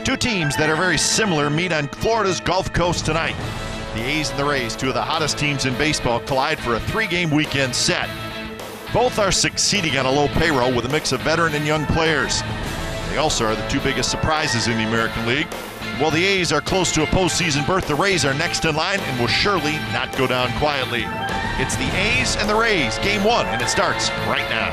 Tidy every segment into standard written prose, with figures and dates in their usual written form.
Two teams that are very similar meet on Florida's Gulf Coast tonight. The A's and the Rays, two of the hottest teams in baseball, collide for a three-game weekend set. Both are succeeding on a low payroll with a mix of veteran and young players. They also are the two biggest surprises in the American League. While the A's are close to a postseason berth, the Rays are next in line and will surely not go down quietly. It's the A's and the Rays, Game 1, and it starts right now.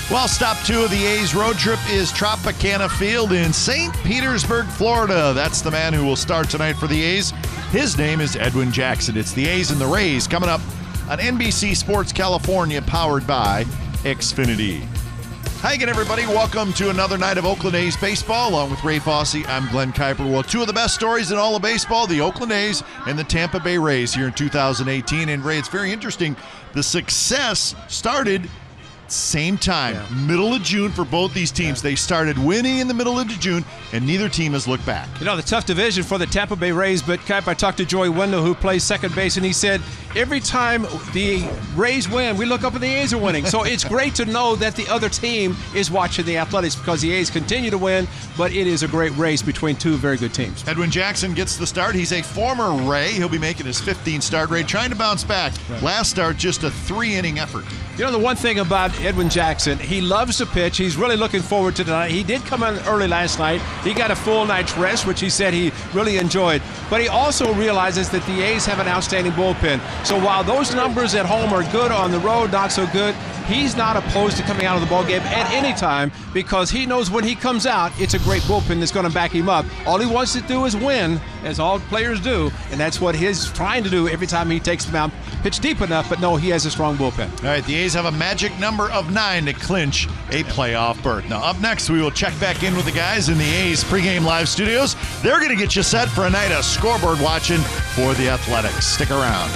Well, stop 2 of the A's road trip is Tropicana Field in St. Petersburg, Florida. That's the man who will start tonight for the A's. His name is Edwin Jackson. It's the A's and the Rays coming up on NBC Sports California, powered by Xfinity. Hi again, everybody. Welcome to another night of Oakland A's baseball. Along with Ray Fosse, I'm Glenn Kuiper. Well, 2 of the best stories in all of baseball, the Oakland A's and the Tampa Bay Rays here in 2018. And Ray, it's very interesting. The success started same time, middle of June for both these teams. They started winning in the middle of June, and neither team has looked back. You know, the tough division for the Tampa Bay Rays, but I talked to Joey Wendell, who plays second base, and he said every time the Rays win, we look up and the A's are winning. So it's great to know that the other team is watching the Athletics because the A's continue to win, but it is a great race between two very good teams. Edwin Jackson gets the start. He's a former Ray. He'll be making his 15th start. Ray trying to bounce back. Right. Last start, just a 3-inning effort. You know, the one thing about Edwin Jackson, he loves to pitch. He's really looking forward to tonight. He did come in early last night. He got a full night's rest, which he said he really enjoyed. But he also realizes that the A's have an outstanding bullpen. So while those numbers at home are good, on the road not so good, he's not opposed to coming out of the ballgame at any time because he knows when he comes out, it's a great bullpen that's going to back him up. All he wants to do is win, as all players do, and that's what he's trying to do every time he takes them out. Pitch deep enough, but no, he has a strong bullpen. All right, the A's have a magic number of 9 to clinch a playoff berth. Now, up next, we will check back in with the guys in the A's pregame live studios. They're going to get you set for a night of scoreboard watching for the Athletics. Stick around.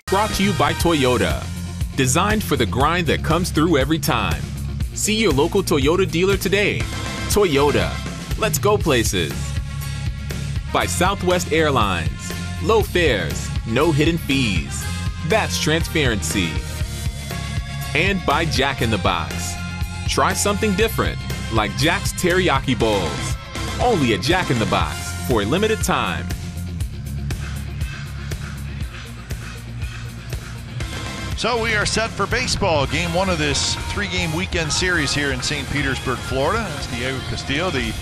Brought to you by Toyota. Designed for the grind that comes through every time. See your local Toyota dealer today. Toyota. Let's go places. By Southwest Airlines. Low fares, no hidden fees. That's transparency. And by Jack in the Box. Try something different, like Jack's Teriyaki Bowls. Only at Jack in the Box for a limited time. So we are set for baseball. Game one of this 3-game weekend series here in St. Petersburg, Florida. It's Diego Castillo, the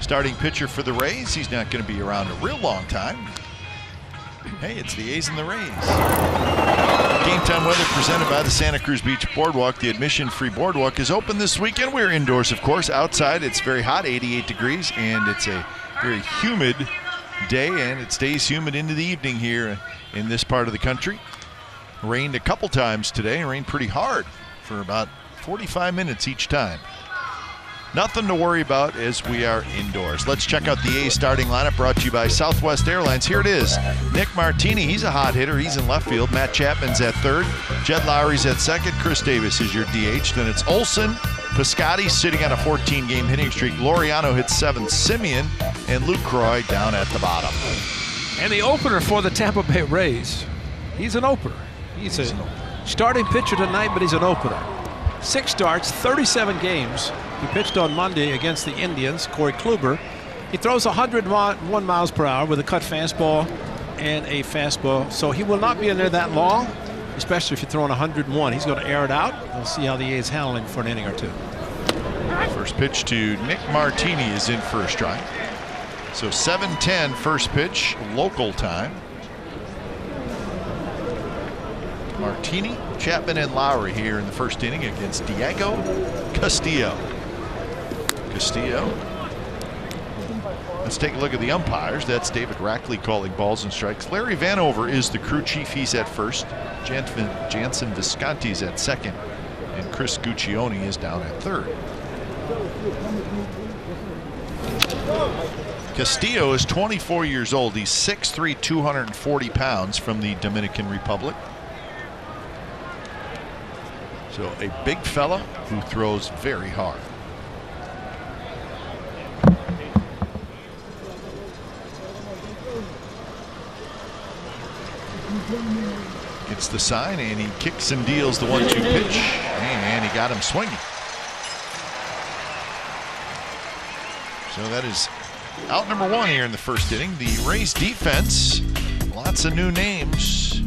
starting pitcher for the Rays. He's not going to be around a real long time. Hey, it's the A's and the Rays. Game time weather presented by the Santa Cruz Beach Boardwalk. The admission-free boardwalk is open this weekend. We're indoors, of course. Outside, it's very hot, 88 degrees, and it's a very humid day, and it stays humid into the evening here in this part of the country. Rained a couple times today. Rained pretty hard for about 45 minutes each time. Nothing to worry about as we are indoors. Let's check out the A's starting lineup brought to you by Southwest Airlines. Here it is. Nick Martini, he's a hot hitter. He's in left field. Matt Chapman's at third. Jed Lowry's at second. Chris Davis is your DH. Then it's Olson. Piscotty sitting on a 14-game hitting streak. Laureano hits 7. Simeon and Luke Croy down at the bottom. And the opener for the Tampa Bay Rays. He's an opener. He's a starting pitcher tonight, but he's an opener. 6 starts, 37 games. He pitched on Monday against the Indians, Corey Kluber. He throws 101 miles per hour with a cut fastball and a fastball. So he will not be in there that long, especially if you're throwing 101. He's going to air it out. We'll see how the A's handle him for an inning or two. First pitch to Nick Martini is in for a strike. So 7:10 first pitch, local time. Martini, Chapman, and Lowry here in the first inning against Diego Castillo. Let's take a look at the umpires. That's David Rackley calling balls and strikes. Larry Vanover is the crew chief. He's at first. Jansen Visconti's at second. And Chris Guccione is down at third. Castillo is 24 years old. He's 6'3", 240 pounds from the Dominican Republic. So a big fella who throws very hard. Gets the sign and he kicks and deals the 1-2 pitch, and he got him swinging. So that is out number 1 here in the first inning. The Rays defense, lots of new names,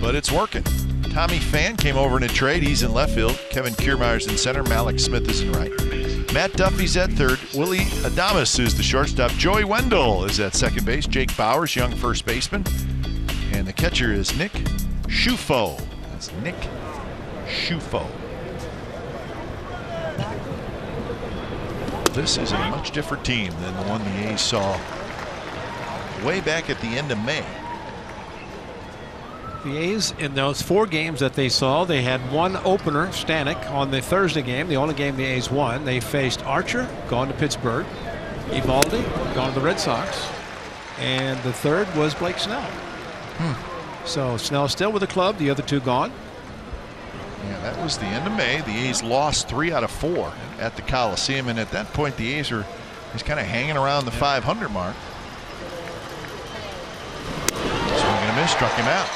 but it's working. Tommy Pham came over in a trade. He's in left field. Kevin Kiermaier's in center. Malik Smith is in right. Matt Duffy's at third. Willie Adames is the shortstop. Joey Wendell is at second base. Jake Bowers, young first baseman. And the catcher is Nick Schufo. That's Nick Schufo. This is a much different team than the one the A's saw way back at the end of May. The A's, in those 4 games that they saw, they had one opener, Stanek, on the Thursday game, the only game the A's won. They faced Archer, gone to Pittsburgh, Eovaldi, gone to the Red Sox, and the third was Blake Snell. So Snell still with the club, the other 2 gone. Yeah, that was the end of May. The A's lost 3 out of 4 at the Coliseum, and at that point the A's are just kind of hanging around the 500 mark. Swing and a miss, struck him out.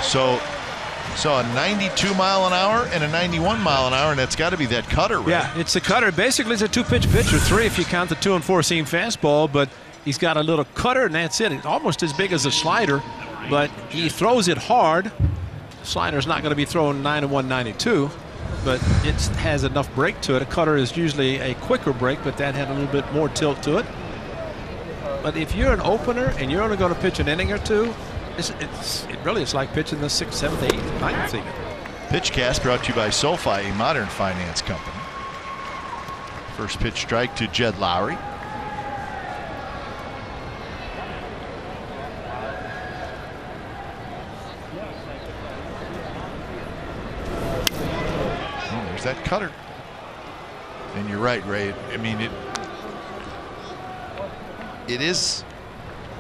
So a 92 mile an hour and a 91 mile an hour, and that's got to be that cutter, right? Yeah, it's a cutter. Basically, it's a 2-pitch pitcher, 3 if you count the 2 and 4 seam fastball, but he's got a little cutter, and that's it. It's almost as big as a slider, but he throws it hard. The slider's not going to be throwing 91, 92, but it has enough break to it. A cutter is usually a quicker break, but that had a little bit more tilt to it. But if you're an opener and you're only going to pitch an inning or 2, it's like pitching the 6th, 7th, 8th, 9th inning. Pitchcast brought to you by SoFi, a modern finance company. First pitch strike to Jed Lowry. Oh, there's that cutter. And you're right, Ray. I mean, it is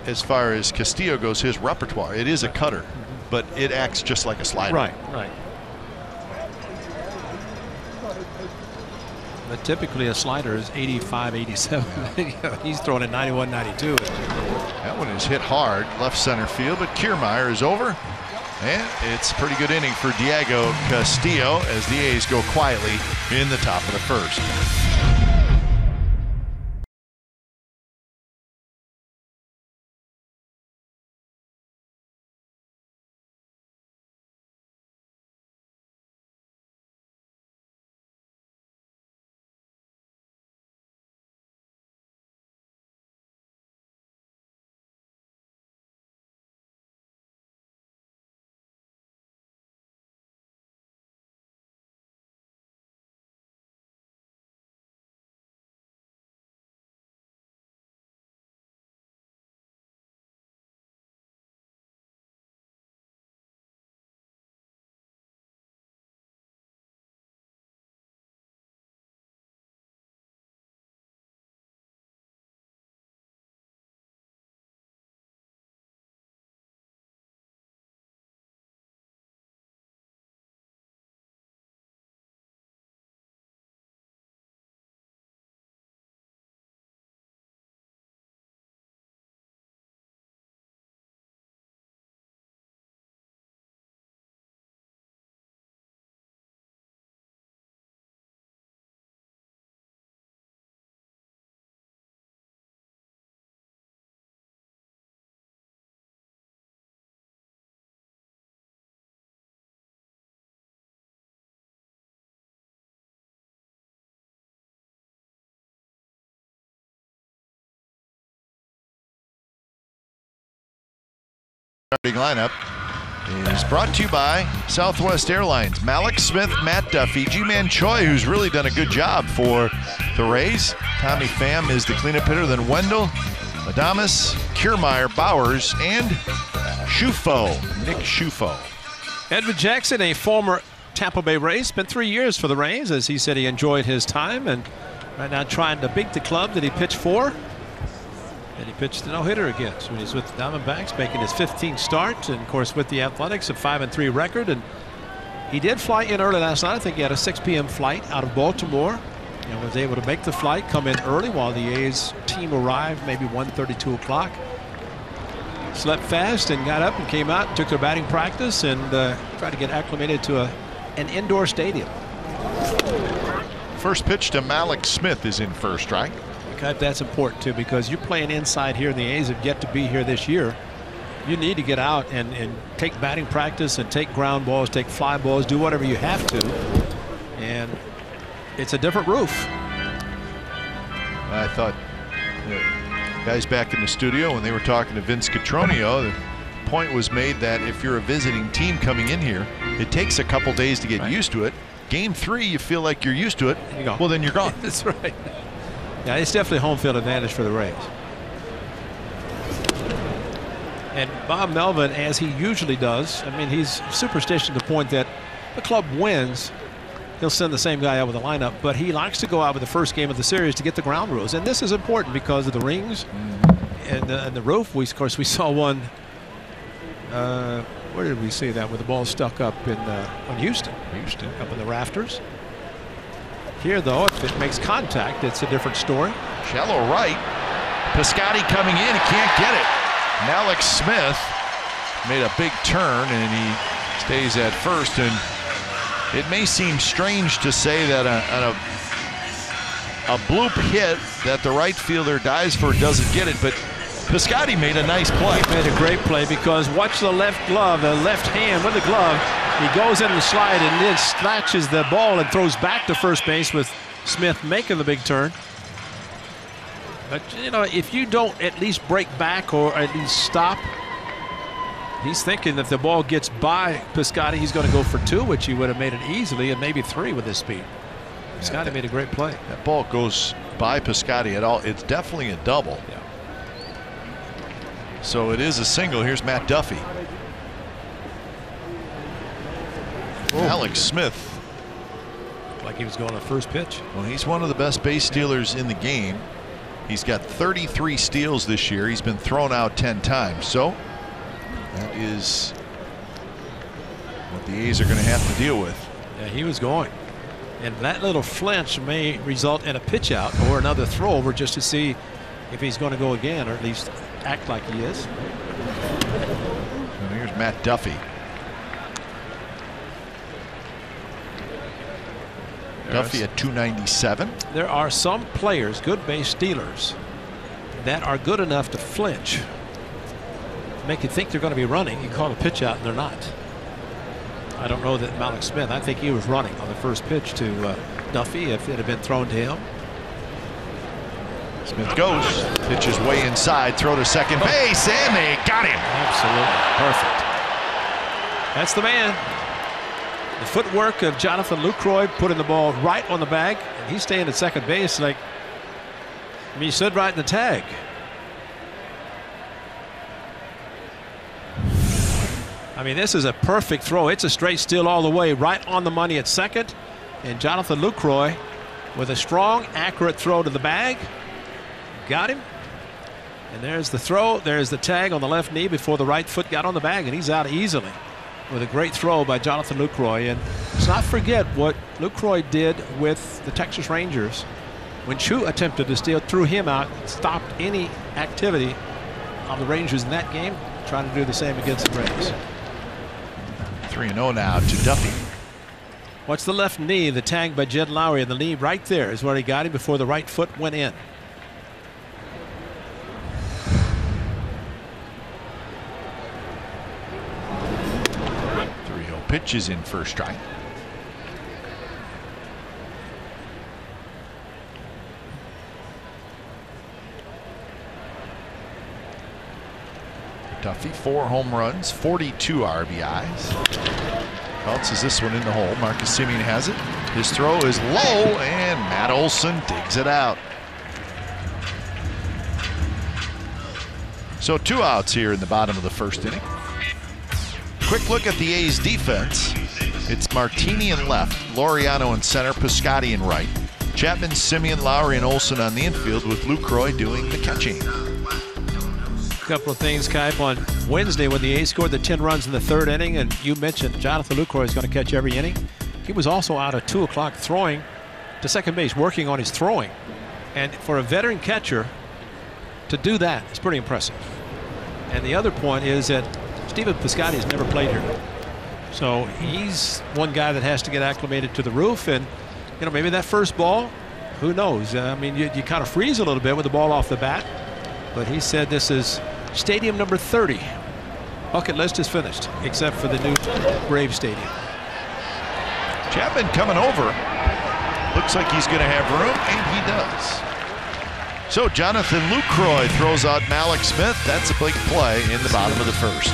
as far as Castillo goes, his repertoire. It is a cutter, but it acts just like a slider. Right. But typically a slider is 85, 87. He's throwing at 91, 92. That one is hit hard, left center field, but Kiermaier is over. And it's a pretty good inning for Diego Castillo as the A's go quietly in the top of the first. Starting lineup is brought to you by Southwest Airlines. Malik Smith, Matt Duffy, G-Man Choi, who's really done a good job for the Rays. Tommy Pham is the cleanup hitter. Then Wendell, Adames, Kiermaier, Bowers, and Shufo, Nick Shufo. Edwin Jackson, a former Tampa Bay Ray, spent 3 years for the Rays. As he said, he enjoyed his time and right now trying to beat the club that he pitched for. And he pitched a no-hitter against when he's with the Diamondbacks, making his 15th start, and of course with the Athletics, a 5-3 record. And he did fly in early last night. I think he had a 6 p.m. flight out of Baltimore, and was able to make the flight, come in early while the A's team arrived, maybe 1:30, 2 o'clock. Slept fast and got up and came out and took their batting practice and tried to get acclimated to an indoor stadium. First pitch to Malik Smith is in first strike. That's important too, because you're playing inside here, and the A's have yet to be here this year. You need to get out and take batting practice and take ground balls, take fly balls, do whatever you have to. And it's a different roof. I thought the guys back in the studio when they were talking to Vince Cotroneo, the point was made that if you're a visiting team coming in here, it takes a couple days to get used to it. Game 3, you feel like you're used to it. Well, then you're gone. That's right. Yeah, it's definitely home field advantage for the Rays. And Bob Melvin, as he usually does, I mean, he's superstitious to the point that the club wins, he'll send the same guy out with the lineup, but he likes to go out with the first game of the series to get the ground rules. And this is important because of the rings and the roof. Of course, we saw one, where did we see that, with the ball stuck up in on Houston, up in the rafters. Here, though, if it makes contact, it's a different story. Shallow right. Piscotty coming in. He can't get it. Malik Smith made a big turn, and he stays at first. And it may seem strange to say that a bloop hit that the right fielder dives for doesn't get it, but Piscotty made a nice play. He made a great play, because watch the left glove, the left hand with the glove. He goes in the slide and then snatches the ball and throws back to first base, with Smith making the big turn. But, you know, if you don't at least break back or at least stop, he's thinking if the ball gets by Piscotty, he's going to go for 2, which he would have made it easily, and maybe 3 with his speed. Piscotty made a great play. That ball goes by Piscotty at all. It's definitely a double. Yeah. So it is a single. Here's Matt Duffy. Alex Smith. Like he was going on first pitch. Well, he's one of the best base stealers in the game. He's got 33 steals this year. He's been thrown out 10 times. So that is what the A's are going to have to deal with. Yeah, he was going. And that little flinch may result in a pitch out or another throw over just to see if he's going to go again, or at least act like he is. So here's Matt Duffy. Duffy at 297. There are some players, good base stealers, that are good enough to flinch, make you think they're going to be running. You call a pitch out and they're not. I don't know that Mallex Smith, I think he was running on the first pitch to Duffy if it had been thrown to him. Smith goes, pitches way inside, throw to second base, and they got him. Absolutely perfect. That's the man. The footwork of Jonathan Lucroy putting the ball right on the bag, and he's staying at second base like he stood right in the tag. I mean, this is a perfect throw. It's a straight steal all the way, right on the money at second. And Jonathan Lucroy with a strong, accurate throw to the bag. Got him. And there's the throw. There's the tag on the left knee before the right foot got on the bag, and he's out easily with a great throw by Jonathan Lucroy. And let's not forget what Lucroy did with the Texas Rangers when Chu attempted to steal, threw him out, stopped any activity of the Rangers in that game, trying to do the same against the Rays. 3-0 now to Duffy. Watch the left knee, the tag by Jed Lowry, and the knee right there is where he got him before the right foot went in. Pitch is in first strike. Duffy, 4 home runs, 42 RBIs. Bounces this one in the hole. Marcus Semien has it. His throw is low, and Matt Olson digs it out. So 2 outs here in the bottom of the first inning. Quick look at the A's defense. It's Martini in left, Laureano in center, Piscotty in right. Chapman, Semien, Lowry, and Olson on the infield with Lucroy doing the catching. A couple of things, Kipe. On Wednesday when the A's scored the 10 runs in the third inning, and you mentioned Jonathan Lucroy is going to catch every inning. He was also out at 2 o'clock throwing to second base, working on his throwing. And for a veteran catcher to do that is pretty impressive. And the other point is that Stephen Piscotty has never played here. So he's one guy that has to get acclimated to the roof. And, you know, maybe that first ball, who knows? I mean, you kind of freeze a little bit with the ball off the bat. But he said this is stadium number 30. Bucket list is finished, except for the new Brave Stadium. Chapman coming over. Looks like he's going to have room, and he does. So Jonathan Lucroy throws out Mallex Smith. That's a big play in the bottom of the first.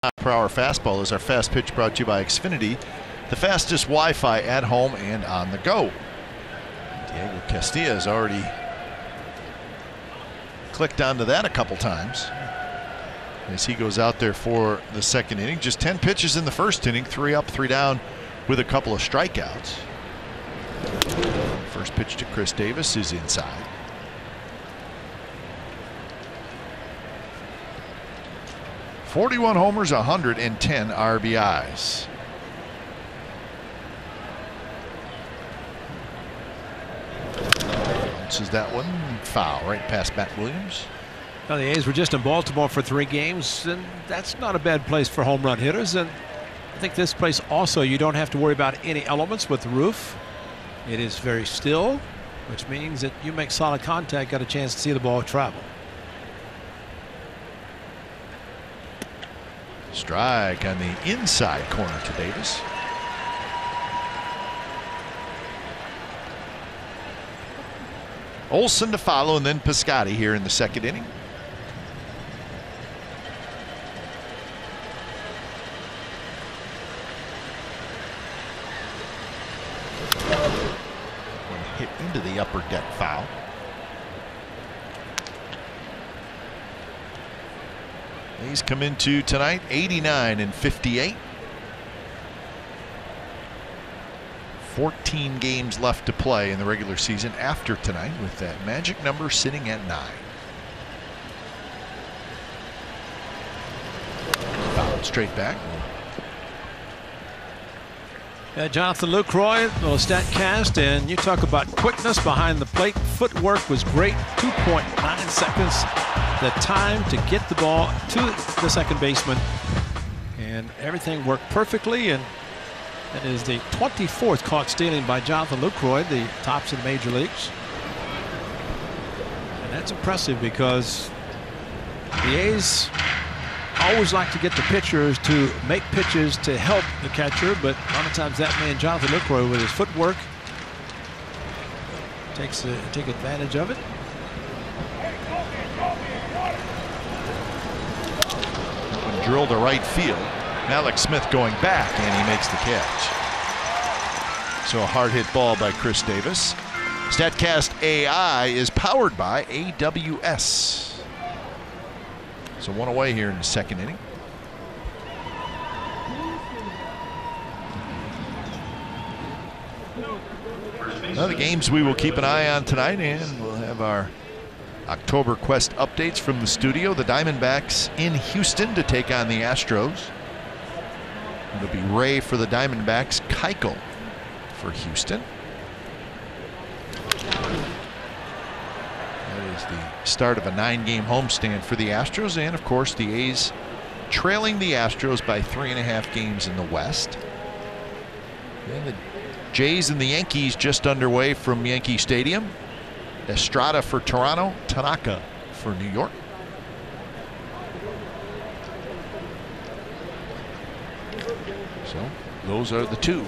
per-hour fastball is our fast pitch, brought to you by Xfinity, the fastest Wi-Fi at home and on the go. Diego Castilla has already clicked onto that a couple times as he goes out there for the second inning. Just 10 pitches in the first inning, 3 up, 3 down with a couple of strikeouts. First pitch to Chris Davis is inside. .41 homers, 110 RBIs. Bounces that one foul right past Matt Williams. Now, the A's were just in Baltimore for 3 games, and that's not a bad place for home run hitters. And I think this place also, you don't have to worry about any elements with the roof. It is very still, which means that you make solid contact, got a chance to see the ball travel. Strike on the inside corner to Davis. Olsen to follow, and then Piscotty here in the second inning. One hit into the upper deck foul. He's come into tonight 89 and 58. 14 games left to play in the regular season after tonight, with that magic number sitting at 9. Fouled straight back. Jonathan Lucroy, little stat cast, and you talk about quickness behind the plate. Footwork was great, 2.9 seconds. The time to get the ball to the second baseman, and everything worked perfectly. And that is the 24th caught stealing by Jonathan Lucroy, the tops of the major leagues. And that's impressive because the A's always like to get the pitchers to make pitches to help the catcher, but a lot of times that man Jonathan Lucroy, with his footwork, take advantage of it. One drilled to right field. Alex Smith going back, and he makes the catch. So a hard hit ball by Chris Davis. StatCast AI is powered by AWS. So one away here in the second inning. Now the games we will keep an eye on tonight, and we'll have our October Quest updates from the studio. The Diamondbacks in Houston to take on the Astros. It'll be Ray for the Diamondbacks, Keuchel for Houston. That is the start of a 9-game homestand for the Astros, and of course the A's trailing the Astros by 3.5 games in the West. And the Jays and the Yankees just underway from Yankee Stadium. Estrada for Toronto, Tanaka for New York. So those are the two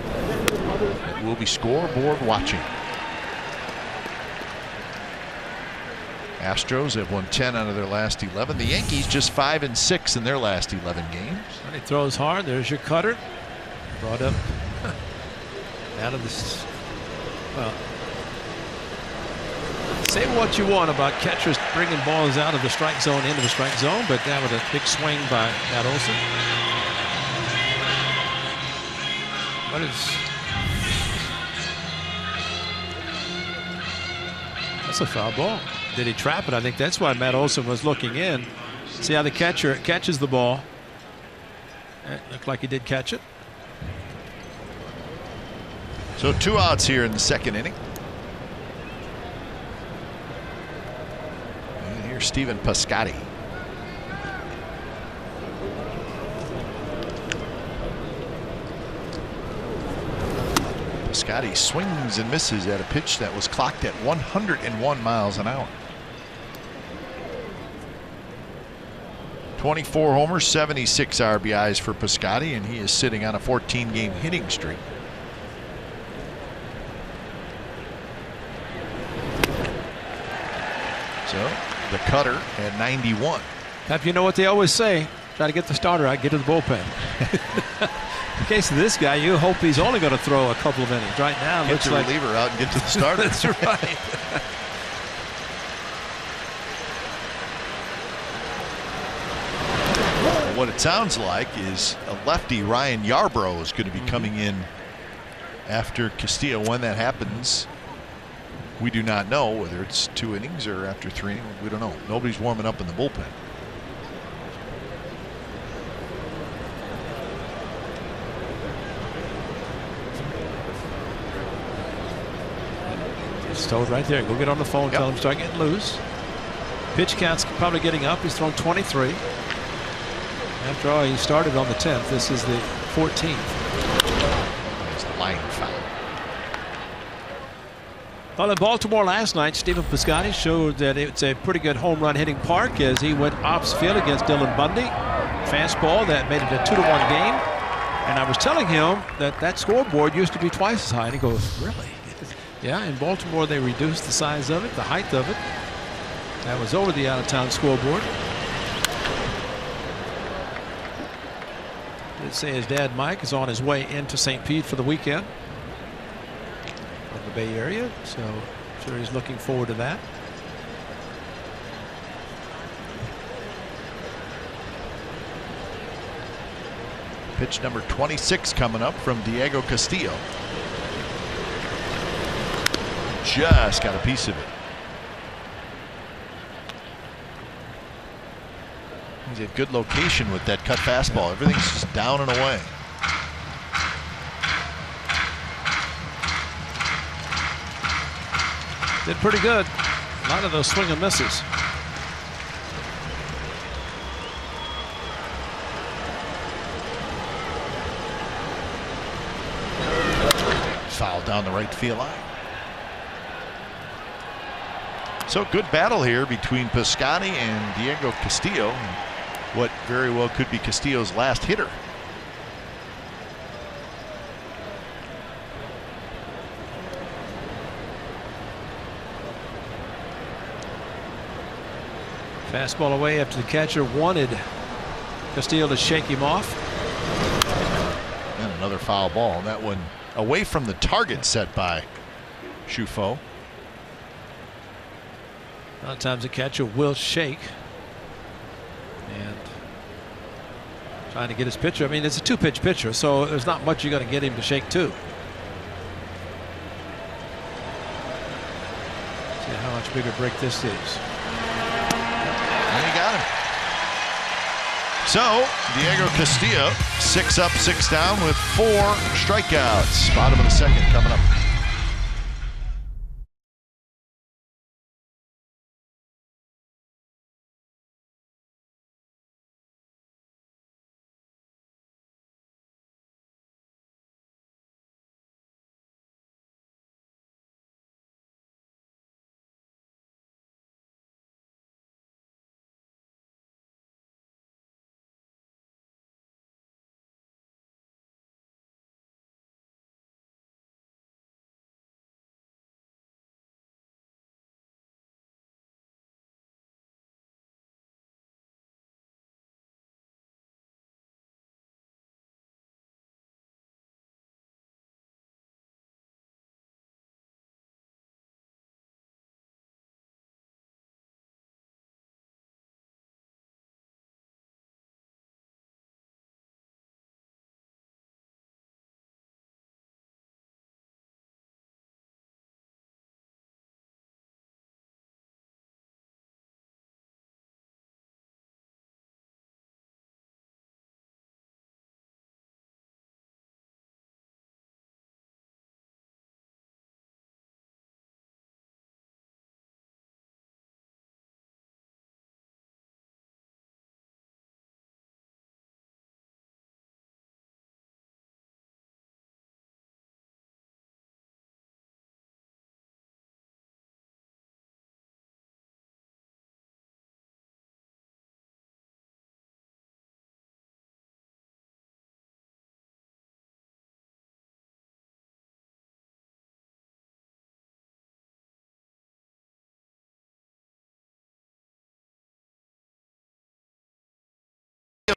that will be scoreboard watching. Astros have won 10 out of their last 11. The Yankees just 5 and 6 in their last 11 games. And he throws hard. There's your cutter. Brought up out of this. Well, say what you want about catchers bringing balls out of the strike zone into the strike zone, but that was a big swing by Matt Olson. What is? That's a foul ball. Did he trap it? I think that's why Matt Olson was looking in. See how the catcher catches the ball. It looked like he did catch it. So 2 outs here in the second inning. And here's Stephen Piscotty. Piscotty swings and misses at a pitch that was clocked at 101 miles an hour. 24 homers, 76 RBIs for Piscotty, and he is sitting on a 14-game hitting streak. So the cutter at 91. Now, you know what they always say, Try to get the starter out, get to the bullpen. In the case of this guy, you hope he's only going to throw a couple of innings. Right now, it Get looks the like reliever out and get to the starter. That's right. What it sounds like is a lefty, Ryan Yarbrough, is going to be coming in after Castillo. When that happens, we do not know, whether it's 2 innings or after 3 innings. We don't know. Nobody's warming up in the bullpen. It's told right there. Go get on the phone. Tell him start getting loose. Pitch count's probably getting up. He's thrown 23. After all, he started on the 10th. This is the 14th. There's the line foul. Well, in Baltimore last night, Stephen Piscotty showed that it's a pretty good home run hitting park as he went opposite field against Dylan Bundy. Fastball that made it a 2-1 game. And I was telling him that that scoreboard used to be twice as high. And he goes, really? Yeah, in Baltimore they reduced the size of it, the height of it. That was over the out-of-town scoreboard. Did say his dad Mike is on his way into St. Pete for the weekend from the Bay Area, so I'm sure he's looking forward to that. Pitch number 26 coming up from Diego Castillo. Just got a piece of it. He's at good location with that cut fastball. Everything's just down and away. Did pretty good. A lot of those swing and misses. Foul down the right field line. So good battle here between Piscotty and Diego Castillo. What very well could be Castillo's last hitter. Fastball away after the catcher wanted Castillo to shake him off. And another foul ball. That one away from the target set by Shufo. A lot of times the catcher will shake and trying to get his pitcher. I mean, it's a 2-pitch pitcher, so there's not much you're going to get him to shake too. See how much bigger break this is. And he got him. So Diego Castillo 6 up, 6 down with 4 strikeouts. Bottom of the 2nd coming up.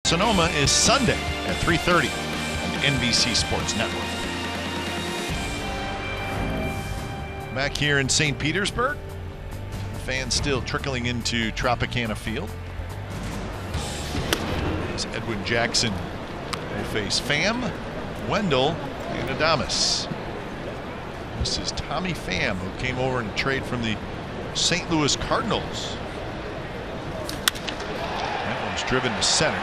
Sonoma is Sunday at 3:30 on the NBC Sports Network. Back here in St. Petersburg, fans still trickling into Tropicana Field. As Edwin Jackson will face Pham, Wendell, and Adames. This is Tommy Pham, who came over in a trade from the St. Louis Cardinals. That one's driven to center.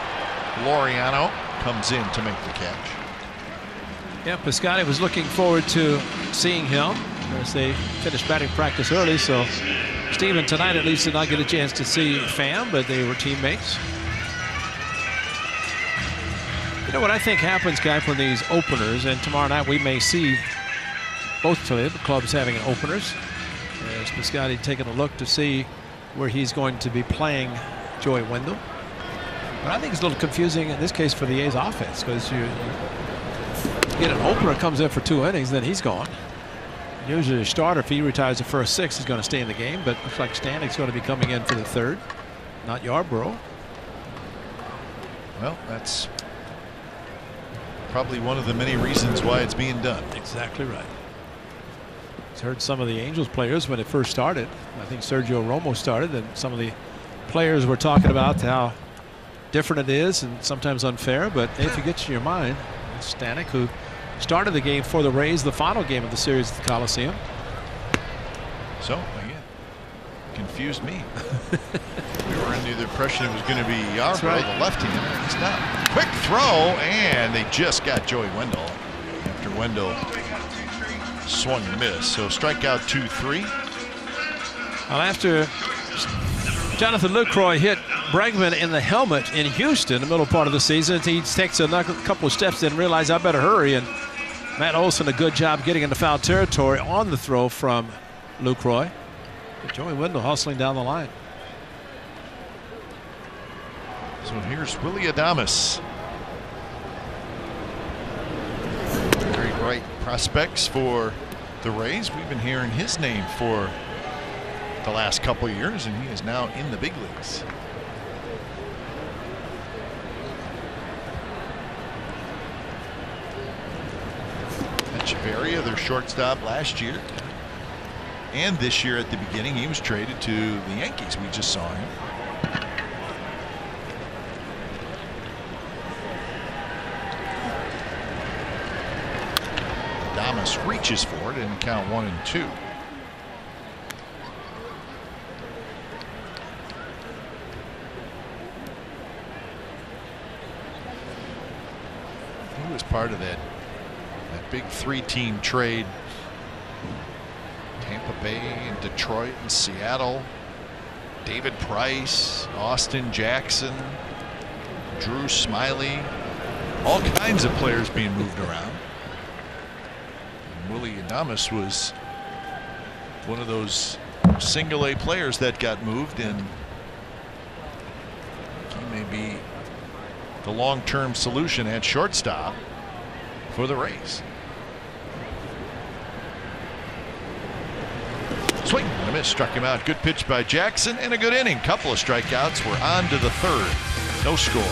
Laureano comes in to make the catch. Yeah, Piscotty was looking forward to seeing him as they finished batting practice early. So Steven tonight at least did not get a chance to see Pham, but they were teammates. You know what I think happens, Guy, for these openers, and tomorrow night we may see both clubs having openers. As Piscotty taking a look to see where he's going to be playing Joey Wendell. But I think it's a little confusing in this case for the A's offense, because you get an opener comes in for 2 innings, then he's gone. Usually a starter, if he retires the first 6, is going to stay in the game, but looks like Stanek's going to be coming in for the 3rd, not Yarbrough. Well, that's probably one of the many reasons why it's being done. Exactly right. He's heard some of the Angels players when it first started. I think Sergio Romo started, and some of the players were talking about how different it is and sometimes unfair, but if you get to your mind, it's Stanek, who started the game for the Rays, the final game of the series at the Coliseum. So, again, confused me. We were under the impression it was going to be Yarbrough, right, the left-hander. It's not. Quick throw, and they just got Joey Wendell after Wendell swung and missed. So strikeout 2-3. Well, after Jonathan Lucroy hit Bregman in the helmet in Houston in the middle part of the season, he takes a couple of steps and realizes I better hurry, and Matt Olson a good job getting into foul territory on the throw from Lucroy. But Joey Wendell hustling down the line. So here's Willie Adames. Very bright prospects for the Rays. We've been hearing his name for the last couple of years, and he is now in the big leagues. Echeverria, their shortstop last year, and this year at the beginning, he was traded to the Yankees. We just saw him. Adames reaches for it and count 1-2. He was part of that big 3-team trade. Tampa Bay and Detroit and Seattle. David Price, Austin Jackson, Drew Smiley, all kinds of players being moved around. And Willie Adames was one of those single A players that got moved, and he may be the long-term solution at shortstop for the Rays. Swing and a miss, struck him out. Good pitch by Jackson and a good inning. Couple of strikeouts. We're on to the 3rd. No score.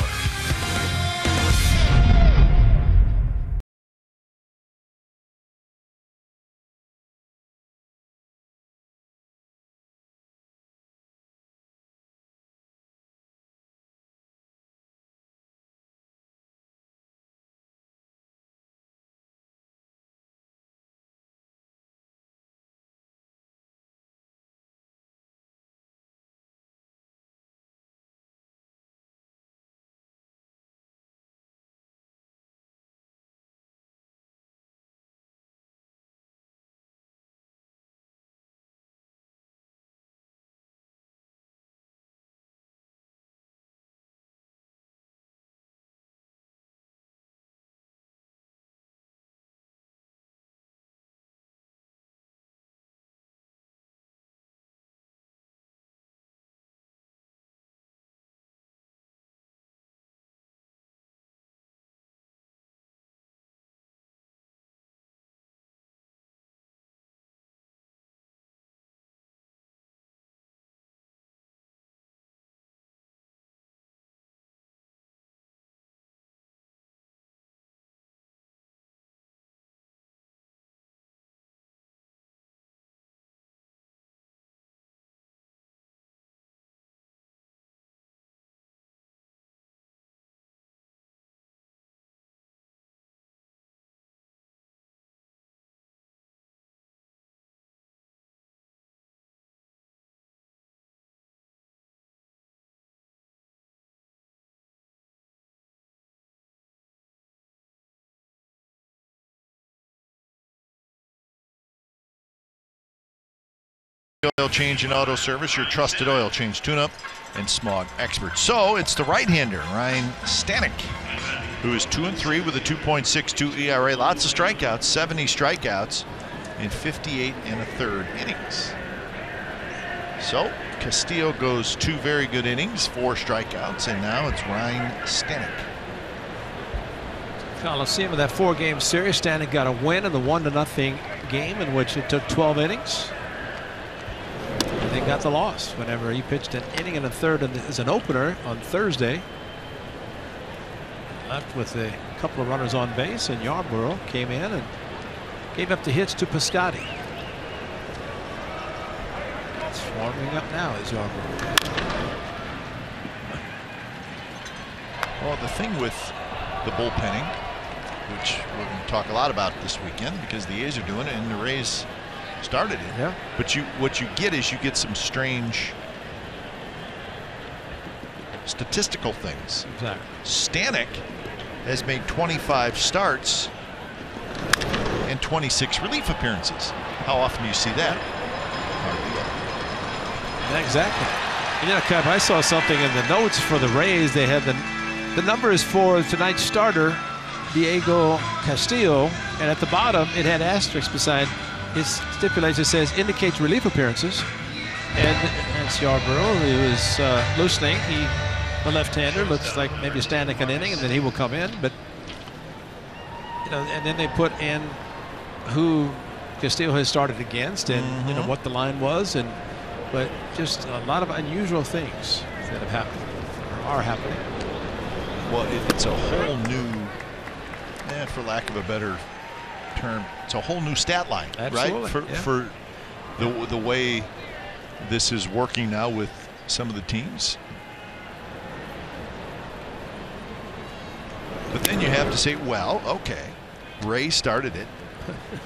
Oil Change and Auto Service, your trusted oil change tune-up and smog expert. So it's the right-hander, Ryan Stanek, who is 2-3 with a 2.62 ERA. Lots of strikeouts, 70 strikeouts in 58 1/3 innings. So Castillo goes 2 very good innings, 4 strikeouts, and now it's Ryan Stanek. Coliseum of that 4-game series. Stanek got a win in the 1-0 game in which it took 12 innings. And they got the loss whenever he pitched an inning and a third as an opener on Thursday. Left with a couple of runners on base, and Yarborough came in and gave up the hits to Piscotty. It's warming up now as Yarborough. Well, the thing with the bullpenning, which we're going to talk a lot about this weekend because the A's are doing it and the Rays started it. Yeah. But what you get is you get some strange statistical things. Exactly. Stanek has made 25 starts and 26 relief appearances. How often do you see that? Exactly. You know, Cap, I saw something in the notes for the Rays. They had the numbers for tonight's starter, Diego Castillo, and at the bottom it had asterisks beside his stipulation. Says indicates relief appearances, and that's Yarborough, who is loosening. The left-hander looks like maybe Stanek an inning, and then he will come in. But you know, and then they put in who Castillo has started against, and you know what the line was, but just a lot of unusual things that have happened or are happening. Well, it's a whole new, for lack of a better term, it's a whole new stat line, Absolutely, right? For the way this is working now with some of the teams. But then you have to say, well, okay, Ray started it.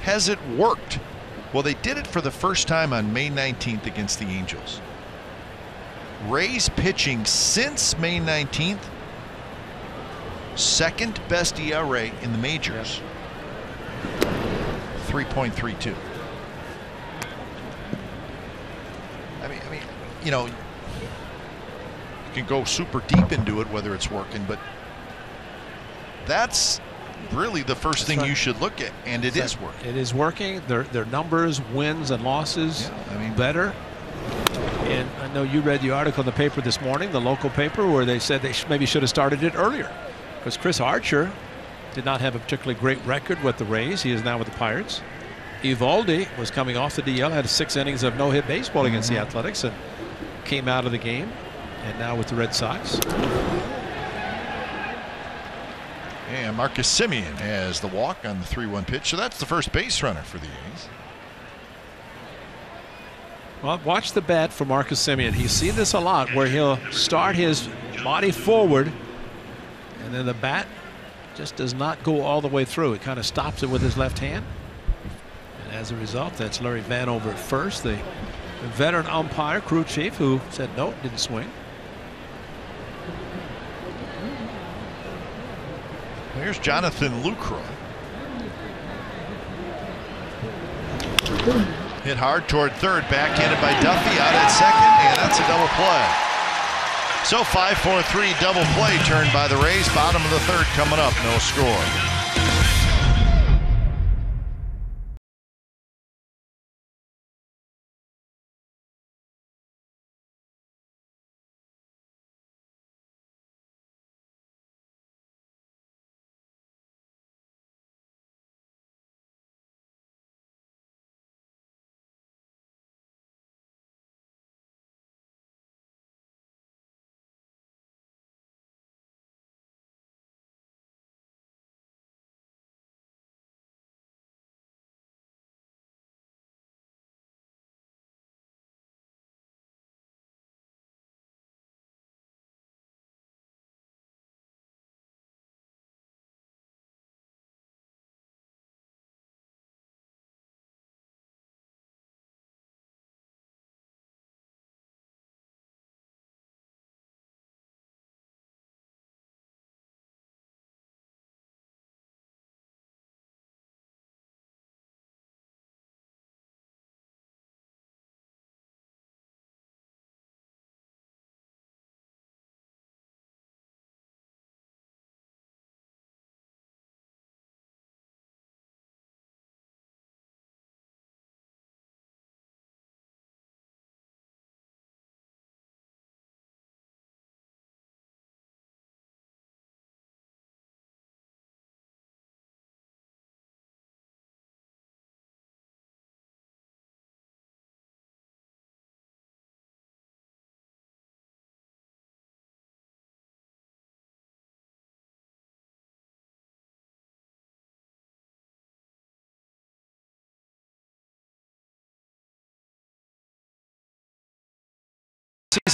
Has it worked? Well, they did it for the first time on May 19th against the Angels. Ray's pitching since May 19th, second best ERA in the majors, 3.32. I mean, you know, you can go super deep into it whether it's working, but that's really the first thing you should look at, and it is working. It is working. Their numbers, wins and losses, better. And I know you read the article in the paper this morning, the local paper, where they said they maybe should have started it earlier, because Chris Archer did not have a particularly great record with the Rays. He is now with the Pirates. Evaldi was coming off the DL, had 6 innings of no-hit baseball against the Athletics, and came out of the game, and now with the Red Sox. And Marcus Semien has the walk on the 3-1 pitch, so that's the first base runner for the A's. Well, watch the bat for Marcus Semien. He's seen this a lot, where he'll start his body forward, and then the bat just does not go all the way through. It kind of stops it with his left hand. And as a result, that's Larry Vanover at first, the veteran umpire, crew chief, who said no, didn't swing. Here's Jonathan Lucroy. Hit hard toward third, backhanded by Duffy, out at second, and that's a double play. So 5-4-3 double play turned by the Rays. Bottom of the third coming up, no score.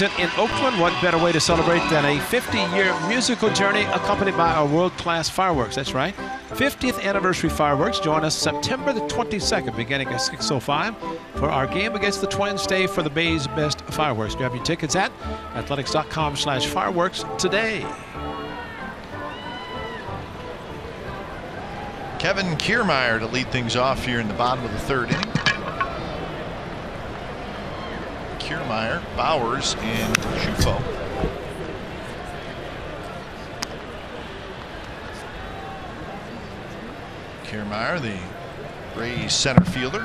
In Oakland, what better way to celebrate than a 50-year musical journey accompanied by our world-class fireworks? That's right. 50th anniversary fireworks. Join us September the 22nd, beginning at 6:05 for our game against the Twins. Stay for the Bay's best fireworks. Grab your tickets at athletics.com/fireworks today. Kevin Kiermaier to lead things off here in the bottom of the third inning. Kiermaier, Bowers, and Schufo. Kiermaier, the Rays center fielder.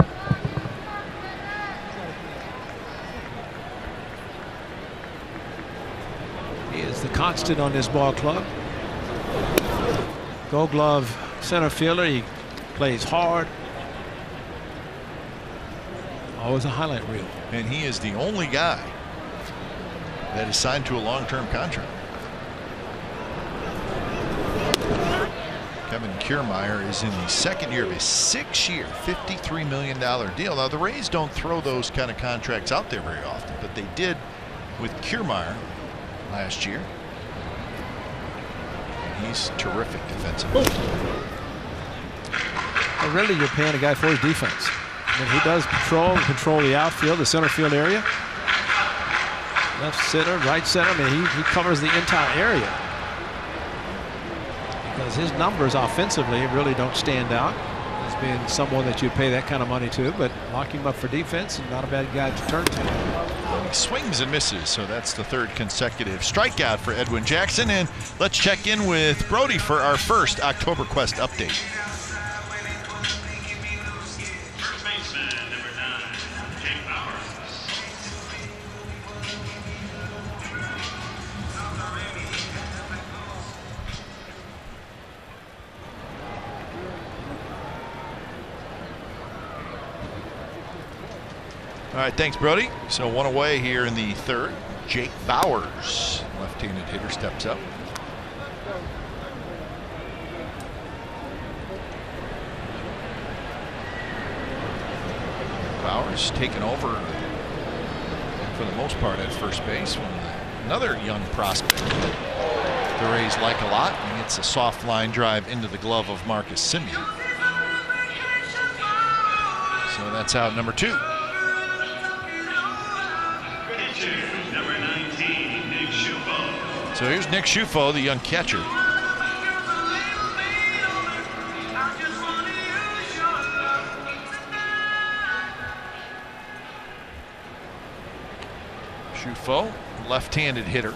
He is the constant on this ball club. Gold Glove center fielder. He plays hard. Always a highlight reel. And he is the only guy that is signed to a long-term contract. Kevin Kiermaier is in the second year of his 6-year, $53 million deal. Now, the Rays don't throw those kind of contracts out there very often, but they did with Kiermaier last year. He's terrific defensively. Well, really, you're paying a guy for his defense. I mean, he does control the outfield, the center field area. Left center, right center. I mean, he covers the entire area. Because his numbers offensively really don't stand out as being someone that you'd pay that kind of money to, but lock him up for defense and not a bad guy to turn to. He swings and misses, so that's the third consecutive strikeout for Edwin Jackson. And let's check in with Brody for our first October Quest update. All right, thanks, Brody. So one away here in the third. Jake Bowers, left-handed hitter, steps up. Bowers taking over for the most part at first base from another young prospect that the Rays like a lot. And it's a soft line drive into the glove of Marcus Semien. So that's out number 2. So here's Nick Schufo, the young catcher. Schufo, left-handed hitter.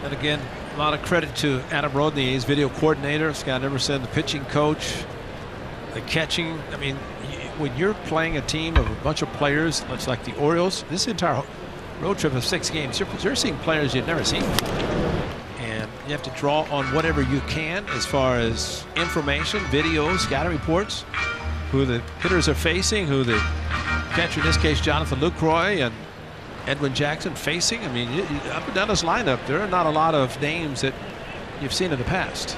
And again, a lot of credit to Adam Rodney, his video coordinator, Scott Emerson, the pitching coach, the catching. I mean, when you're playing a team of a bunch of players, much like the Orioles, this entire road trip of 6 games, you're seeing players you've never seen before. And you have to draw on whatever you can as far as information, videos, scouting reports, who the hitters are facing, who the catcher, in this case, Jonathan Lucroy, and Edwin Jackson facing. I mean, up and down this lineup, there are not a lot of names that you've seen in the past.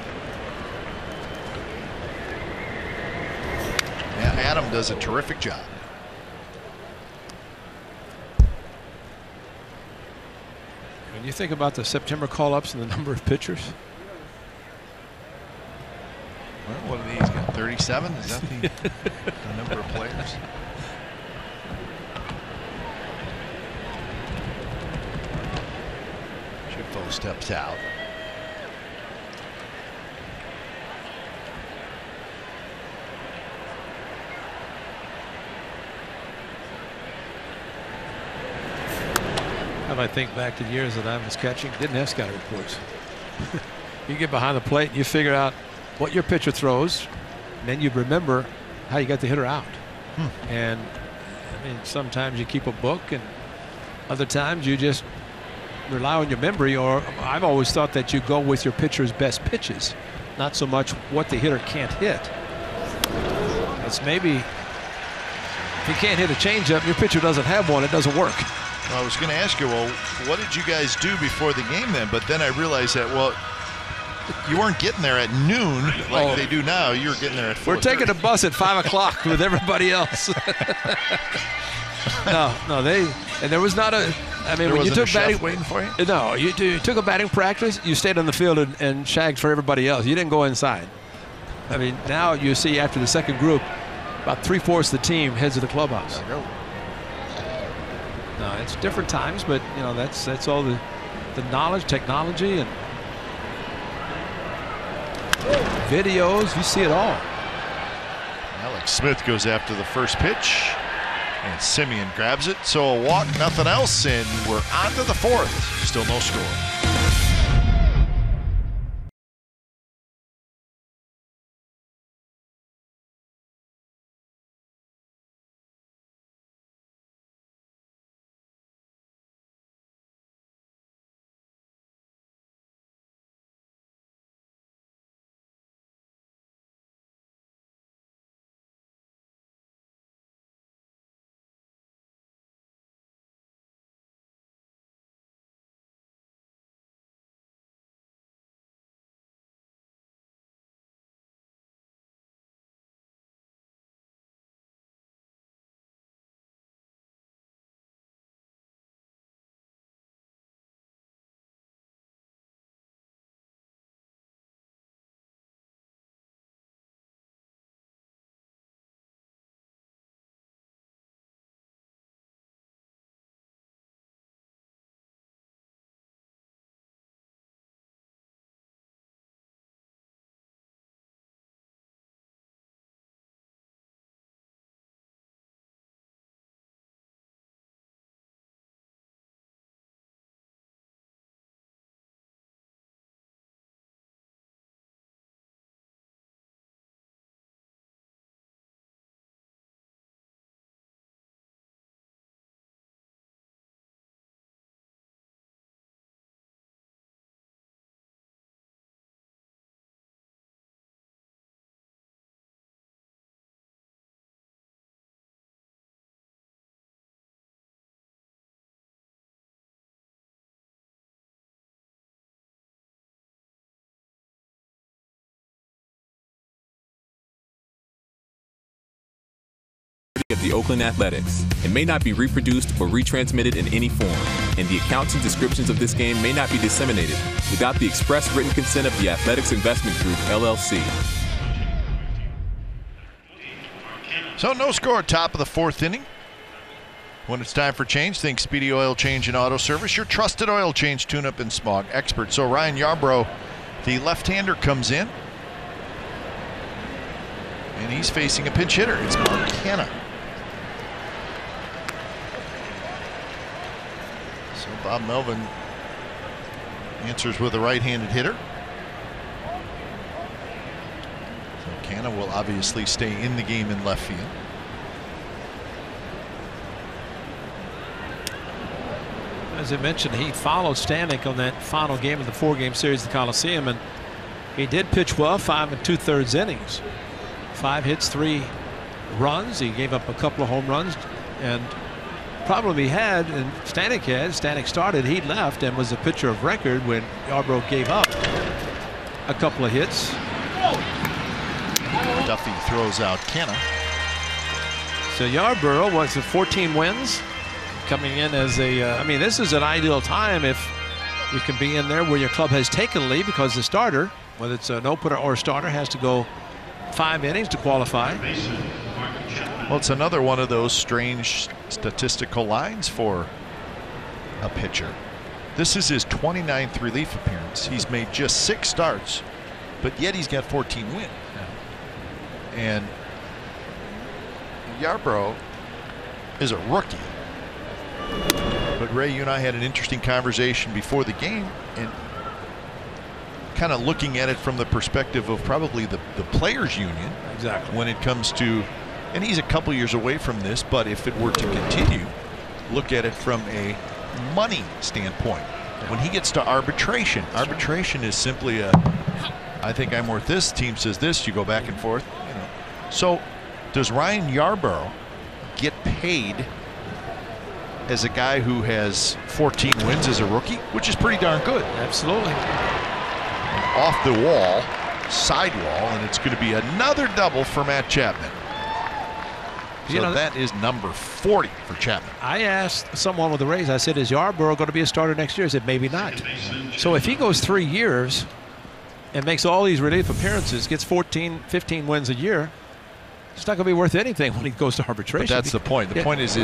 Yeah, Adam does a terrific job. When you think about the September call-ups and the number of pitchers. Well, what are these got? 37? Is that the number of players? Steps out. If I think back to the years that I was catching, didn't have scouting reports. You get behind the plate and you figure out what your pitcher throws, and then you remember how you got the hitter out. And I mean, sometimes you keep a book, and other times you just rely on your memory, or I've always thought that you go with your pitcher's best pitches, not so much what the hitter can't hit. It's maybe if you can't hit a changeup, your pitcher doesn't have one, it doesn't work. I was going to ask you, well, what did you guys do before the game then? But then I realized that, well, you weren't getting there at noon like they do now. You were getting there at 4:30. We're taking a bus at 5 o'clock with everybody else. No, and there was not a. I mean, when you took batting, waiting for you? No, you took a batting practice. You stayed on the field and shagged for everybody else. You didn't go inside. I mean, now you see after the second group, about 3/4 of the team heads to the clubhouse. No, it's different times, but you know that's all the knowledge, technology, and videos. You see it all. Alex Smith goes after the first pitch, and Simeon grabs it. So a walk, nothing else, and we're on to the fourth. Still no score. Of the Oakland Athletics. It may not be reproduced or retransmitted in any form, and the accounts and descriptions of this game may not be disseminated without the express written consent of the Athletics Investment Group, LLC. So no score, top of the fourth inning. When it's time for change, think Speedy Oil Change and Auto Service, your trusted oil change, tune-up, and smog expert. So Ryan Yarbrough, the left-hander, comes in, and he's facing a pinch hitter. It's McKenna. So Bob Melvin answers with a right-handed hitter. So McKenna will obviously stay in the game in left field. As I mentioned, he followed Stanek on that final game of the 4-game series at the Coliseum, and he did pitch well, 5 2/3 innings. 5 hits, 3 runs. He gave up a couple of home runs, and problem he had, and Stanek started, he left and was a pitcher of record when Yarbrough gave up a couple of hits. Duffy throws out Kenna. So Yarbrough was at 14 wins, coming in as a, I mean, this is an ideal time if you can be in there where your club has taken the lead, because the starter, whether it's an opener or a starter, has to go 5 innings to qualify. Well, it's another one of those strange statistical lines for a pitcher. This is his 29th relief appearance. He's made just 6 starts, but yet he's got 14 wins. And Yarbrough is a rookie. But Ray, you and I had an interesting conversation before the game, and kind of looking at it from the perspective of probably the players union. Exactly. When it comes to, and he's a couple years away from this, but if it were to continue, look at it from a money standpoint. When he gets to arbitration, arbitration is simply a, I think I'm worth this, team says this, you go back and forth. You know. So does Ryan Yarbrough get paid as a guy who has 14 wins as a rookie, which is pretty darn good. Absolutely. Off the wall, sidewall, and it's going to be another double for Matt Chapman. So that is number 40 for Chapman. I asked someone with the Rays, I said, is Yarbrough going to be a starter next year? He said, maybe not. So if he goes 3 years and makes all these relief appearances, gets 14, 15 wins a year, it's not going to be worth anything when he goes to arbitration. But that's the point. The point is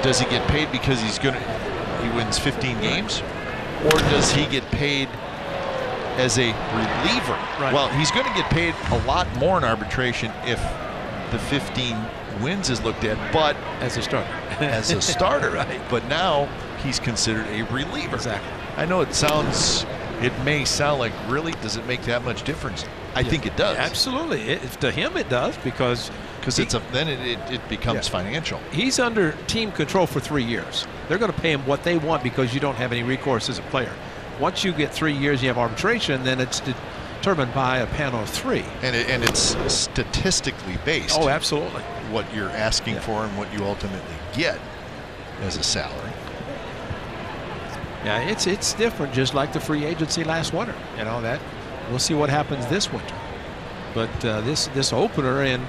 does he get paid because he wins 15 games? Or does he get paid as a reliever? Right. Well, he's going to get paid a lot more in arbitration if the 15 wins is looked at, but as a starter. As a starter. Right. But now he's considered a reliever. Exactly. I know it may sound like, really, does it make that much difference? I think it does. Absolutely. To him it does, because then it becomes financial. He's under team control for 3 years. They're going to pay him what they want because you don't have any recourse as a player. Once you get 3 years, you have arbitration, then it's determined by a panel of 3. And it's statistically based. Oh, absolutely. What you're asking for and what you ultimately get as a salary. Yeah, it's different, just like the free agency last winter. You know that. We'll see what happens this winter. But this opener, and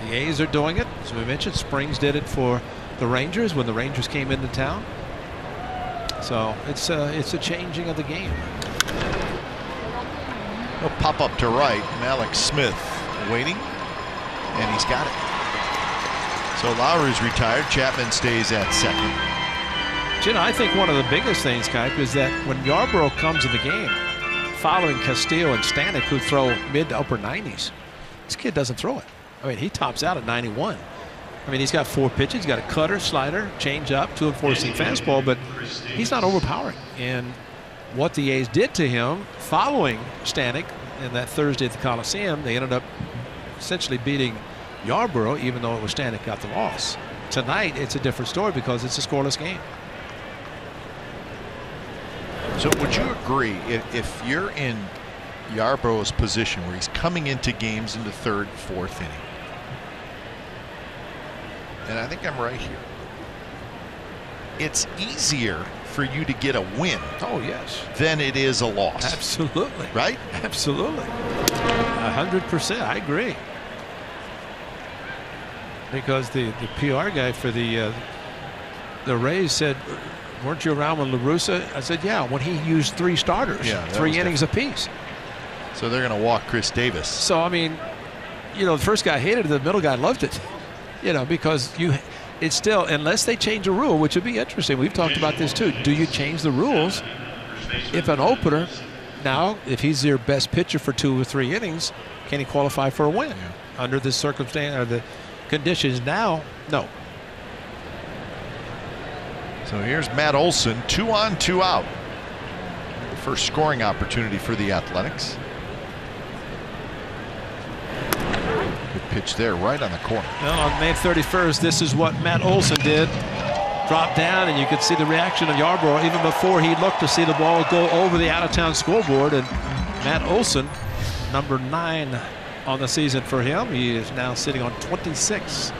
the A's are doing it. As we mentioned, Springs did it for the Rangers when the Rangers came into town. So it's a changing of the game. He'll pop up to right, and Alex Smith waiting, and he's got it. So Lowry's retired. Chapman stays at second. You know, I think one of the biggest things, Kike, is that when Yarbrough comes in the game, following Castillo and Stanek, who throw mid to upper 90s, this kid doesn't throw it. I mean, he tops out at 91. I mean, he's got 4 pitches. He's got a cutter, slider, change up, 2 and 4 seam fastball, but he's not overpowering. And what the A's did to him following Stanek in that Thursday at the Coliseum, they ended up essentially beating Yarbrough, even though it was Stanek got the loss. Tonight, it's a different story because it's a scoreless game. So would you agree, if you're in Yarbrough's position where he's coming into games in the 3rd, 4th inning, and I think I'm right here, it's easier for you to get a win. Oh, yes. Than it is a loss. Absolutely. Right? Absolutely. 100%. I agree. Because the PR guy for the Rays said, weren't you around when La Russa? I said, yeah, when he used 3 starters, 3 innings apiece. So they're going to walk Chris Davis. So, I mean, you know, the first guy hated it, the middle guy loved it. You know, because it's still, unless they change a rule, which would be interesting. We've talked about this too. Do you change the rules if an opener, now, if he's your best pitcher for 2 or 3 innings, can he qualify for a win? Yeah. Under this circumstance or the conditions now, no. So here's Matt Olson, 2 on, 2 out. The first scoring opportunity for the Athletics. Good pitch there, right on the corner. Well, on May 31st, this is what Matt Olson did. Dropped down, and you could see the reaction of Yarbrough even before he looked to see the ball go over the out-of-town scoreboard. And Matt Olson, number 9 on the season for him. He is now sitting on 26.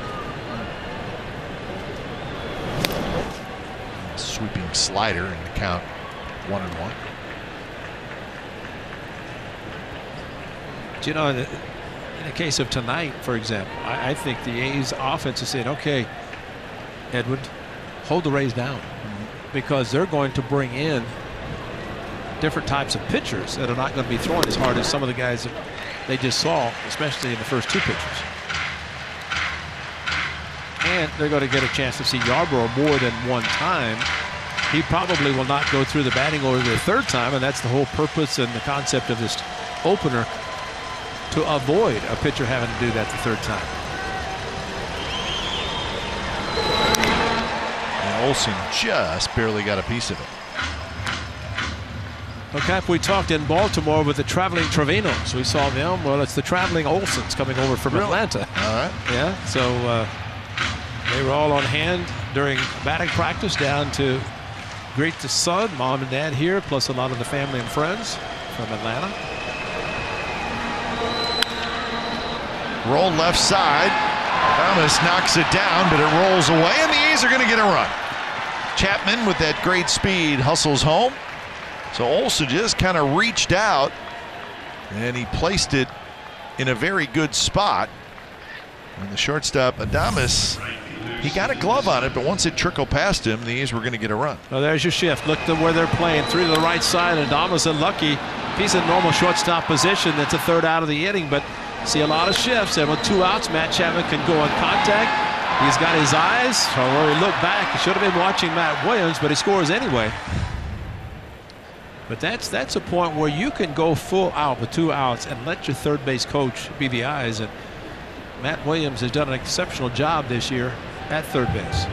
Sweeping slider in the count, 1-1. Do you know, in the case of tonight, for example, I think the A's offense is saying, okay, Edwin, hold the Rays down, because they're going to bring in different types of pitchers that are not going to be throwing as hard as some of the guys that they just saw, especially in the first 2 pitches. And they're going to get a chance to see Yarbrough more than one time. He probably will not go through the batting order the 3rd time, and that's the whole purpose and the concept of this opener, to avoid a pitcher having to do that the 3rd time. And Olson just barely got a piece of it. Okay, we talked in Baltimore with the traveling Trevinos. We saw them. Well, it's the traveling Olsons coming over from Atlanta. All right. Yeah, so they were all on hand during batting practice down to greet the son, mom and dad here, plus a lot of the family and friends from Atlanta. Roll left side. Thomas knocks it down, but it rolls away, and the A's are going to get a run. Chapman with that great speed hustles home. So Olsen just kind of reached out and he placed it in a very good spot. And the shortstop, Adames, he got a glove on it, but once it trickled past him, the A's were going to get a run. Well, there's your shift. Look to where they're playing. 3 to the right side. Adames unlucky. If he's in normal shortstop position, that's a third out of the inning, but see a lot of shifts. And with 2 outs, Matt Chapman can go on contact. He's got his eyes, so where he looked back, he should have been watching Matt Williams, but he scores anyway. But that's a point where you can go full out with 2 outs and let your third base coach be the eyes. And Matt Williams has done an exceptional job this year at third base.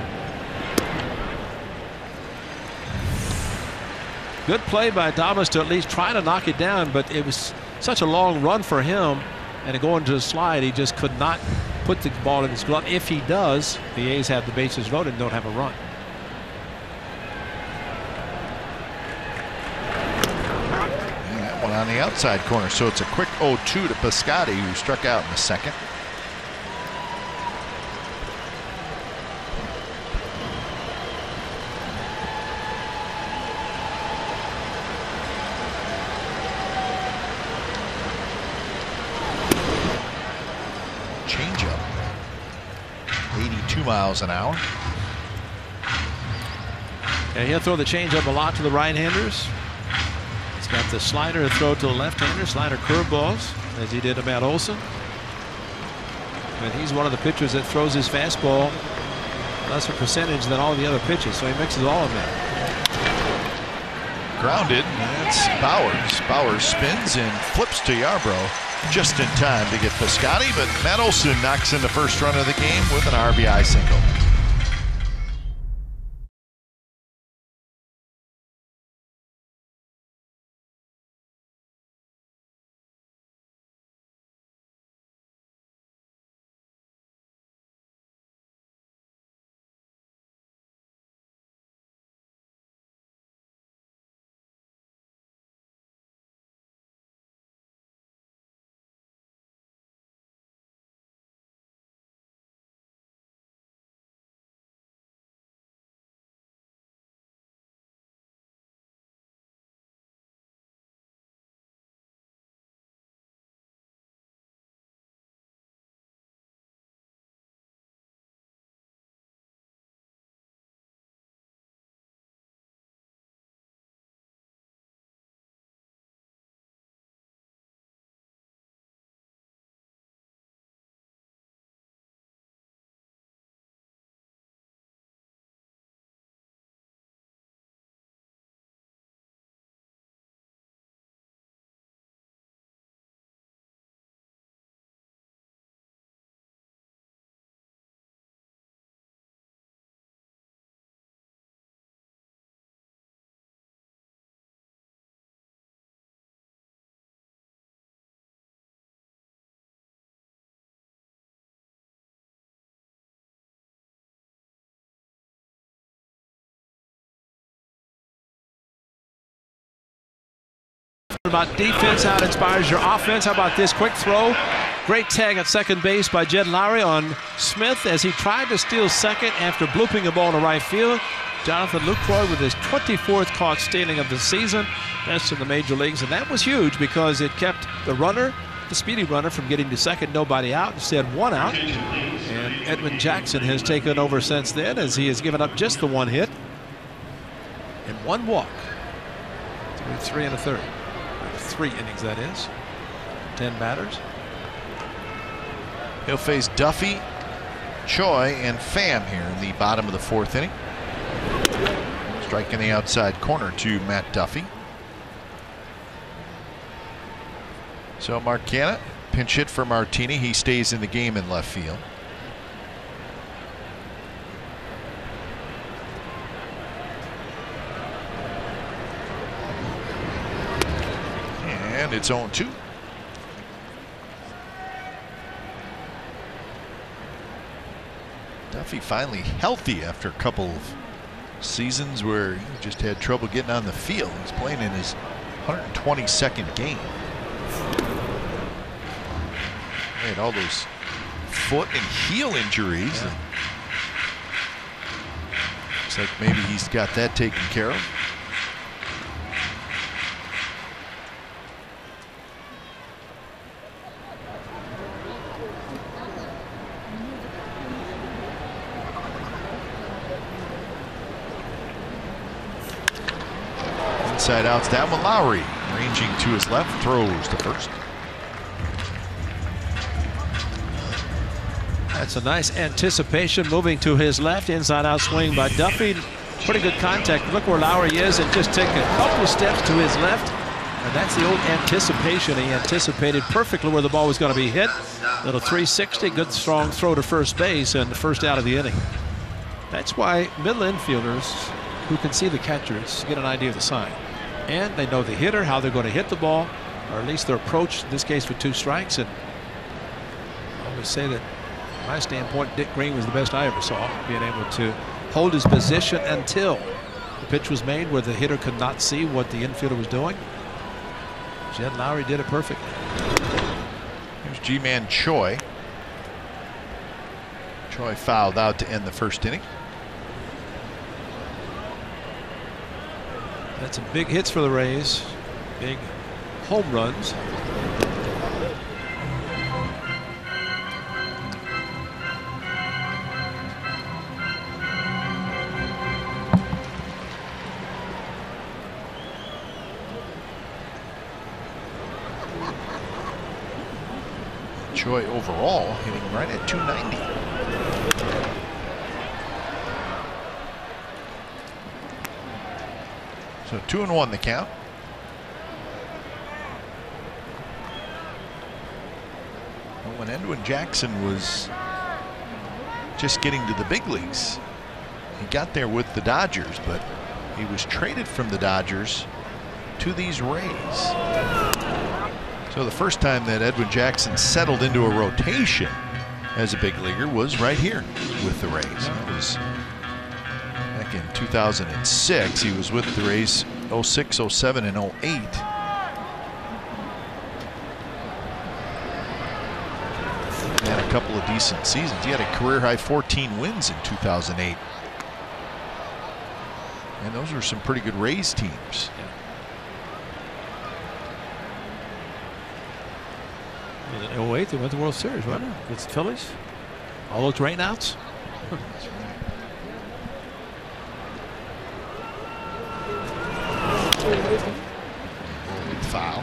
Good play by Adames to at least try to knock it down, but it was such a long run for him, and going to the slide, he just could not put the ball in his glove. If he does, the A's have the bases loaded and don't have a run. And that one on the outside corner, so it's a quick 0-2 to Piscotty, who struck out in the second. Changeup, 82 miles an hour. And he'll throw the changeup a lot to the right-handers. He's got the slider to throw to the left-hander, slider curveballs, as he did to Matt Olsen. And he's one of the pitchers that throws his fastball lesser percentage than all the other pitches, so he mixes all of them. Grounded, that's Bowers. Bowers spins and flips to Yarbrough just in time to get Piscotty, but Matt Olsen knocks in the first run of the game with an RBI single. About defense, how it inspires your offense. How about this quick throw? Great tag at second base by Jed Lowry on Smith as he tried to steal second after blooping the ball to right field. Jonathan Lucroy with his 24th caught stealing of the season, best in the major leagues, and that was huge because it kept the runner, the speedy runner, from getting to second, nobody out, instead 1 out. And Edwin Jackson has taken over since then as he has given up just the 1 hit and 1 walk. 3 and a third. 3 innings, that is. 10 batters. He'll face Duffy, Choi, and Pham here in the bottom of the 4th inning. Strike in the outside corner to Matt Duffy. So Marcana, pinch hit for Martini. He stays in the game in left field. And it's 0-2. Duffy finally healthy after a couple of seasons where he just had trouble getting on the field. He's playing in his 122nd game. He had all those foot and heel injuries. Yeah. Looks like maybe he's got that taken care of. Inside outs down with Lowry. Ranging to his left, throws to first. That's a nice anticipation, moving to his left. Inside out swing by Duffy. Pretty good contact. Look where Lowry is and just take a couple of steps to his left. And that's the old anticipation. He anticipated perfectly where the ball was going to be hit. Little 360, good strong throw to first base and the first out of the inning. That's why middle infielders who can see the catchers get an idea of the sign. And they know the hitter, how they're going to hit the ball, or at least their approach, in this case with 2 strikes. And I always say that from my standpoint, Dick Green was the best I ever saw, being able to hold his position until the pitch was made where the hitter could not see what the infielder was doing. Jed Lowry did it perfectly. Here's G-Man Choi. Choi fouled out to end the first inning. That's some big hits for the Rays, big home runs. Choi overall hitting right at 290. So 2-1 the count. Well, when Edwin Jackson was just getting to the big leagues, he got there with the Dodgers, but he was traded from the Dodgers to these Rays. So the first time that Edwin Jackson settled into a rotation as a big leaguer was right here with the Rays. It was back in 2006. He was with the Rays 06, 07, and 08. He had a couple of decent seasons. He had a career-high 14 wins in 2008. And those were some pretty good Rays teams. In 08, they went to the World Series, right? Against the Phillies. All those rainouts. That's right. Foul.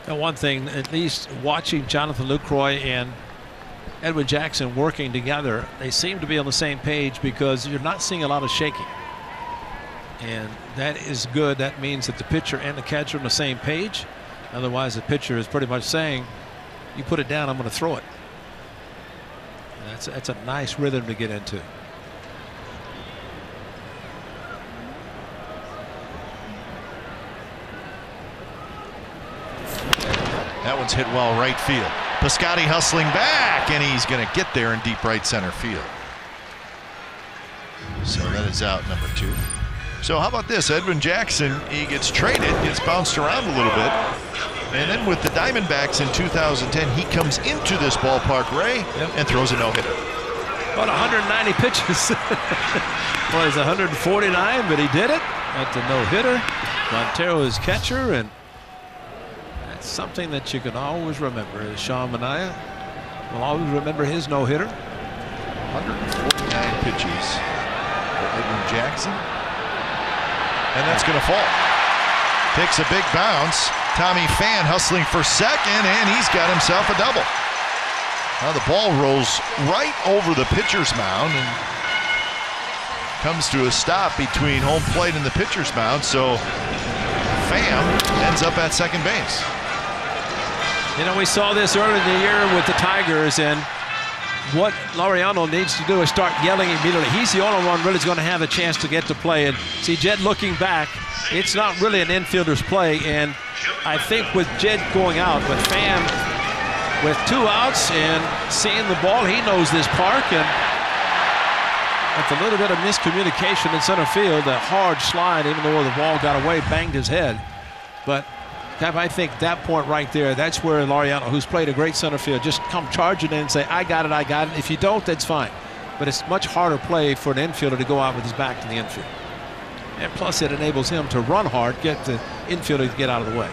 And one thing, at least watching Jonathan Lucroy and Edwin Jackson working together, they seem to be on the same page because you're not seeing a lot of shaking. And that is good. That means that the pitcher and the catcher are on the same page. Otherwise, the pitcher is pretty much saying, you put it down, I'm going to throw it. And that's a nice rhythm to get into. That one's hit well right field. Piscotty hustling back, and he's going to get there in deep right center field. So that is out number 2. So how about this? Edwin Jackson, he gets traded, gets bounced around a little bit. And then with the Diamondbacks in 2010, he comes into this ballpark, Ray, and throws a no-hitter. About 190 pitches. Well, it's 149, but he did it. At the no-hitter. Montero is catcher, and that's something that you can always remember. Sean Manaea will always remember his no-hitter. 149 pitches for Edwin Jackson. And that's going to fall. Takes a big bounce. Tommy Pham hustling for second, and he's got himself a double. Now the ball rolls right over the pitcher's mound and comes to a stop between home plate and the pitcher's mound. So Pham ends up at second base. You know, we saw this early in the year with the Tigers, and what Laureano needs to do is start yelling immediately. He's the only one really going to have a chance to get to play. And see, Jed looking back, it's not really an infielder's play. And I think with Jed going out, with Pham with 2 outs and seeing the ball, he knows this park. And with a little bit of miscommunication in center field, a hard slide, even though the ball got away, banged his head. But I think that point right there, that's where Laureano, who's played a great center field, just come charging in and say, I got it, I got it. If you don't, that's fine. but it's much harder play for an infielder to go out with his back to the infield. And plus it enables him to run hard, get the infielder to get out of the way.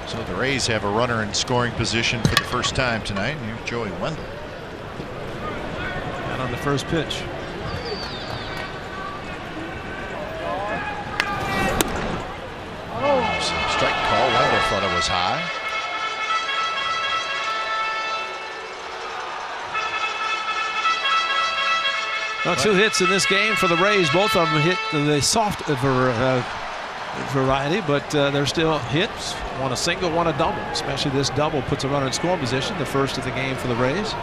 So the Rays have a runner in scoring position for the first time tonight. And here's Joey Wendell. And on the first pitch. Strike call. Wendell thought it was high. Well, 2 hits in this game for the Rays. Both of them hit the soft variety, but they're still hits. One a single, one a double. Especially this double puts a runner in scoring position, the first of the game for the Rays.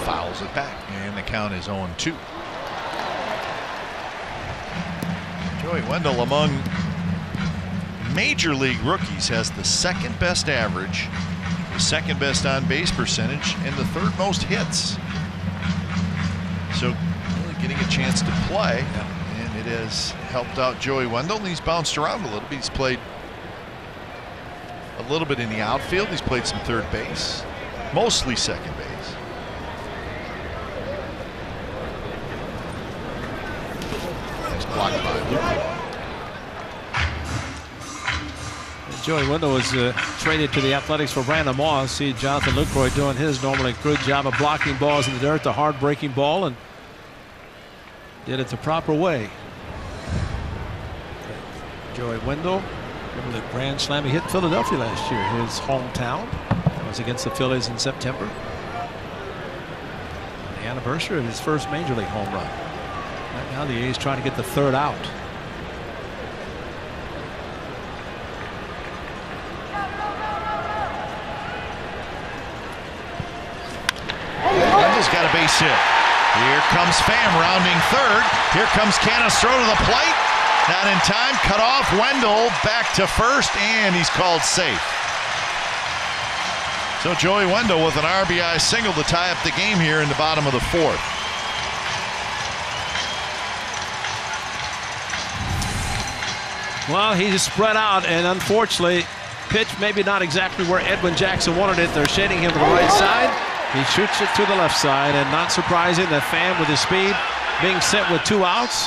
Fouls it back, and the count is 0-2. Joey Wendell, among major league rookies, has the second best average, the second best on base percentage, and the third most hits. So really getting a chance to play, and it has helped out Joey Wendell. He's bounced around a little bit. He's played a little bit in the outfield. He's played some third base, mostly second base. It's blocked by Luke. Joey Wendell was traded to the Athletics for Brandon Moss. See Jonathan Lucroy doing his normally good job of blocking balls in the dirt, the hard breaking ball, and did it the proper way. Joey Wendell, remember the grand slam he hit Philadelphia last year, his hometown. That was against the Phillies in September. The anniversary of his first major league home run. Right now the A's trying to get the third out. Wendell's got a base hit. Here comes Pham rounding third. Here comes Canistro to the plate. Not in time. Cut off. Wendell back to first, and he's called safe. So Joey Wendell with an RBI single to tie up the game here in the bottom of the fourth. Well, he just spread out, and unfortunately, pitch maybe not exactly where Edwin Jackson wanted it. They're shading him to the right side. He shoots it to the left side, and not surprising that Pham with his speed being sent with 2 outs.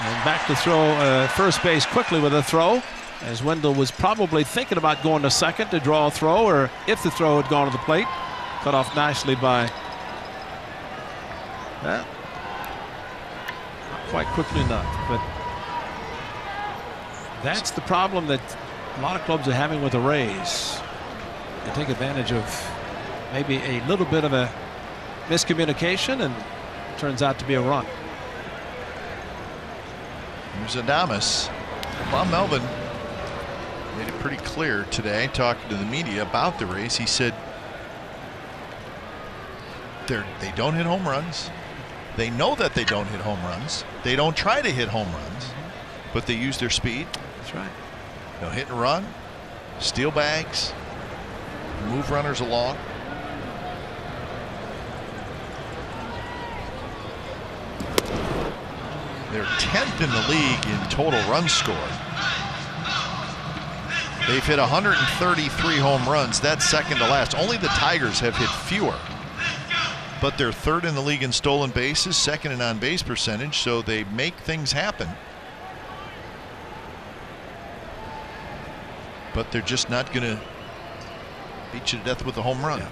And back to throw first base quickly with a throw, as Wendell was probably thinking about going to second to draw a throw, or if the throw had gone to the plate. Cut off nicely by, well, not quite quickly enough, but that's the problem that a lot of clubs are having with the Rays. They take advantage of maybe a little bit of a miscommunication, and it turns out to be a run. Here's Adames. Bob Melvin made it pretty clear today, talking to the media about the Rays. He said they don't hit home runs. They know that they don't hit home runs. They don't try to hit home runs, but they use their speed. That's right. They'll hit and run, steal bags, move runners along. They're 10th in the league in total runs scored. They've hit 133 home runs. That's second to last. Only the Tigers have hit fewer. But they're third in the league in stolen bases, second in on-base percentage, so they make things happen. But they're just not going to beat you to death with a home run. Yeah.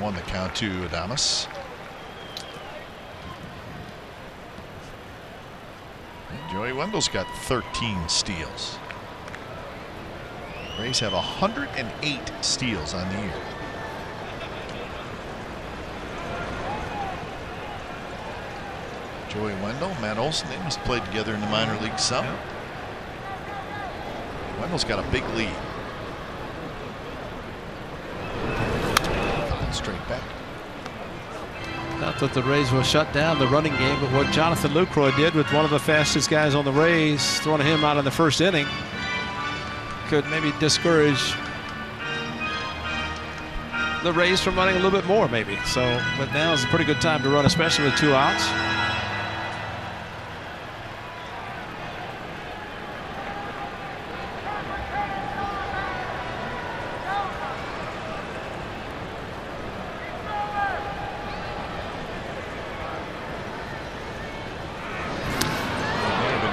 One the count to Adames. And Joey Wendell's got 13 steals. Rays have 108 steals on the year. Joey Wendell, Matt Olson, they must play together in the minor league some. Yeah. Wendell's got a big lead. Straight back. Not that the Rays will shut down the running game, but what Jonathan Lucroy did with one of the fastest guys on the Rays, throwing him out in the first inning, could maybe discourage the Rays from running a little bit more, maybe. So, but now is a pretty good time to run, especially with 2 outs.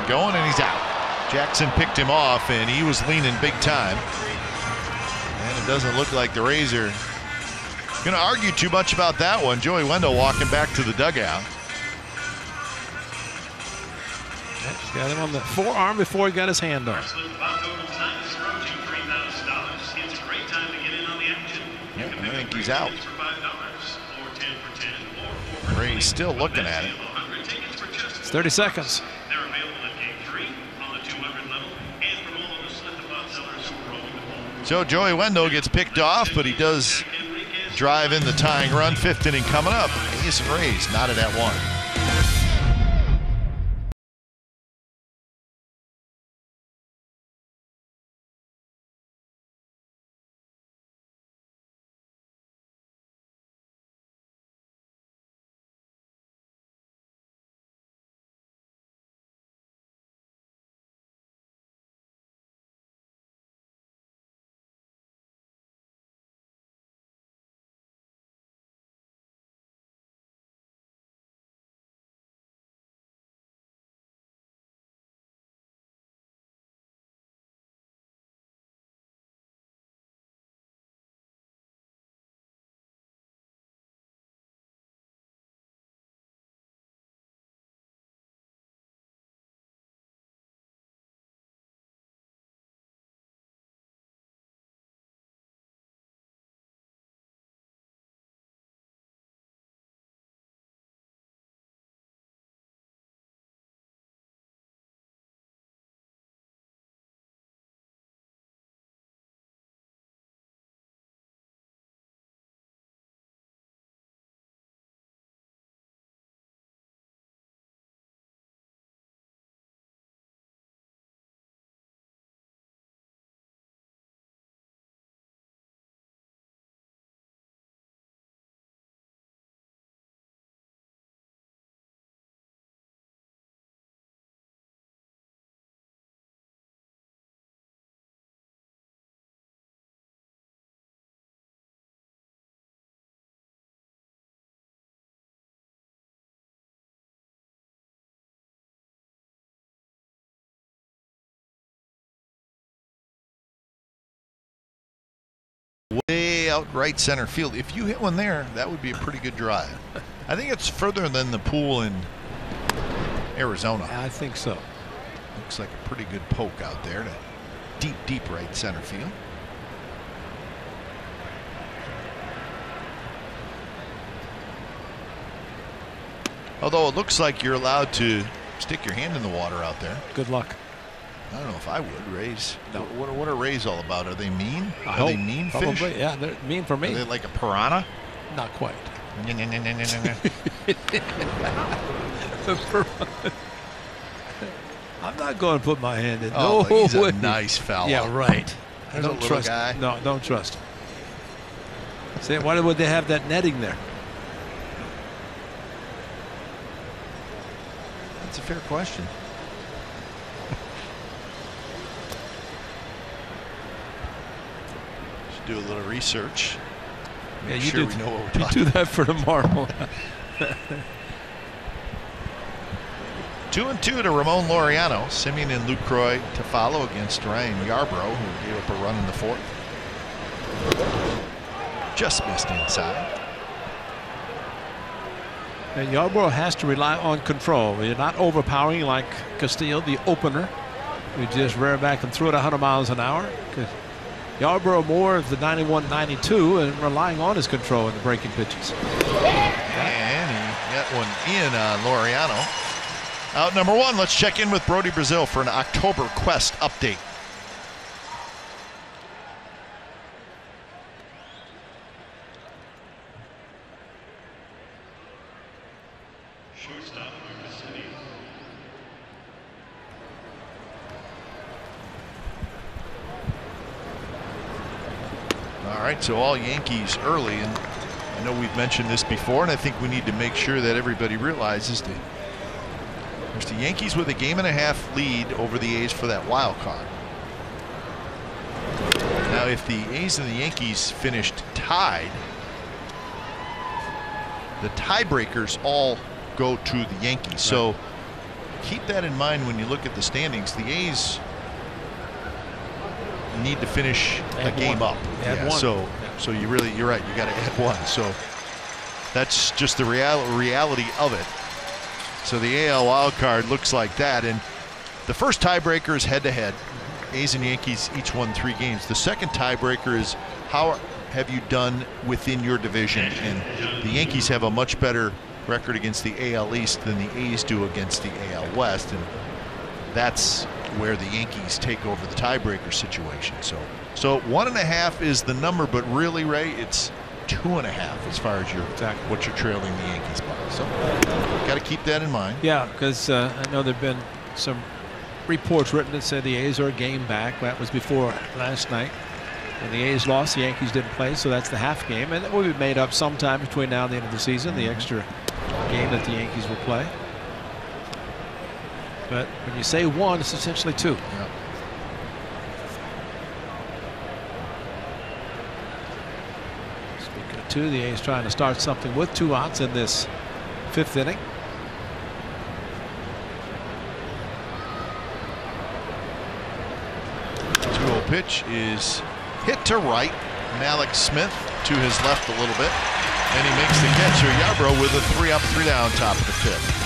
Going, and he's out. Jackson picked him off, and he was leaning big time. And it doesn't look like the Rays are going to argue too much about that one. Joey Wendell walking back to the dugout. Got him on the forearm before he got his hand on. Yeah, I think he's out. Rays still looking at it. It's 30 seconds. So Joey Wendell gets picked off, but he does drive in the tying run. 5th inning coming up. A's and Rays knotted at 1. Way out right center field. If you hit one there, that would be a pretty good drive. I think it's further than the pool in Arizona. I think so. Looks like a pretty good poke out there to deep, deep right center field. Although it looks like you're allowed to stick your hand in the water out there. Good luck. I don't know if I would. Rays. No. What are Rays all about? Are they mean? Are they mean probably. fish? Yeah, they're mean for me. Are they like a piranha? Not quite. I'm not going to put my hand in. Oh, no he's way. a nice fella. Yeah, right. There's don't a little trust. guy. No, don't trust. Say, why would they have that netting there? That's a fair question. Should do a little research. Make sure we know what we're talking about. You do that for tomorrow. 2-2 to Ramon Laureano. Simeon and Lucroy to follow against Ryan Yarbrough, who gave up a run in the 4th. Just missed inside. And Yarbrough has to rely on control. You're not overpowering like Castillo, the opener, who just reared back and threw it 100 miles an hour. Yarbrough more of the 91-92 and relying on his control in the breaking pitches. And he got one in on Laureano. Out number 1, let's check in with Brody Brazil for an October Quest update. All right, so all Yankees early, and I know we've mentioned this before, and I think we need to make sure that everybody realizes that there's the Yankees with a 1.5 game lead over the A's for that wild card. Now, if the A's and the Yankees finished tied, the tiebreakers all go to the Yankees. Right. So keep that in mind when you look at the standings. The A's need to finish a game up. Yeah, so you're right. You got to add one. So that's just the reality of it. So the AL wild card looks like that, and the first tiebreaker is head-to-head. A's and Yankees each won 3 games. The second tiebreaker is how have you done within your division, and the Yankees have a much better record against the AL East than the A's do against the AL West, and that's where the Yankees take over the tiebreaker situation. So 1.5 is the number, but really, Ray, it's 2.5 as far as what you're trailing the Yankees by. So got to keep that in mind. Yeah, because I know there've been some reports written that said the A's are a game back. That was before last night. When the A's lost, the Yankees didn't play, so that's the half game, and it will be made up sometime between now and the end of the season, the extra game that the Yankees will play. But when you say 1, it's essentially 2. Yeah. Speaking of 2, the A's trying to start something with 2 outs in this 5th inning. Pitch is hit to right, and Alex Smith to his left a little bit, and he makes the catch. So Yarbrough with a 3 up, 3 down, top of the 5th.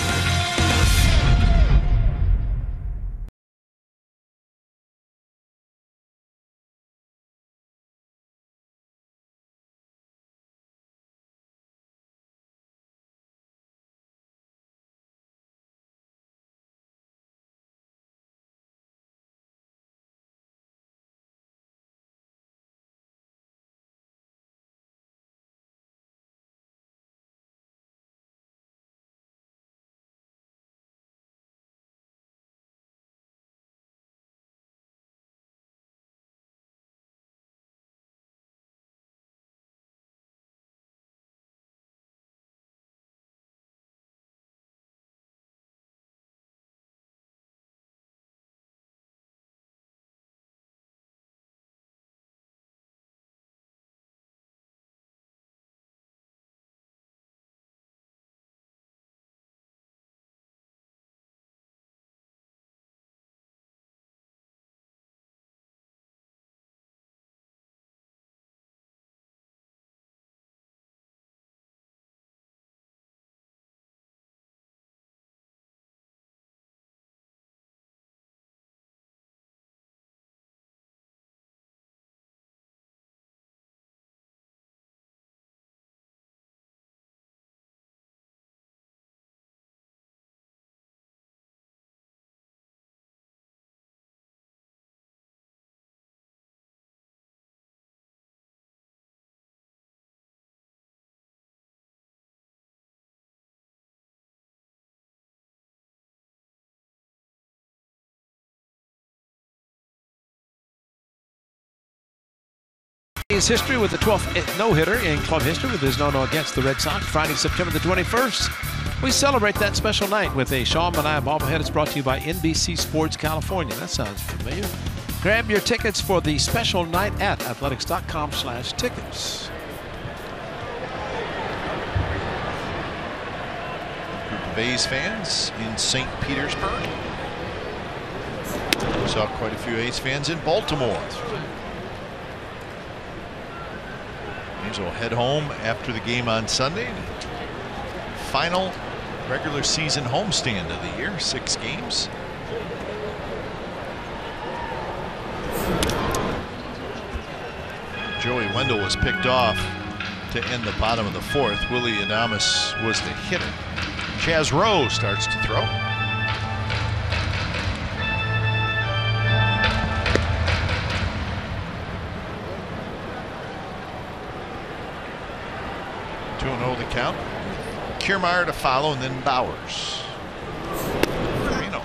His history with the 12th no-hitter in club history with his no-no against the Red Sox Friday, September the 21st. We celebrate that special night with a Sean Mania bobblehead. It's brought to you by NBC Sports California. That sounds familiar. Grab your tickets for the special night at athletics.com/tickets. Group of A's fans in St. Petersburg. We saw quite a few A's fans in Baltimore. A's will head home after the game on Sunday. Final regular season homestand of the year, 6 games. Joey Wendell was picked off to end the bottom of the 4th. Willie Adames was the hitter. Chaz Rowe starts to throw. The count. Kiermaier to follow, and then Bowers. Marino.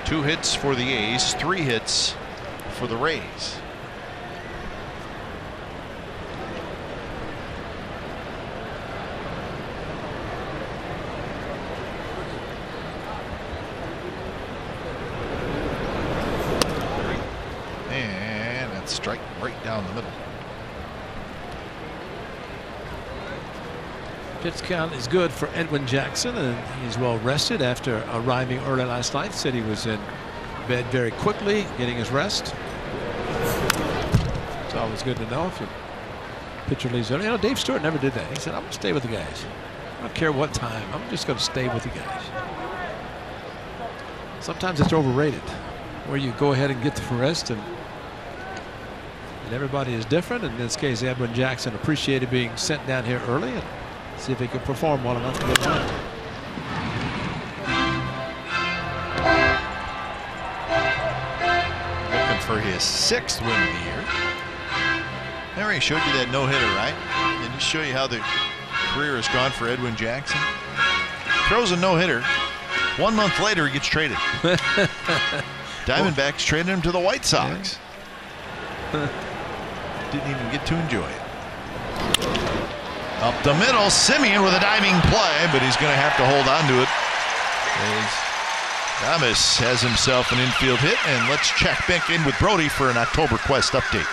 2 hits for the A's, 3 hits for the Rays. And that's strike right down the middle. Pitch count is good for Edwin Jackson, and he's well rested after arriving early last night. Said he was in bed very quickly, getting his rest. It's always good to know if your pitcher leaves early. You know, Dave Stewart never did that. He said, I'm going to stay with the guys. I don't care what time. I'm just going to stay with the guys. Sometimes it's overrated, where you go ahead and get the rest, and everybody is different. In this case, Edwin Jackson appreciated being sent down here early and see if he could perform well enough to get a win. Looking for his 6th win of the year. I already showed you that no-hitter, right? And just show you how the career has gone for Edwin Jackson. Throws a no-hitter. 1 month later, he gets traded. Diamondbacks traded him to the White Sox. Didn't even get to enjoy it. Up the middle, Simeon with a diving play, but he's going to have to hold on to it. Thomas has himself an infield hit, and let's check back in with Brody for an October Quest update.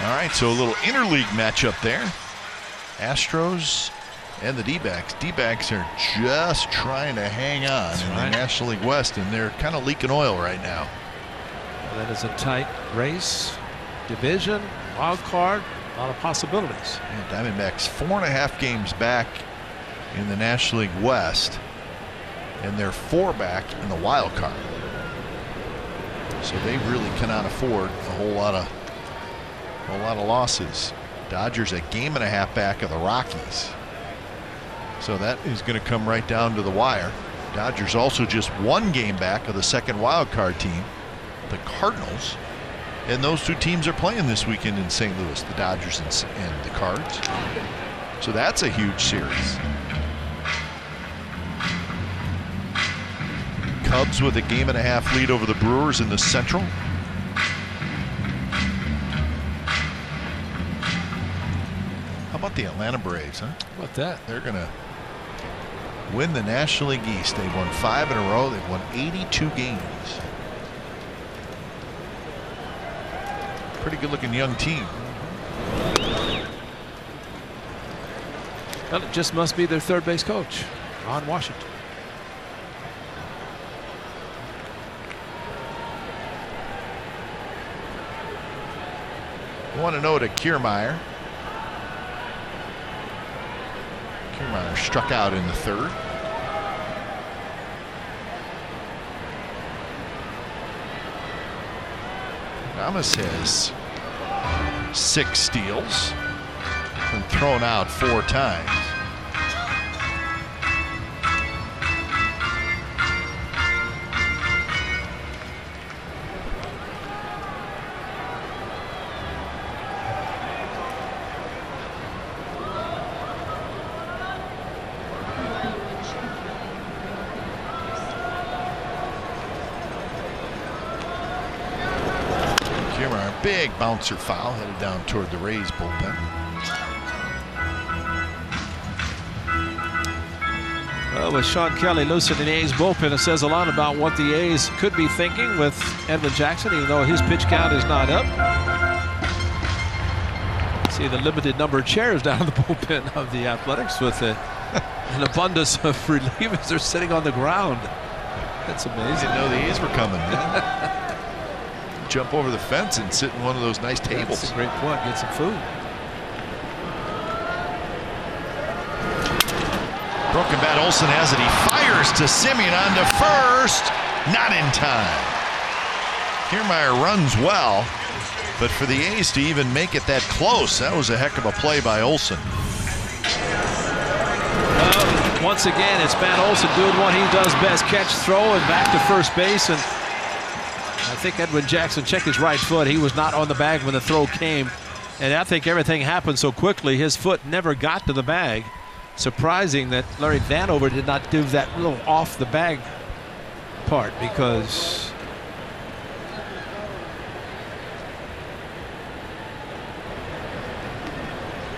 All right, so a little interleague matchup there. Astros and the D-backs. D-backs are just trying to hang on in the National League West, and they're kind of leaking oil right now. Well, that is a tight race, division, wild card, a lot of possibilities. And Diamondbacks 4.5 games back in the National League West, and they're 4 back in the wild card. So they really cannot afford a whole lot of losses. Dodgers a 1.5 games back of the Rockies. So that is going to come right down to the wire. Dodgers also just 1 game back of the second wild card team, the Cardinals. And those 2 teams are playing this weekend in St. Louis, the Dodgers and the Cards. So that's a huge series. Cubs with a 1.5 game lead over the Brewers in the Central. How about the Atlanta Braves, huh? How about that? They're going to win the National League East. They've won 5 in a row. They've won 82 games. Pretty good looking young team. Well, it just must be their third base coach, Ron Washington. I want to know to Kiermaier. Kiermaier struck out in the 3rd. Thomas has 6 steals. Been thrown out 4 times. Big bouncer foul headed down toward the Rays bullpen. Well, with Sean Kelly loosening the A's bullpen, it says a lot about what the A's could be thinking with Edwin Jackson, even though his pitch count is not up. See the limited number of chairs down in the bullpen of the Athletics with an abundance of relievers. They're sitting on the ground. That's amazing. Didn't know the A's were coming. Jump over the fence and sit in one of those nice tables. That's a great point. Get some food. Broken bat Olsen has it. He fires to Simeon on to first. Not in time. Kiermaier runs well, but for the A's to even make it that close, that was a heck of a play by Olsen. Once again, it's Matt Olsen doing what he does best, catch, throw, and back to first base. And I think Edwin Jackson checked his right foot. He was not on the bag when the throw came. And I think everything happened so quickly, his foot never got to the bag. Surprising that Larry Vanover did not do that little off the bag part, because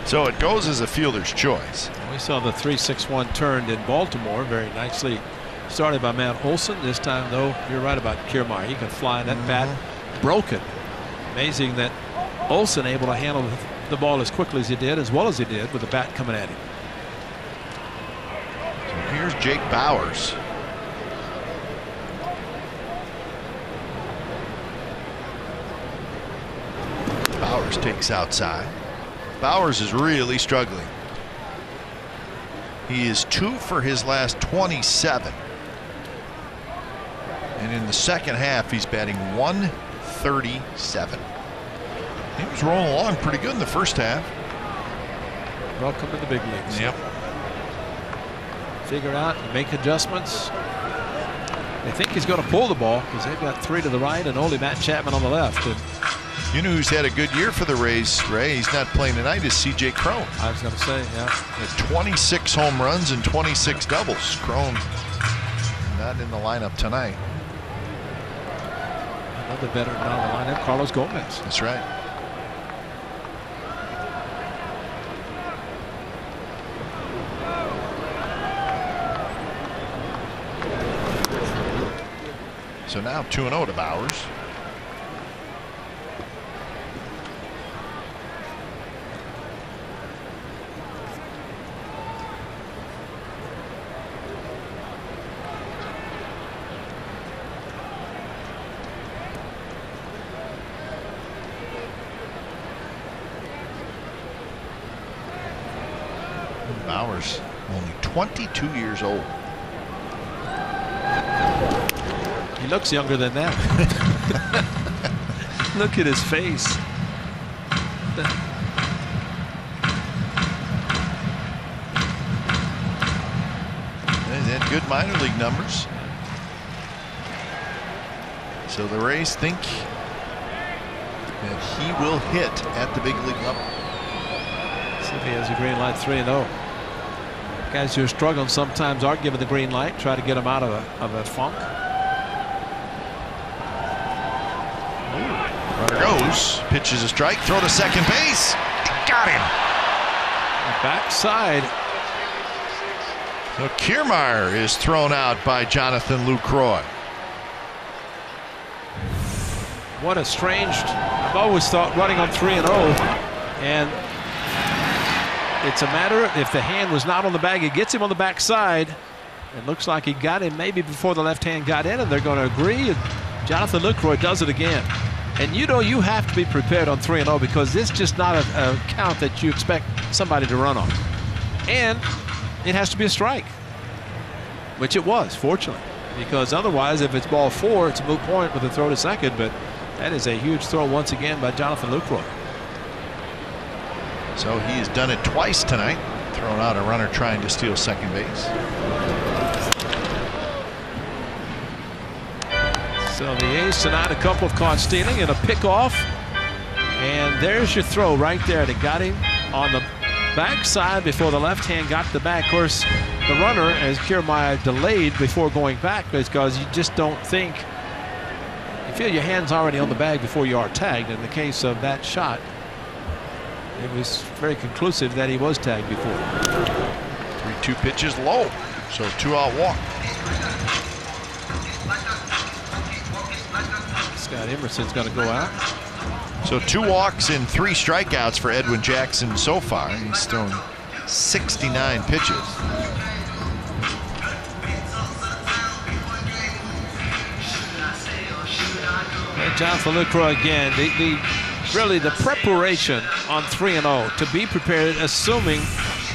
so it goes as a fielder's choice. we saw the 3-6-1 turned in Baltimore, very nicely started by Matt Olson. This time, though, you're right about Kiermaier. He can fly that bat broken. Amazing that Olson able to handle the ball as quickly as he did, as well as he did, with the bat coming at him. So here's Jake Bowers. Bowers takes outside. Bowers is really struggling. He is 2 for his last 27. And in the second half, he's batting 137. He was rolling along pretty good in the first half. Welcome to the big leagues. Yep. Figure out and make adjustments. They think he's going to pull the ball because they've got 3 to the right and only Matt Chapman on the left. And you know who's had a good year for the Rays, Ray? He's not playing tonight, is C.J. Cron. I was going to say, yeah. He had 26 home runs and 26 doubles. Cron not in the lineup tonight. Another veteran on the lineup, Carlos Gomez. That's right. So now 2-0 to Bowers. Bowers only 22 years old. He looks younger than that. Look at his face. He's had good minor league numbers. So the Rays think that he will hit at the big league level. See if he has a green light. 3-0. Guys who are struggling sometimes are given the green light. Try to get them out of a funk. Runner goes, pitches a strike, throw to second base. Got him. Backside. So Kiermaier is thrown out by Jonathan Lucroy. What a strange. I've always thought running on 3-0, and it's a matter of if the hand was not on the bag, it gets him on the backside. It looks like he got him maybe before the left hand got in, and they're going to agree. And Jonathan Lucroy does it again. And you know you have to be prepared on 3-0 because this is just not a count that you expect somebody to run on. And it has to be a strike, which it was, fortunately, because otherwise if it's ball 4, it's a moot point with a throw to second. But that is a huge throw once again by Jonathan Lucroy. So he has done it twice tonight, thrown out a runner trying to steal second base. So the A's tonight, a couple of caught stealing and a pickoff. And there's your throw right there that got him on the backside before the left hand got the back. Of course, the runner, as Kiermaier delayed before going back, because you just don't think, you feel your hand's already on the bag before you are tagged. In the case of that shot, it was very conclusive that he was tagged before. 3-2 pitches low, so 2-out walk. Scott Emerson's going to go out. So 2 walks and 3 strikeouts for Edwin Jackson so far. He's thrown 69 pitches. And Jonathan Lucroy again. Really the preparation on 3-0 to be prepared, assuming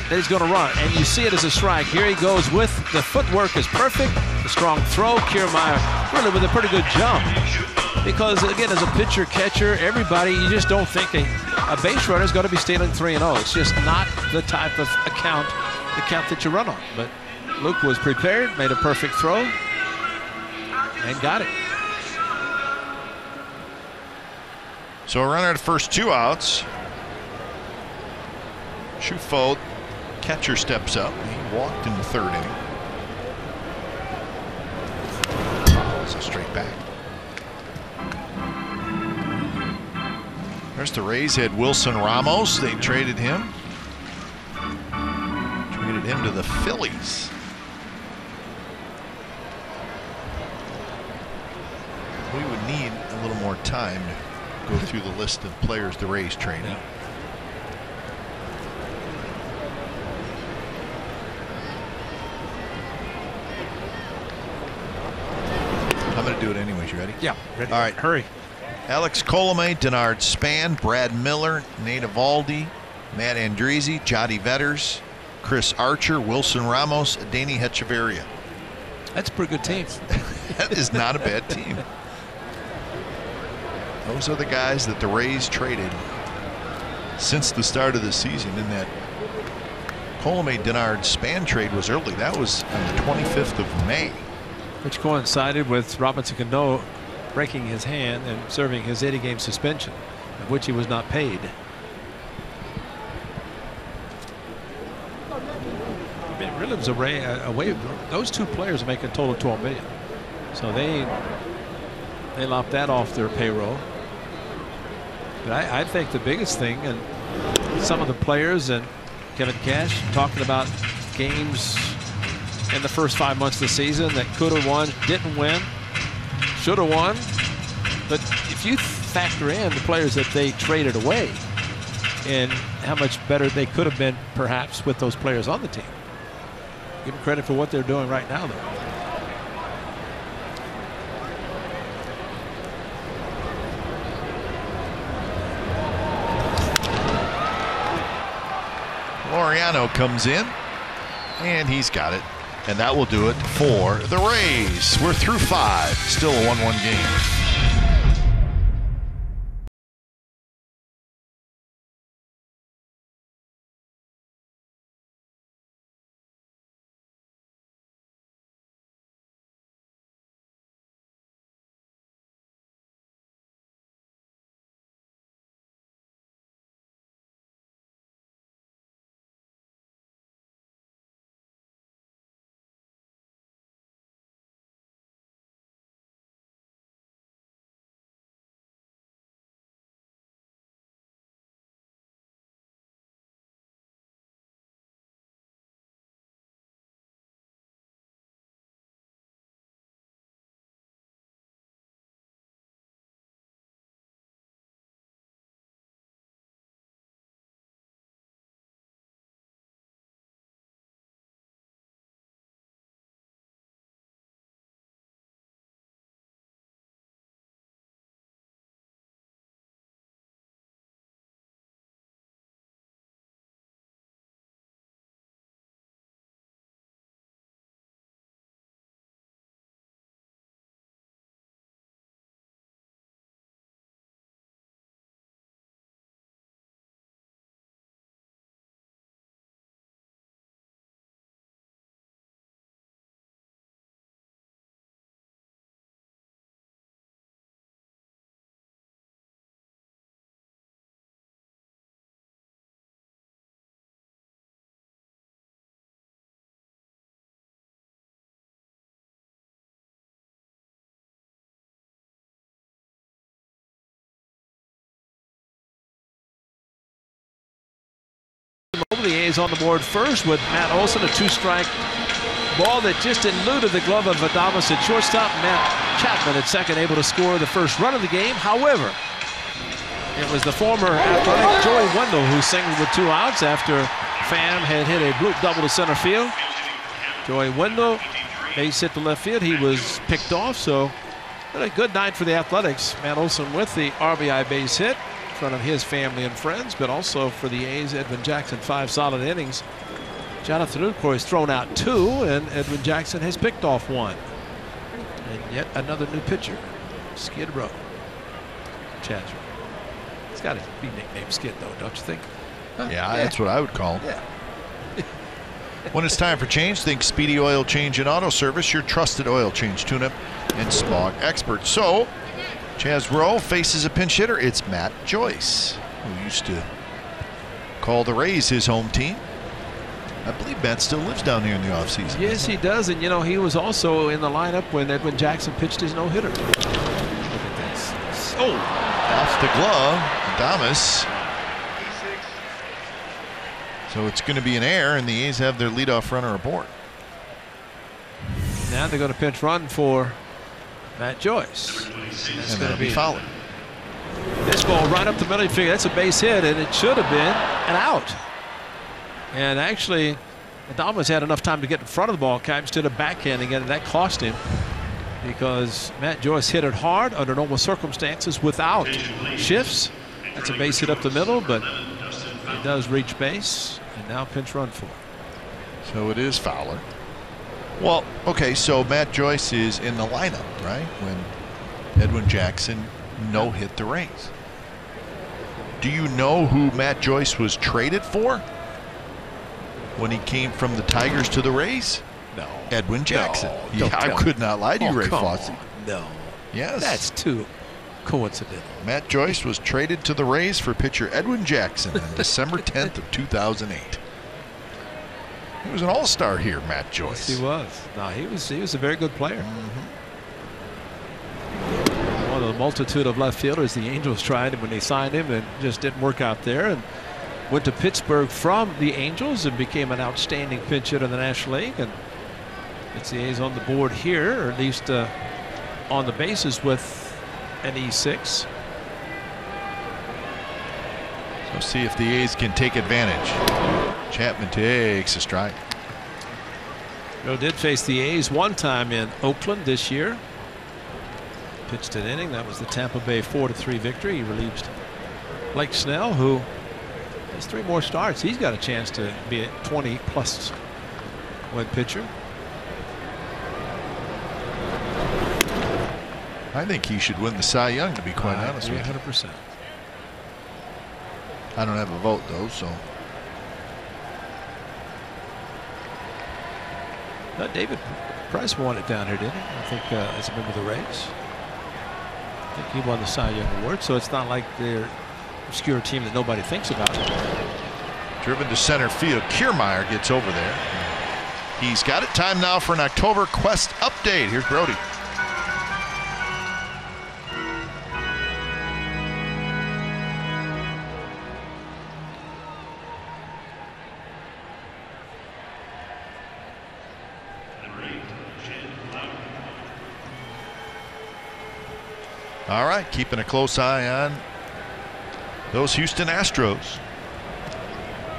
that he's going to run. And you see it as a strike. Here he goes with the footwork is perfect. The strong throw. Kiermaier really with a pretty good jump. Because, again, as a pitcher, catcher, everybody, you just don't think a base runner is going to be stealing 3-0. It's just not the type of the count that you run on. But Luke was prepared, made a perfect throw, and got it. So a runner at first, 2 outs. Shufo, catcher, steps up. He walked in the 3rd inning. So straight back. There's the Rays had Wilson Ramos. They traded him. Traded him to the Phillies. We would need a little more time to go through the list of players the Rays traded. Yeah. I'm going to do it anyways. You ready? Yeah. Ready. All right. Hurry. Alex Colomé, Denard Span, Brad Miller, Nate Eovaldi, Matt Andriese, Jody Vetters, Chris Archer, Wilson Ramos, Danny Hechavarria. That's a pretty good team. That is not a bad team. Those are the guys that the Rays traded since the start of the season. In that Colomé Denard Span trade was early. That was on the 25th of May. Which coincided with Robinson Cano breaking his hand and serving his 80-game suspension, of which he was not paid. I mean, it really was a way. Those 2 players make a total of $12 million, so they lopped that off their payroll. But I think the biggest thing, and some of the players and Kevin Cash talking about games in the first 5 months of the season that could have won, didn't win, should have won. But if you factor in the players that they traded away and how much better they could have been perhaps with those players on the team, give them credit for what they're doing right now, though. Laureano comes in, and he's got it. And that will do it for the Rays. We're through 5. Still a 1-1 game. The A's on the board first with Matt Olson, a 2-strike ball that just eluded the glove of Adames at shortstop. Matt Chapman at second, able to score the first run of the game. However, it was the former Athletic Joey Wendell who singled with 2 outs after Pham had hit a bloop double to center field. Joey Wendell, base hit to left field. He was picked off, so a good night for the Athletics. Matt Olson with the RBI base hit in front of his family and friends, but also for the A's, Edwin Jackson, 5 solid innings. Jonathan Lucroy has thrown out 2, and Edwin Jackson has picked off 1. And yet another new pitcher, Skid Row. Chadrick. He's got to be nicknamed Skid, though, don't you think? Huh? Yeah, that's what I would call him. Yeah. When it's time for change, think Speedy Oil Change and Auto Service, your trusted oil change tune-up and spog expert. So, Chaz Rowe faces a pinch hitter. It's Matt Joyce, who used to call the Rays his home team. I believe Matt still lives down here in the offseason. Yes, he does. And, you know, he was also in the lineup when Edwin Jackson pitched his no-hitter. Look at this. Oh! Off the glove, Adames. So it's going to be an error, and the A's have their leadoff runner aboard. Now they're going to pinch run for Matt Joyce. And that'll be fouled. This ball right up the middle. You figure that's a base hit, and it should have been an out. And actually, Adames had enough time to get in front of the ball instead of backhanding it, and that cost him because Matt Joyce hit it hard under normal circumstances without shifts. That's a base hit up the middle, but it does reach base, and now pinch run for it. So it is Fowler. Well, okay, so Matt Joyce is in the lineup, right? When Edwin Jackson no-hit the Rays. Do you know who Matt Joyce was traded for when he came from the Tigers to the Rays? No. Edwin Jackson. No, Yeah, I could not lie to you, Ray Fosse. No. Yes. That's too coincidental. Matt Joyce was traded to the Rays for pitcher Edwin Jackson on December 10th of 2008. He was an all-star here, Matt Joyce. Yes, he was. No, he was a very good player. One of the multitude of left fielders the Angels tried when they signed him and just didn't work out there, and went to Pittsburgh from the Angels and became an outstanding pinch hitter in the National League, and it's the A's on the board here, or at least on the bases with an E6. So see if the A's can take advantage. Chapman takes a strike. Joe did face the A's one time in Oakland this year. Pitched an inning. That was the Tampa Bay 4-3 victory. He relieved Blake Snell, who has 3 more starts. He's got a chance to be a 20+ win pitcher. I think he should win the Cy Young, to be quite honest with you. 100%. I don't have a vote, though, so. David Price won it down here, didn't he? I think as a member of the Rays. I think he won the Cy Young Award, so it's not like they're an obscure team that nobody thinks about. Driven to center field. Kiermaier gets over there. He's got it. Time now for an October Quest update. Here's Brody. All right, keeping a close eye on those Houston Astros.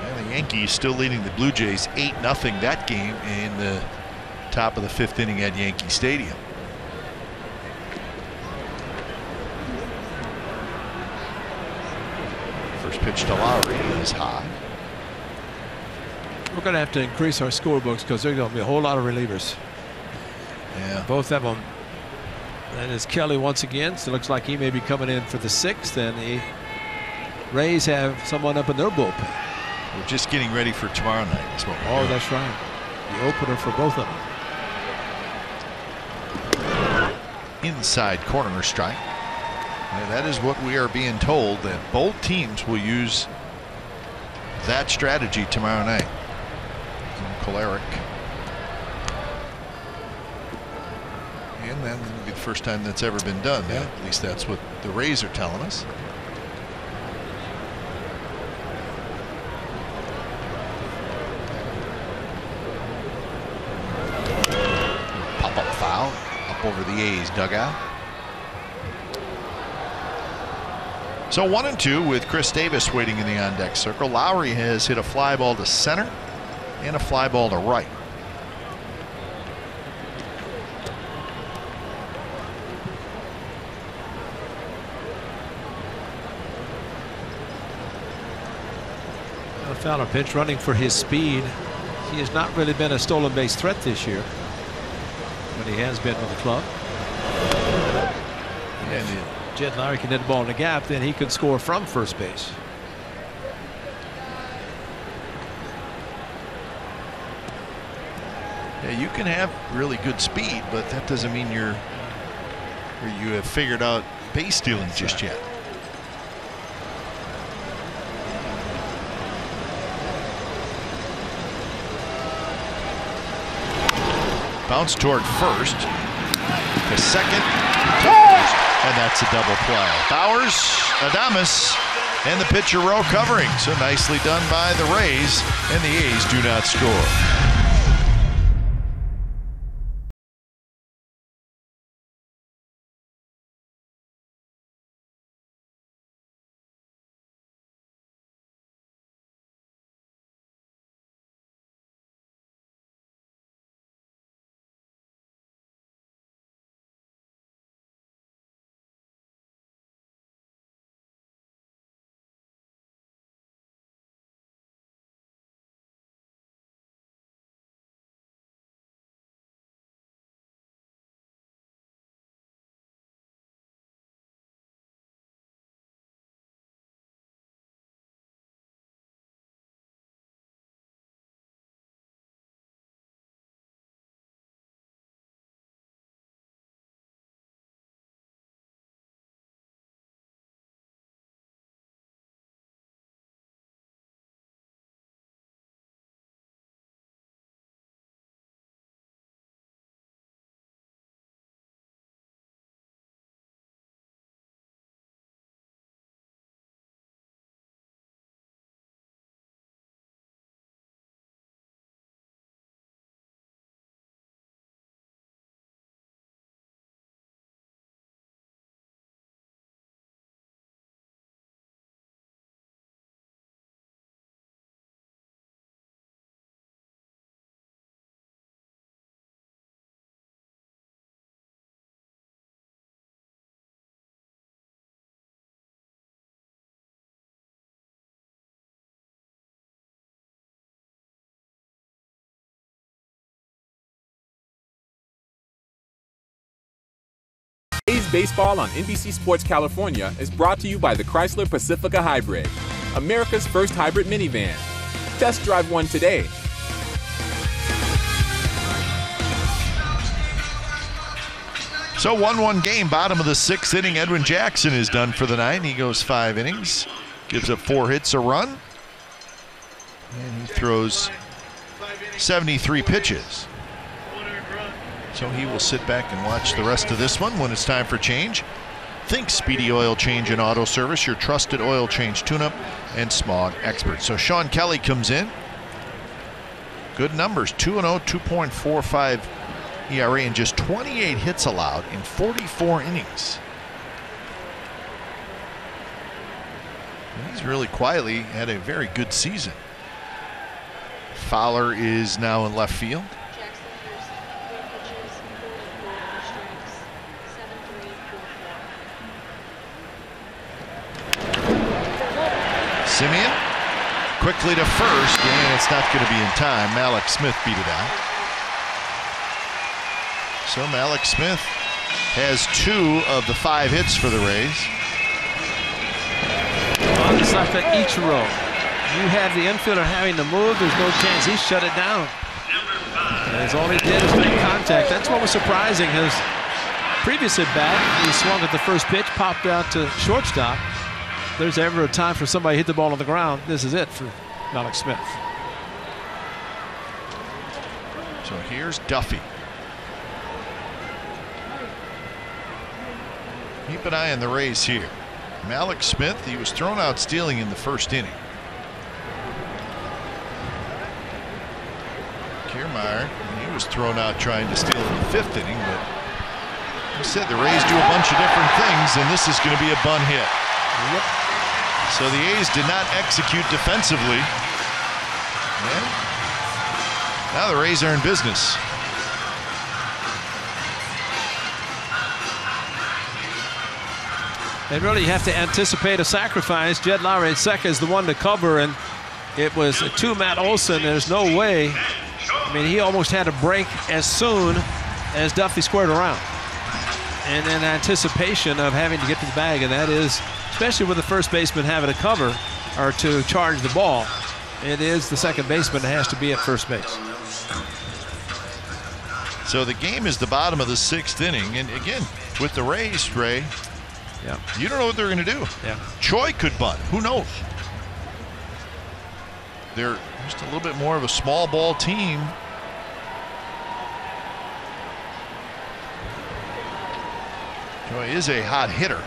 And the Yankees still leading the Blue Jays 8-0 that game in the top of the 5th inning at Yankee Stadium. First pitch to Lowry is high. We're going to have to increase our scorebooks because there's going to be a whole lot of relievers. Yeah. Both of them. That is Kelly once again. So it looks like he may be coming in for the 6th, and the Rays have someone up in their bullpen. We're just getting ready for tomorrow night. That's what we're doing. That's right. The opener for both of them. Inside corner strike. And that is what we are being told, that both teams will use that strategy tomorrow night. Kolarek. And that will be the first time that's ever been done. Yeah. At least that's what the Rays are telling us. Pop-up foul up over the A's dugout. So 1-2 with Chris Davis waiting in the on-deck circle. Lowry has hit a fly ball to center and a fly ball to right. Fowler pitch running for his speed. He has not really been a stolen base threat this year, but he has been with the club. And if Jed Lowry can hit the ball in the gap, then he could score from first base. Yeah, you can have really good speed, but that doesn't mean you have figured out base stealing just yet. Bounce toward first. The second. And that's a double play. Bowers, Adames, and the pitcher row covering. So nicely done by the Rays, and the A's do not score. A's Baseball on NBC Sports California is brought to you by the Chrysler Pacifica Hybrid, America's first hybrid minivan. Test drive one today. So 1-1 game, bottom of the 6th inning. Edwin Jackson is done for the night. He goes 5 innings, gives up 4 hits, a run, and he throws 73 pitches. So he will sit back and watch the rest of this one when it's time for change. Think Speedy Oil Change and Auto Service, your trusted oil change tune-up and smog expert. So Sean Kelly comes in. Good numbers, 2-0, 2.45 ERA, and just 28 hits allowed in 44 innings. And he's really quietly had a very good season. Fowler is now in left field. Simeon quickly to first, and it's not going to be in time. Malik Smith beat it out. So Malik Smith has 2 of the 5 hits for the Rays. Well, it's like that Ichiro. You have the infielder having to move, there's no chance. He shut it down. That's all he did is make contact. That's what was surprising. His previous at bat, he swung at the first pitch, popped out to shortstop. If there's ever a time for somebody to hit the ball on the ground, this is it for Malik Smith. So here's Duffy. Keep an eye on the Rays here. Malik Smith, he was thrown out stealing in the first inning. Kiermaier, he was thrown out trying to steal in the 5th inning, but I said the Rays do a bunch of different things, and this is going to be a bunt hit. Yep. So the A's did not execute defensively. And now the Rays are in business. They really have to anticipate a sacrifice. Jed Lowry at second is the one to cover, and it was to Matt Olson. There's no way. I mean, he almost had a break as soon as Duffy squared around. And in anticipation of having to get to the bag, and that is, especially with the first baseman having to cover or to charge the ball, it is the second baseman that has to be at first base. So the game is the bottom of the 6th inning, and again, with the Rays, Ray, Yeah. You don't know what they're going to do. Yeah. Choi could bunt. Who knows? They're just a little bit more of a small ball team. Choi is a hot hitter.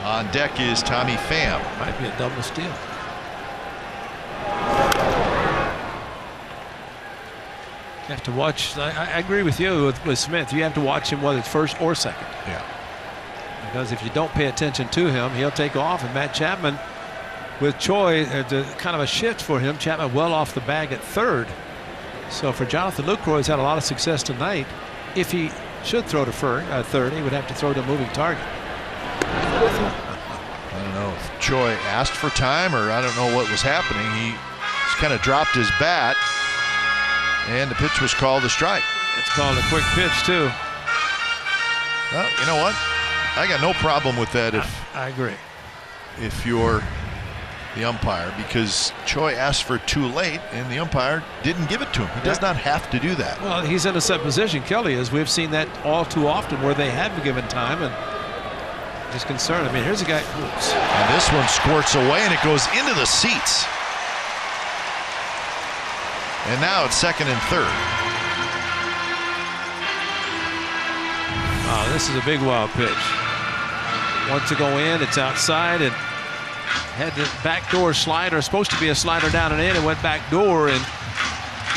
On deck is Tommy Pham. Might be a double steal. You have to watch. I agree with you with Smith. You have to watch him whether it's first or second. Yeah. Because if you don't pay attention to him, he'll take off. And Matt Chapman, with Choi, kind of a shift for him. Chapman well off the bag at third. So for Jonathan Lucroy, he's had a lot of success tonight. If he should throw to third, he would have to throw to a moving target. I don't know if Choi asked for time or I don't know what was happening. He just kind of dropped his bat, and the pitch was called a strike. It's called a quick pitch, too. Well, you know what? I got no problem with that I agree. If you're the umpire, because Choi asked for too late and the umpire didn't give it to him. He does not have to do that. Well, he's in a set position. Kelly is. We've seen that all too often where they have given time and just concerned. I mean, here's a guy. Oops. And this one squirts away and it goes into the seats. And now it's second and third. Wow, this is a big wild pitch. Wants to go in, it's outside, and had the backdoor slider, supposed to be a slider down and in, and went backdoor and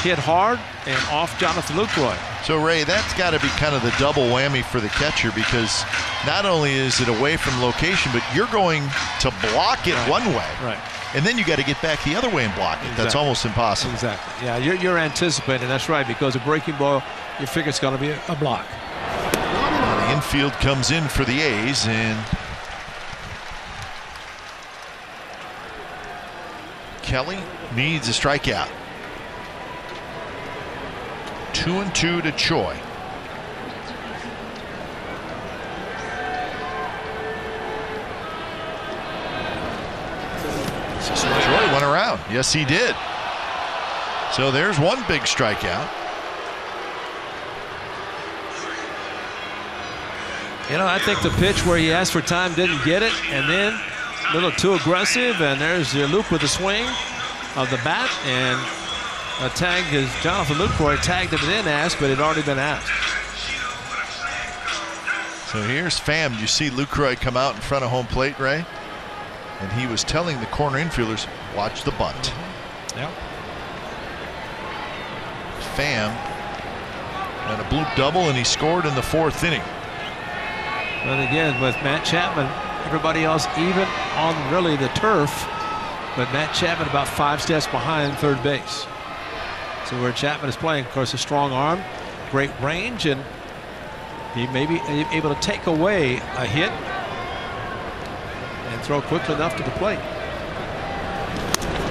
hit hard and off Jonathan Lucroy. So Ray, that's got to be kind of the double whammy for the catcher, because not only is it away from location, but you're going to block it one way. Right. And then you got to get back the other way and block it. Exactly. That's almost impossible. Exactly. Yeah, you're anticipating. That's right, because a breaking ball, you figure it's going to be a block. The infield comes in for the A's, and Kelly needs a strikeout. 2-2 to Choi. Choi went around. Yes, he did. So there's one big strikeout. You know, I think the pitch where he asked for time didn't get it, and then a little too aggressive, and there's the loop with the swing of the bat, and a tag is Jonathan Lucroy tagged him and then asked, but it had already been asked. So here's Pham. You see Lucroy come out in front of home plate, Ray? And he was telling the corner infielders, watch the bunt. Yep. Pham had a bloop double, and he scored in the fourth inning. But again, with Matt Chapman, everybody else even on really the turf, but Matt Chapman about 5 steps behind third base. So where Chapman is playing, of course, a strong arm, great range, and he may be able to take away a hit and throw quickly enough to the plate.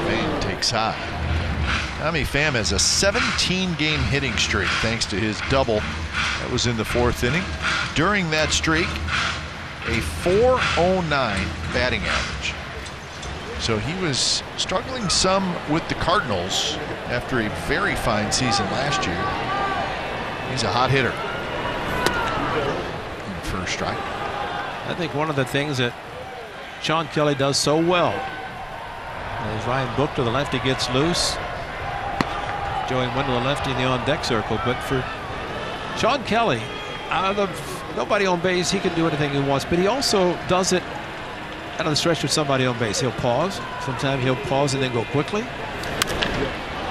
Pham takes high. Tommy Pham has a 17-game hitting streak thanks to his double that was in the fourth inning. During that streak, a .409 batting average. So he was struggling some with the Cardinals after a very fine season last year. He's a hot hitter. First strike. I think one of the things that Sean Kelly does so well is Ryan Book to the lefty gets loose. Joey Wendell, the lefty in the on-deck circle. But for Sean Kelly, out of nobody on base, he can do anything he wants. But he also does it out of the stretch with somebody on base. He'll pause. Sometimes he'll pause and then go quickly.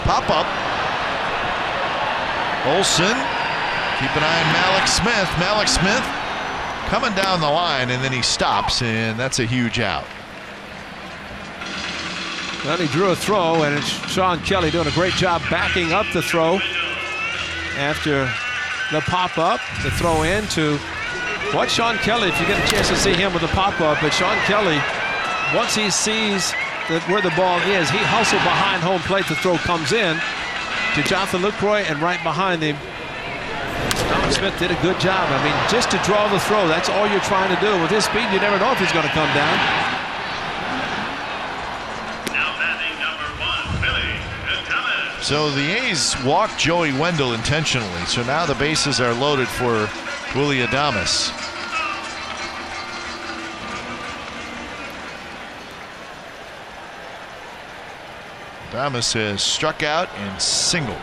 Pop up. Olsen. Keep an eye on Malik Smith. Malik Smith coming down the line, and then he stops, and that's a huge out. Well, he drew a throw, and it's Sean Kelly doing a great job backing up the throw after the pop-up, the throw in to watch Sean Kelly, if you get a chance to see him with the pop-up. But Sean Kelly, once he sees where the ball is, he hustled behind home plate. The throw comes in to Jonathan Lucroy, and right behind him, Tom Smith did a good job. I mean, just to draw the throw, that's all you're trying to do. With his speed, you never know if he's going to come down. So the A's walked Joey Wendell intentionally. So now the bases are loaded for Willie Adames. Adames has struck out and singled.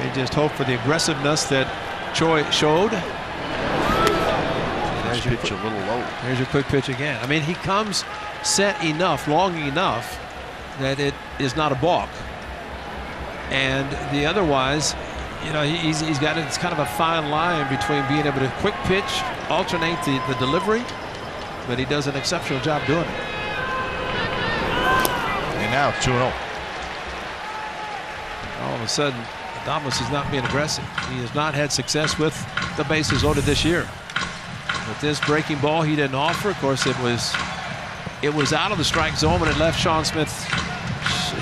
They just hope for the aggressiveness that Choi showed. There's your pitch a little low. There's your quick pitch again. I mean, he comes set enough, long enough that it is not a balk. And the otherwise, you know, he's got it's kind of a fine line between being able to quick pitch, alternate the delivery, but he does an exceptional job doing it. And now 2-0. All of a sudden, Adames is not being aggressive. He has not had success with the bases loaded this year. With this breaking ball, he didn't offer. Of course, it was out of the strike zone, but it left Sean Smith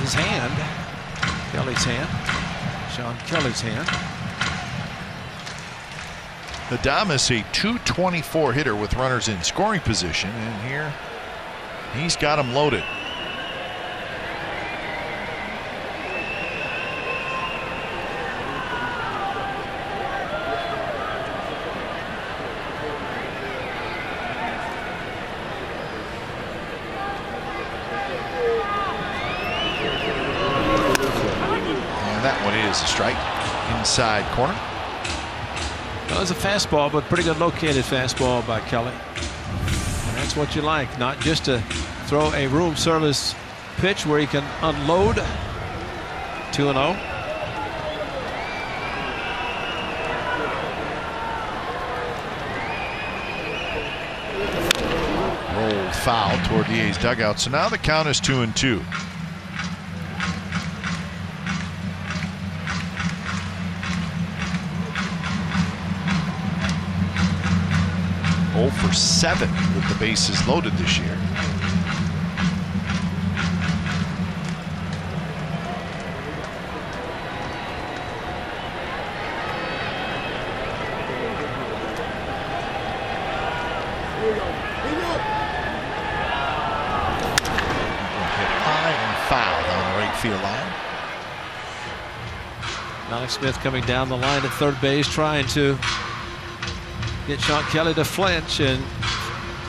his hand, Kelly's hand, Sean Kelly's hand. Adames, a .224 hitter with runners in scoring position, and here he's got him loaded. A strike inside corner. Well, it was a fastball, but pretty good located fastball by Kelly. And that's what you like, not just to throw a room service pitch where you can unload. 2-0. Rolled foul toward the A's dugout. So now the count is 2-2. 0 for 7 with the bases loaded this year. Hit high and fouled on the right field line. Alex Smith coming down the line at third base, trying to get Sean Kelly to flinch, and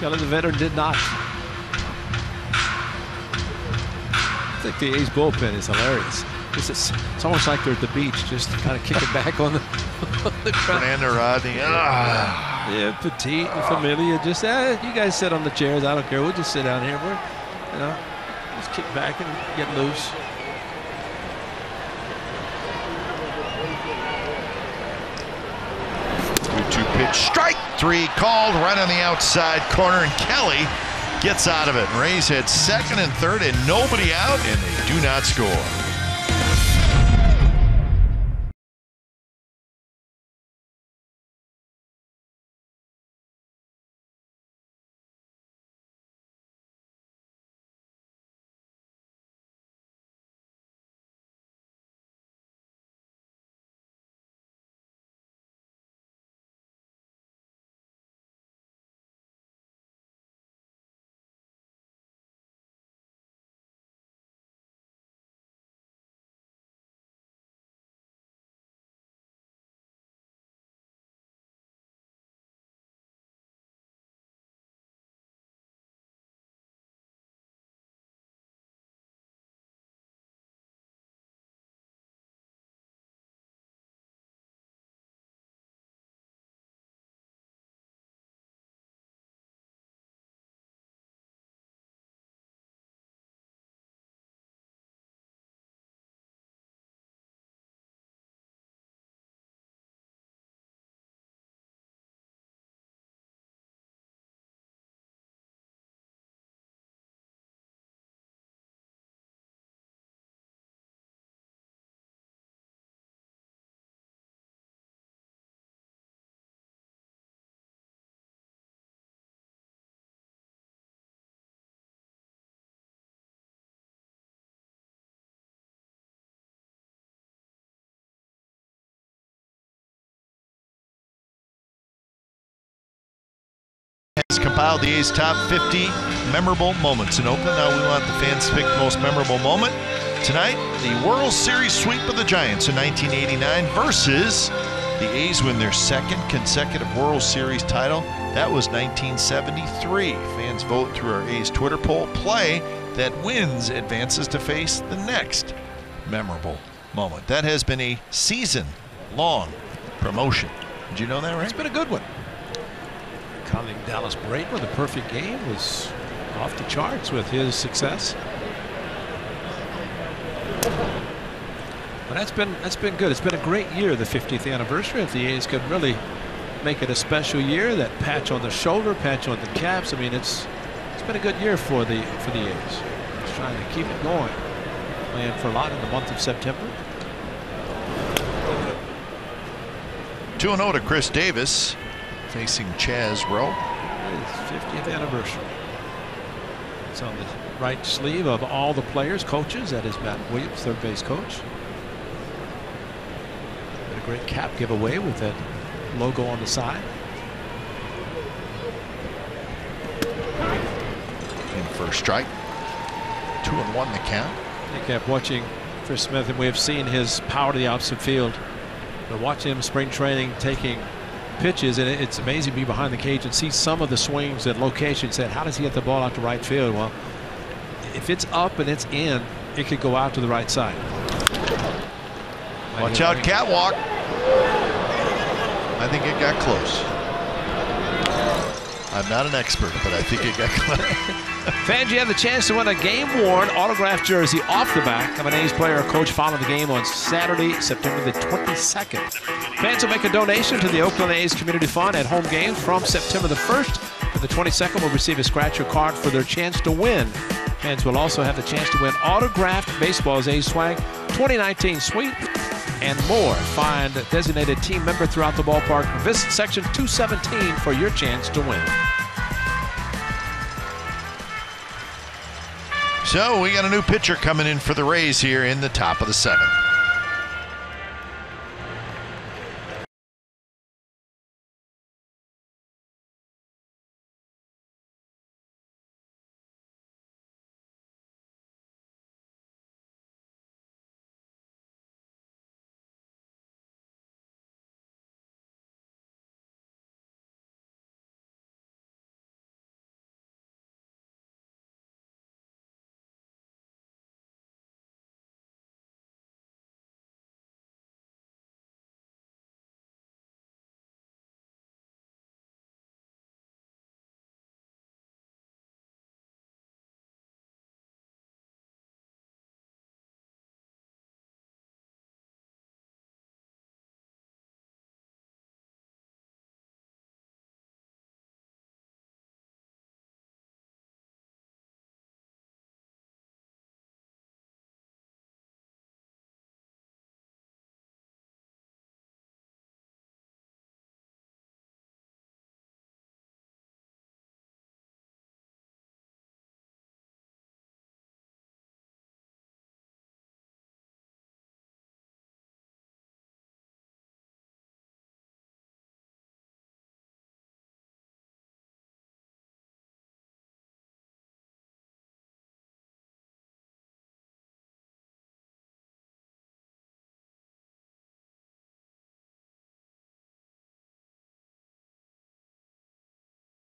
Kelly, the veteran, did not. I think the A's bullpen is hilarious. It's almost like they're at the beach, just kind of kicking back on the ground. Fernando Rodney. Yeah, petite and familiar. Just you guys sit on the chairs. I don't care. We'll just sit down here. We're, you know, just kick back and get loose. Pitch, strike 3 called right on the outside corner, and Kelly gets out of it. Rays had second and third and nobody out, and they do not score. compiled the A's top 50 memorable moments in Oakland. Now we want the fans to pick the most memorable moment. Tonight, the World Series sweep of the Giants in 1989 versus the A's win their second consecutive World Series title. That was 1973. Fans vote through our A's Twitter poll. Play that wins advances to face the next memorable moment. That has been a season-long promotion. Did you know that, right? It's been a good one. Colleague Dallas Braden with a perfect game was off the charts with his success. But that's been good. It's been a great year, the 50th anniversary. If the A's could really make it a special year, that patch on the shoulder, patch on the caps. I mean, it's been a good year for the A's. Just trying to keep it going. Playing for a lot in the month of September. 2-0 to Chris Davis, facing Chaz Rowe. His 50th anniversary. It's on the right sleeve of all the players, coaches. That is Matt Williams, third base coach. Been a great cap giveaway with that logo on the side. In first strike. 2-1 the count. I kept watching Chris Smith, and we have seen his power to the opposite field. But watching him spring training, taking pitches, and it's amazing to be behind the cage and see some of the swings and locations. Said, how does he get the ball out to right field? Well, if it's up and it's in, it could go out to the right side. Watch out, catwalk. I think it got close. I'm not an expert, but I think it got close. Fans, you have the chance to win a game-worn autographed jersey off the back of an A's player or coach following the game on Saturday, September the 22nd. Fans will make a donation to the Oakland A's Community Fund at home games from September the 1st to the 22nd. Will receive a scratcher card for their chance to win. Fans will also have the chance to win autographed baseball's A's Swag 2019 Suite and more. Find a designated team member throughout the ballpark. Visit section 217 for your chance to win. So we got a new pitcher coming in for the Rays here in the top of the 7th.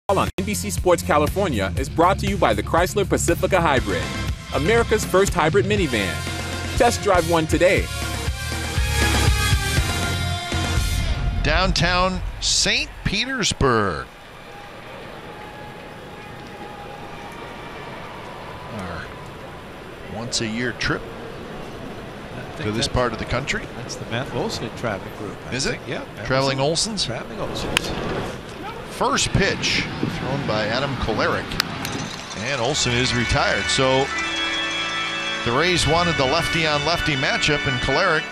On NBC Sports California is brought to you by the Chrysler Pacifica Hybrid, America's first hybrid minivan. Test drive one today. Downtown St. Petersburg. Our once-a-year trip to this part of the country. That's the Matt Olson traveling group. Is it? Yeah. Traveling Olsons? Traveling Olsons. First pitch thrown by Adam Kolarek, and Olson is retired. So the Rays wanted the lefty-on-lefty matchup, and Kolarek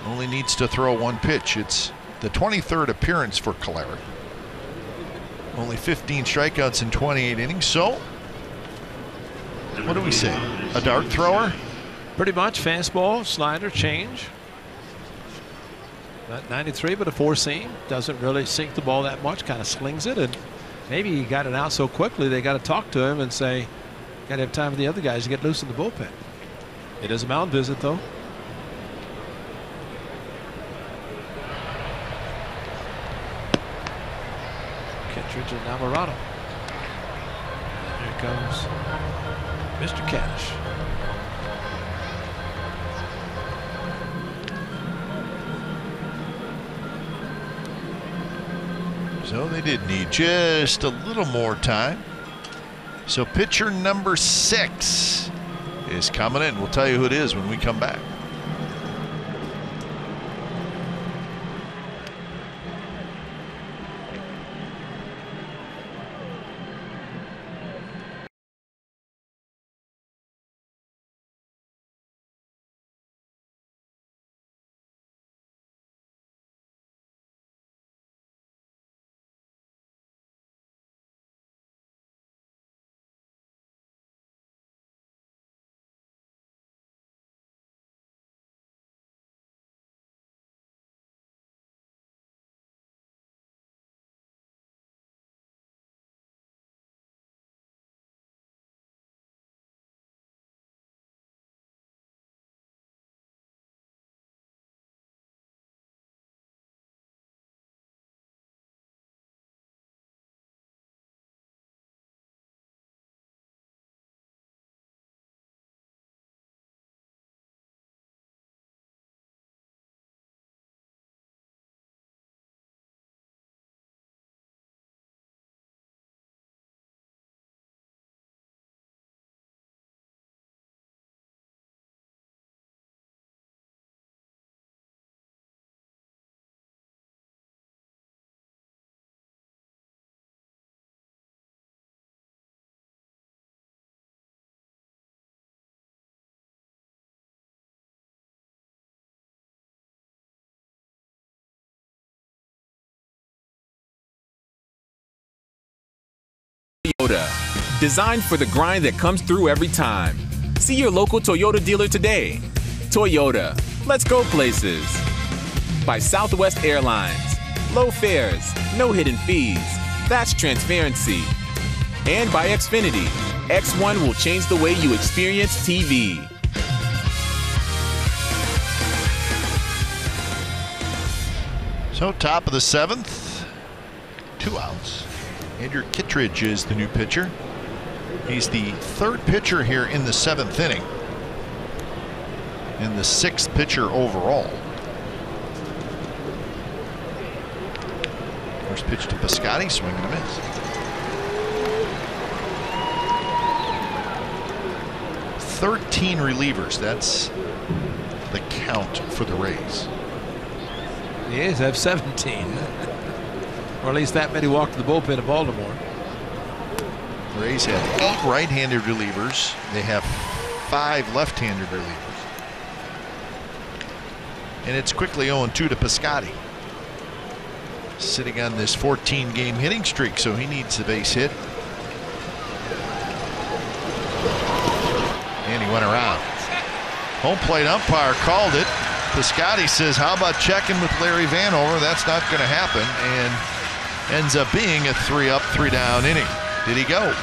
only needs to throw one pitch. It's the 23rd appearance for Kolarek. Only 15 strikeouts in 28 innings. So what do we say? A dart thrower? Pretty much fastball, slider, change. Not 93, but a four-seam. Doesn't really sink the ball that much. Kind of slings it and Maybe he got it out so quickly they got to talk to him and say, got to have time for the other guys to get loose in the bullpen. It is a mound visit, though. Kittredge and Alvarado. And here comes Mr. Cash. So they did need just a little more time. So pitcher number 6 is coming in. We'll tell you who it is when we come back. Toyota, designed for the grind that comes through every time. See your local Toyota dealer today. Toyota, let's go places. By Southwest Airlines, low fares, no hidden fees. That's transparency. And by Xfinity, X1 will change the way you experience TV. So top of the 7th, 2 outs. Andrew Kittredge is the new pitcher. He's the 3rd pitcher here in the 7th inning, and the 6th pitcher overall. First pitch to Piscotty, swing and a miss. 13 relievers. That's the count for the Rays. The A's have 17. Or at least that many walked to the bullpen of Baltimore. The Rays have 8 right-handed relievers. They have 5 left-handed relievers. And it's quickly 0-2 to Piscotty. Sitting on this 14-game hitting streak, so he needs the base hit. And he went around. Home plate umpire called it. Piscotty says, how about checking with Larry Vanover? That's not going to happen. And ends up being a 3-up, 3-down inning. Did he go?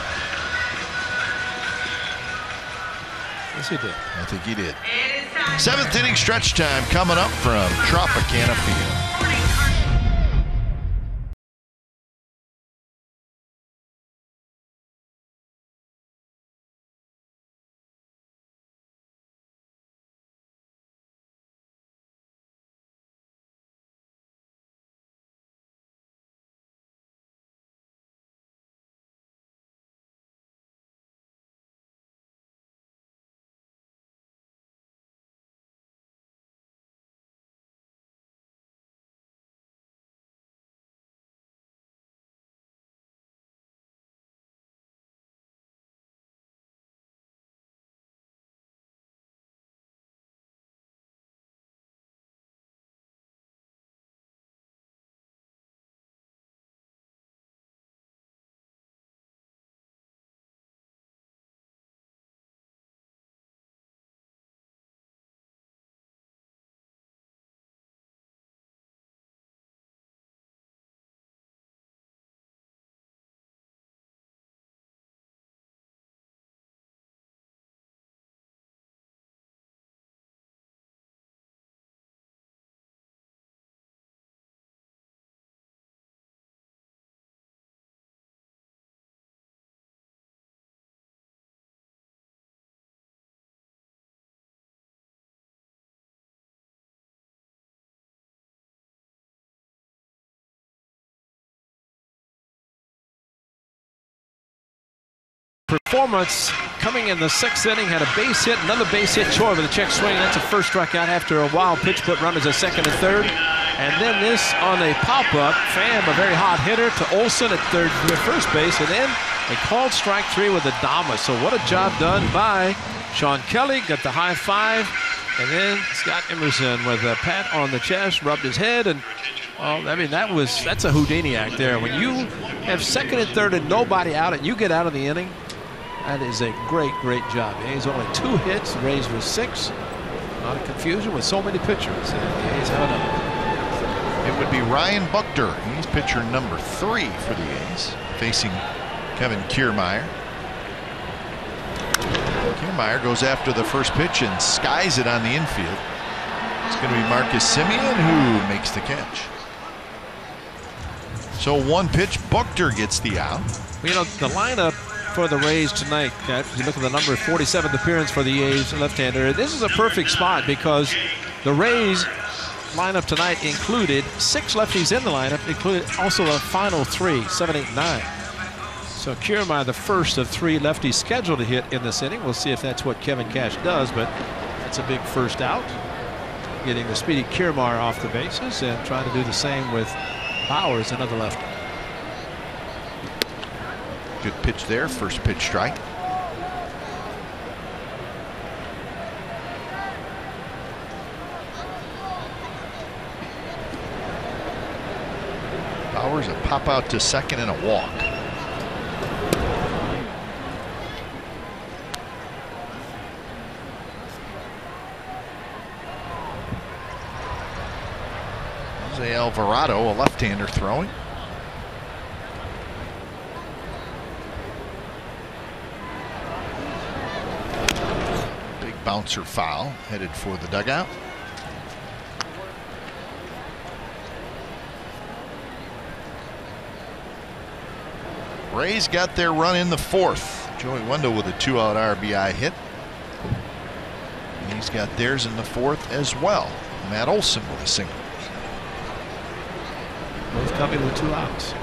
Yes, he did. I think he did. 7th inning stretch time coming up from Tropicana Field. performance coming in the 6th inning. Had a base hit, another base hit. Choi with a check swing. That's a first strikeout after a wild pitch put runners at second and third. And then this on a pop-up. Pham, a very hot hitter, to Olson at first base. And then a called strike 3 with Adama. So what a job done by Sean Kelly. Got the high five. And then Scott Emerson with a pat on the chest, rubbed his head, and well, I mean that's a Houdini act there. When you have second and third and nobody out and you get out of the inning, that is a great job. He's only 2 hits, the Rays with 6. A lot of confusion with so many pitchers. And the A's have another. It would be Ryan Buchter. He's pitcher number 3 for the A's, facing Kevin Kiermaier. Kiermaier goes after the first pitch and skies it on the infield. It's going to be Marcus Semien who makes the catch. So 1 pitch, Buchter gets the out. You know, the lineup for the Rays tonight, if you look at the number 47th appearance for the A's left-hander, this is a perfect spot because the Rays lineup tonight included 6 lefties in the lineup, included also a final 3, 7, 8, 9. So Kiermaier, the first of 3 lefties scheduled to hit in this inning. We'll see if that's what Kevin Cash does, but that's a big first out. Getting the speedy Kiermaier off the bases and trying to do the same with Bowers, another lefty. Good pitch there, first pitch strike. Bowers a pop out to second and a walk. Jose Alvarado, a left-hander throwing. Big bouncer foul headed for the dugout. Rays got their run in the 4th. Joey Wendell with a 2-out RBI hit. And he's got theirs in the 4th as well. Matt Olson with a single. Both coming with 2 outs.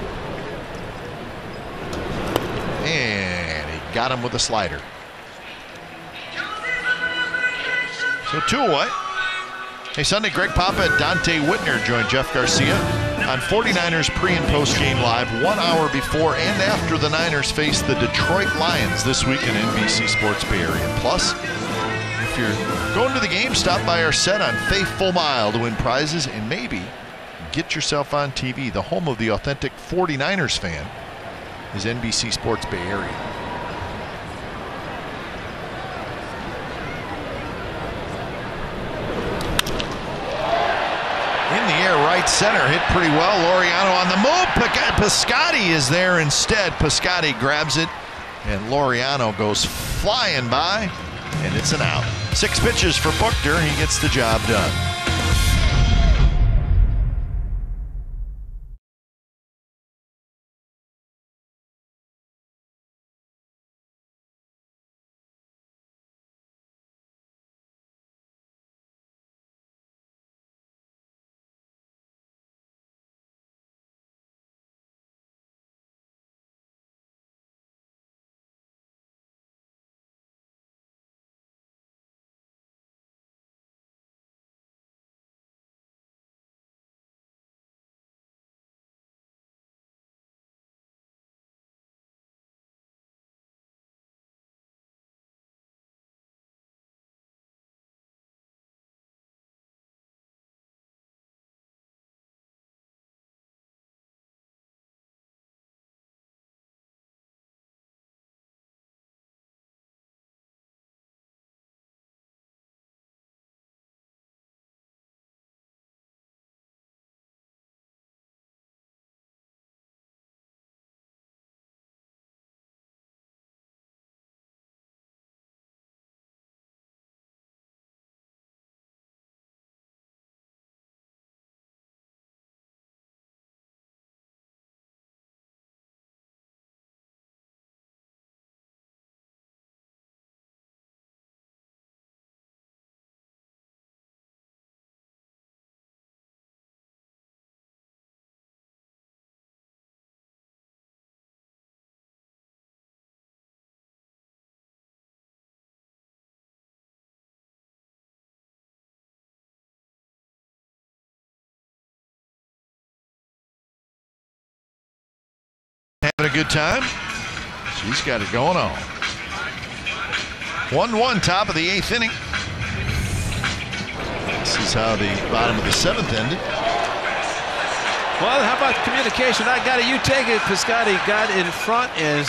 And he got him with a slider. So 2 away. Hey, Sunday, Greg Papa and Dante Whitner joined Jeff Garcia on 49ers pre- and post-game live 1 hour before and after the Niners face the Detroit Lions this week in NBC Sports Bay Area. Plus, if you're going to the game, stop by our set on Faithful Mile to win prizes and maybe get yourself on TV. The home of the authentic 49ers fan is NBC Sports Bay Area. In the air, right center, hit pretty well. Laureano on the move. Piscotty is there instead. Piscotty grabs it, and Laureano goes flying by, and it's an out. 6 pitches for Buchter. He gets the job done. Having a good time. She's got it going on. 1-1 top of the 8th inning. This is how the bottom of the 7th ended. Well, how about communication? I got it. You take it. Piscotti got in front as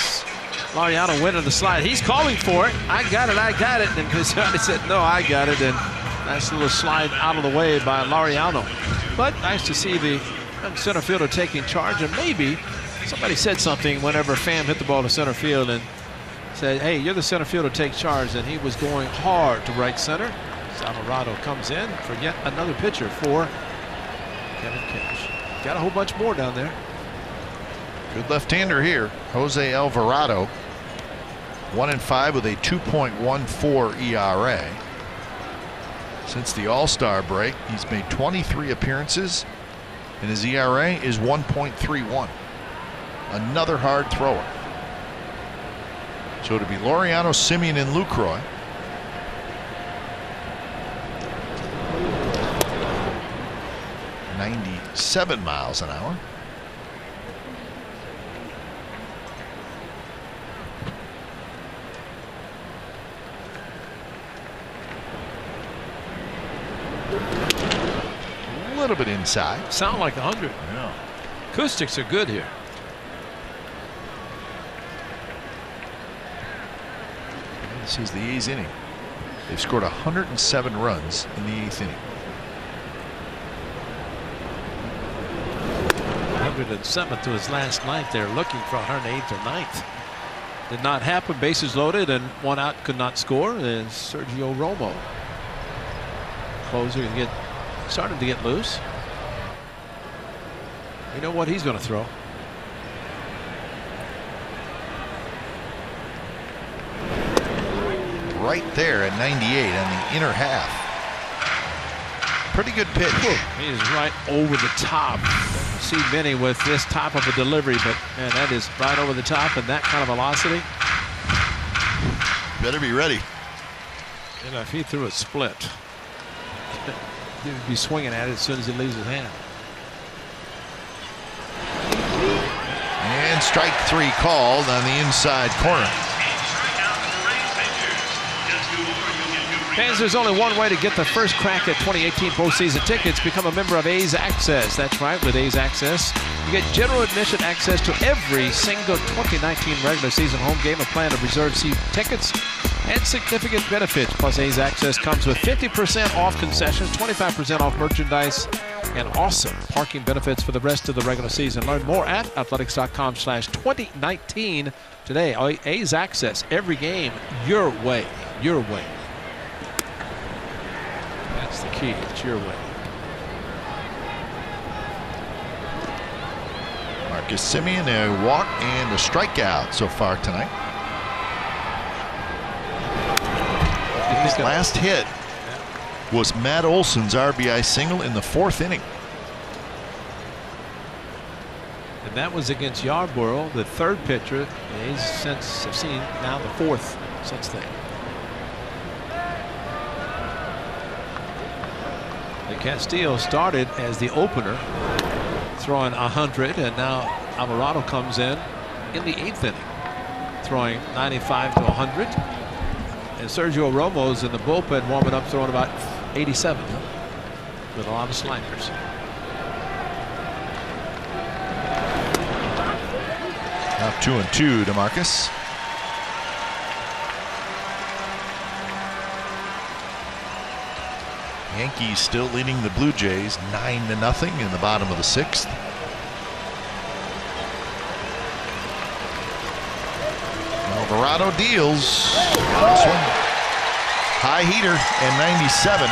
Laureano went on the slide. He's calling for it. I got it. And Piscotti said, no, I got it. And nice little slide out of the way by Laureano. But nice to see the center fielder taking charge. And maybe somebody said something whenever Pham hit the ball to center field and said, hey, you're the center fielder, take charge. And he was going hard to right center. Alvarado comes in for yet another pitcher for Kevin Cash. Got a whole bunch more down there. Good left-hander here, Jose Alvarado. 1-5 with a 2.14 ERA. Since the All-Star break, he's made 23 appearances, and his ERA is 1.31. Another hard thrower. So it'll be Laureano, Simeon, and Lucroy. .97 miles an hour. A little bit inside. Sound like 100. Yeah. Acoustics are good here. This is the A's inning. They've scored 107 runs in the 8th inning. 107th to his last night. They're looking for 108th or 9th. Did not happen. Bases loaded and one out, could not score. And Sergio Romo, closer, starting to get loose. You know what he's going to throw? Right there at 98 on the inner half. Pretty good pitch. He is right over the top. See many with this type of a delivery, but man, that is right over the top and that kind of velocity. Better be ready. You know, if he threw a split, he would be swinging at it as soon as he leaves his hand. And strike 3 called on the inside corner. Fans, there's only one way to get the first crack at 2018 postseason tickets. Become a member of A's Access. That's right, with A's Access, you get general admission access to every single 2019 regular season home game, a plan of reserved seat tickets, and significant benefits. Plus, A's Access comes with 50% off concessions, 25% off merchandise, and awesome parking benefits for the rest of the regular season. Learn more at athletics.com/2019 today. A's Access, every game, your way, your way. That's the key. It's your way. Marcus Simeon, a walk and a strikeout so far tonight. His last hit was Matt Olson's RBI single in the 4th inning. And that was against Yarborough, the 3rd pitcher. The A's since have seen now the 4th since then. Castillo started as the opener, throwing 100, and now Alvarado comes in the 8th inning, throwing 95 to 100. And Sergio Romo's in the bullpen warming up, throwing about 87 with a lot of sliders. Now 2-2 to Marcus. Yankees still leading the Blue Jays 9-0 in the bottom of the 6th. Alvarado deals. This one, high heater and 97.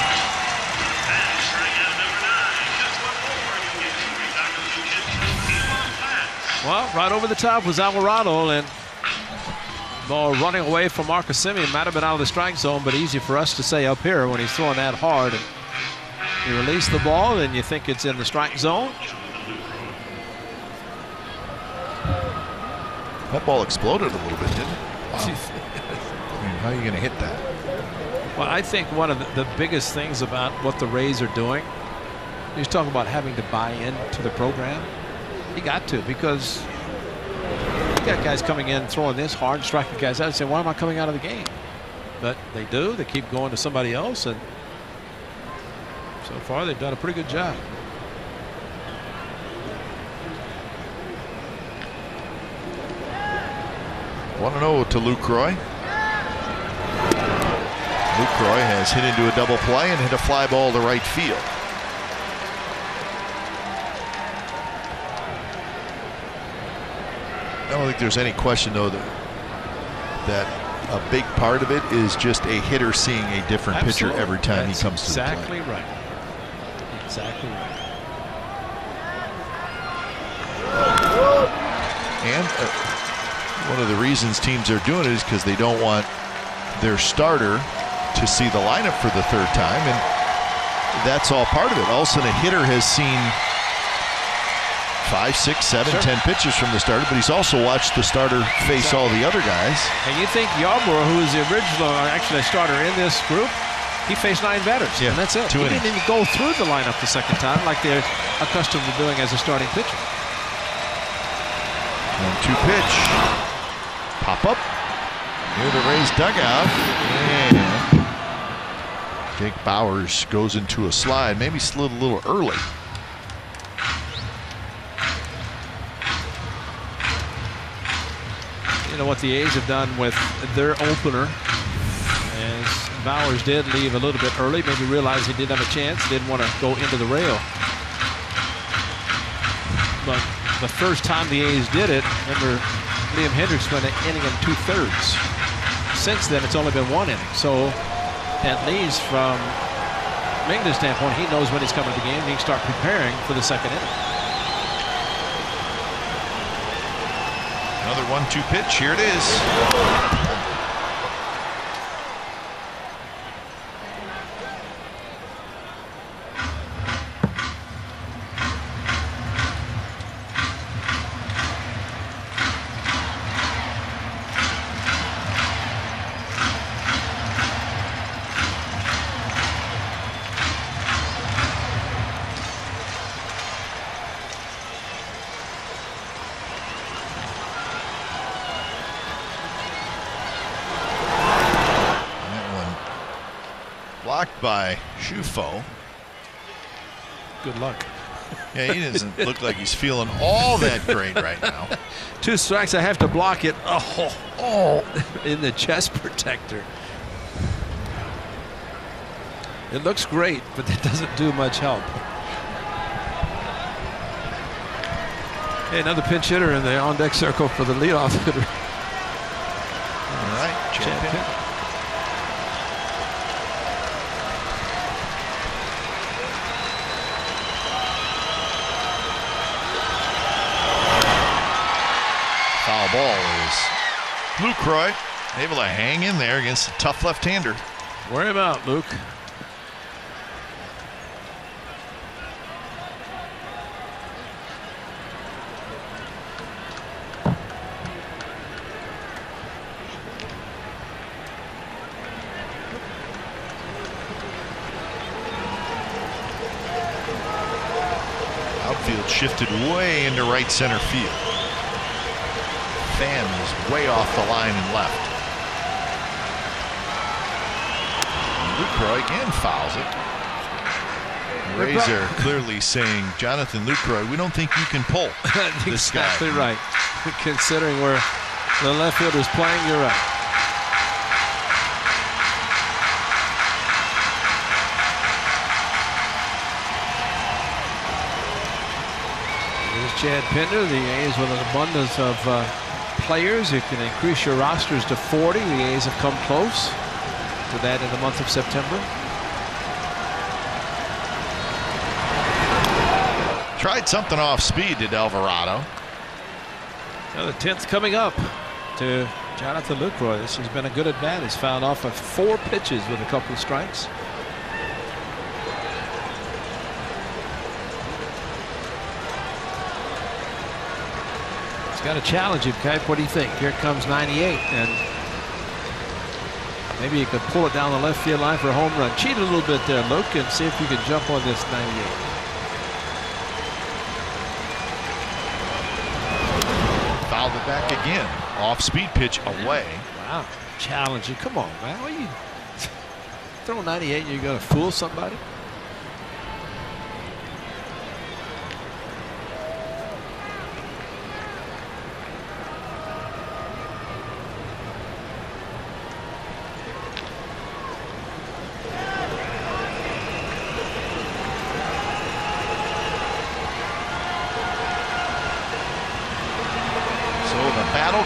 Well, right over the top was Alvarado, and ball running away from Marcus Simeon. Might have been out of the strike zone, but easy for us to say up here when he's throwing that hard. And you release the ball and you think it's in the strike zone. That ball exploded a little bit, didn't it? Wow. I mean, how are you going to hit that? Well, I think one of the biggest things about what the Rays are doing, he's talking about having to buy into the program. You got to, because got guys coming in throwing this hard, striking guys out and say, why am I coming out of the game? But they do. They keep going to somebody else, and so far they've done a pretty good job. Want to know to Lucroy. Lucroy has hit into a double play and hit a fly ball to right field. I don't think there's any question, though, that a big part of it is just a hitter seeing a different pitcher every time he comes to the plate. Exactly right. Exactly right. And one of the reasons teams are doing it is because they don't want their starter to see the lineup for the third time, and that's all part of it. All of a sudden, a hitter has seen 5, 6, 7, 10 pitches from the starter, but he's also watched the starter face all the other guys. And you think Yarborough, who is the original, actually a starter in this group, he faced 9 batters, and that's it. He didn't even go through the lineup the second time like they're accustomed to doing as a starting pitcher. 1-2 pitch. Pop up near the Rays dugout, and Jake Bauers goes into a slide. Maybe slid a little early. You know what the A's have done with their opener, as Bauers did leave a little bit early, maybe realized he didn't have a chance, didn't want to go into the rail. But the first time the A's did it, remember Liam Hendricks went an inning and 2/3. Since then, it's only been 1 inning. So at least from Mingda's standpoint, he knows when he's coming to the game, and he can start preparing for the second inning. Another 1-2 pitch. Here it is. Blocked by Shufo. Good luck. Yeah, he doesn't look like he's feeling all that great right now. 2 strikes. I have to block it. Oh, in the chest protector. It looks great, but it doesn't do much help. Okay, another pinch hitter in the on-deck circle for the leadoff hitter. All right, Chad Pinder. Foul ball is Lucroy able to hang in there against a tough left-hander. Wear him out, Luke. Outfield shifted way into right center field. Fan is way off the line and left. Lucroy again fouls it. The Rays are clearly saying, Jonathan Lucroy, we don't think you can pull this guy. Exactly right. Considering where the left fielder is playing, you're right. Here's Chad Pinder. The A's with an abundance of players. You can increase your rosters to 40. The A's have come close to that in the month of September. Tried something off speed, did Alvarado. Now the 10th coming up to Jonathan Lucroy. This has been a good at bat. He's fouled off of 4 pitches with a couple of strikes. Got to challenge him, Kite. What do you think? Here comes 98, and maybe you could pull it down the left field line for a home run. Cheat a little bit there, Luke, and see if you can jump on this 98. Fouled it back again. Off-speed pitch away. Wow, challenging. Come on, man. What are you throw 98 and you're going to fool somebody?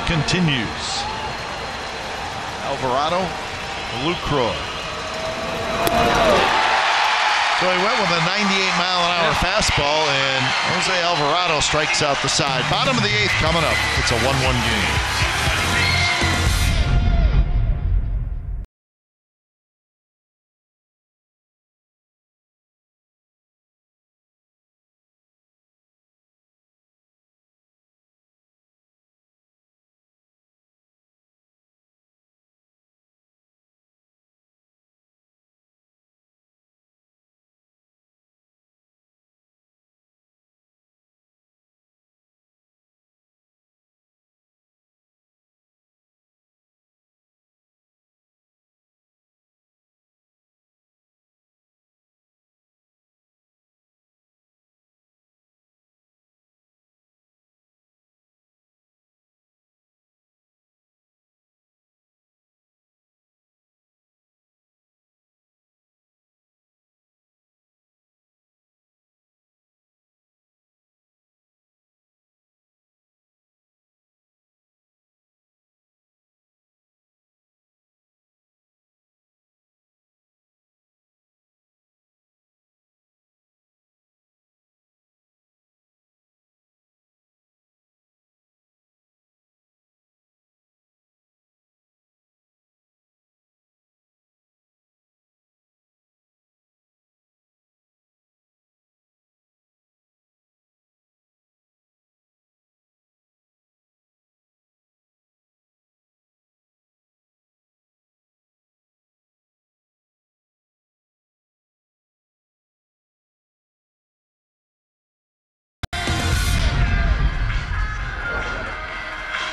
Continues. Alvarado, Lucroy. So he went with a 98-mile-an-hour fastball, and Jose Alvarado strikes out the side. Bottom of the 8th coming up. It's a 1-1 game.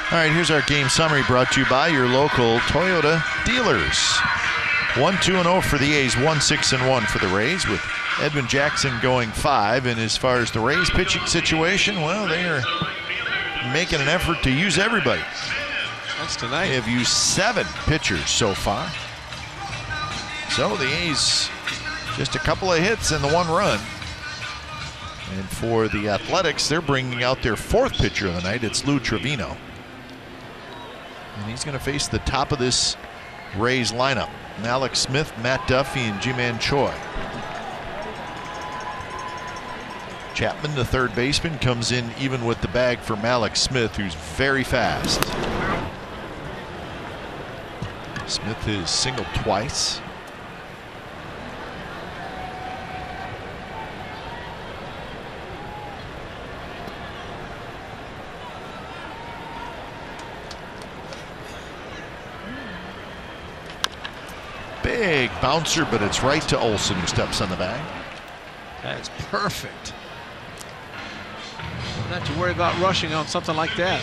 All right, here's our game summary brought to you by your local Toyota dealers. 1-2-0 for the A's, 1-6-1 for the Rays, with Edwin Jackson going 5. And as far as the Rays pitching situation, well, they are making an effort to use everybody. That's tonight. They have used 7 pitchers so far. So the A's just a couple of hits and the 1 run. And for the Athletics, they're bringing out their 4th pitcher of the night. It's Lou Trevino. And he's going to face the top of this Rays lineup. Alex Smith, Matt Duffy, and Ji-Man Choi. Chapman, the third baseman, comes in even with the bag for Alex Smith, who's very fast. Smith has singled twice. Big bouncer, but it's right to Olsen, who steps on the bag. That's perfect. Don't have to worry about rushing on something like that.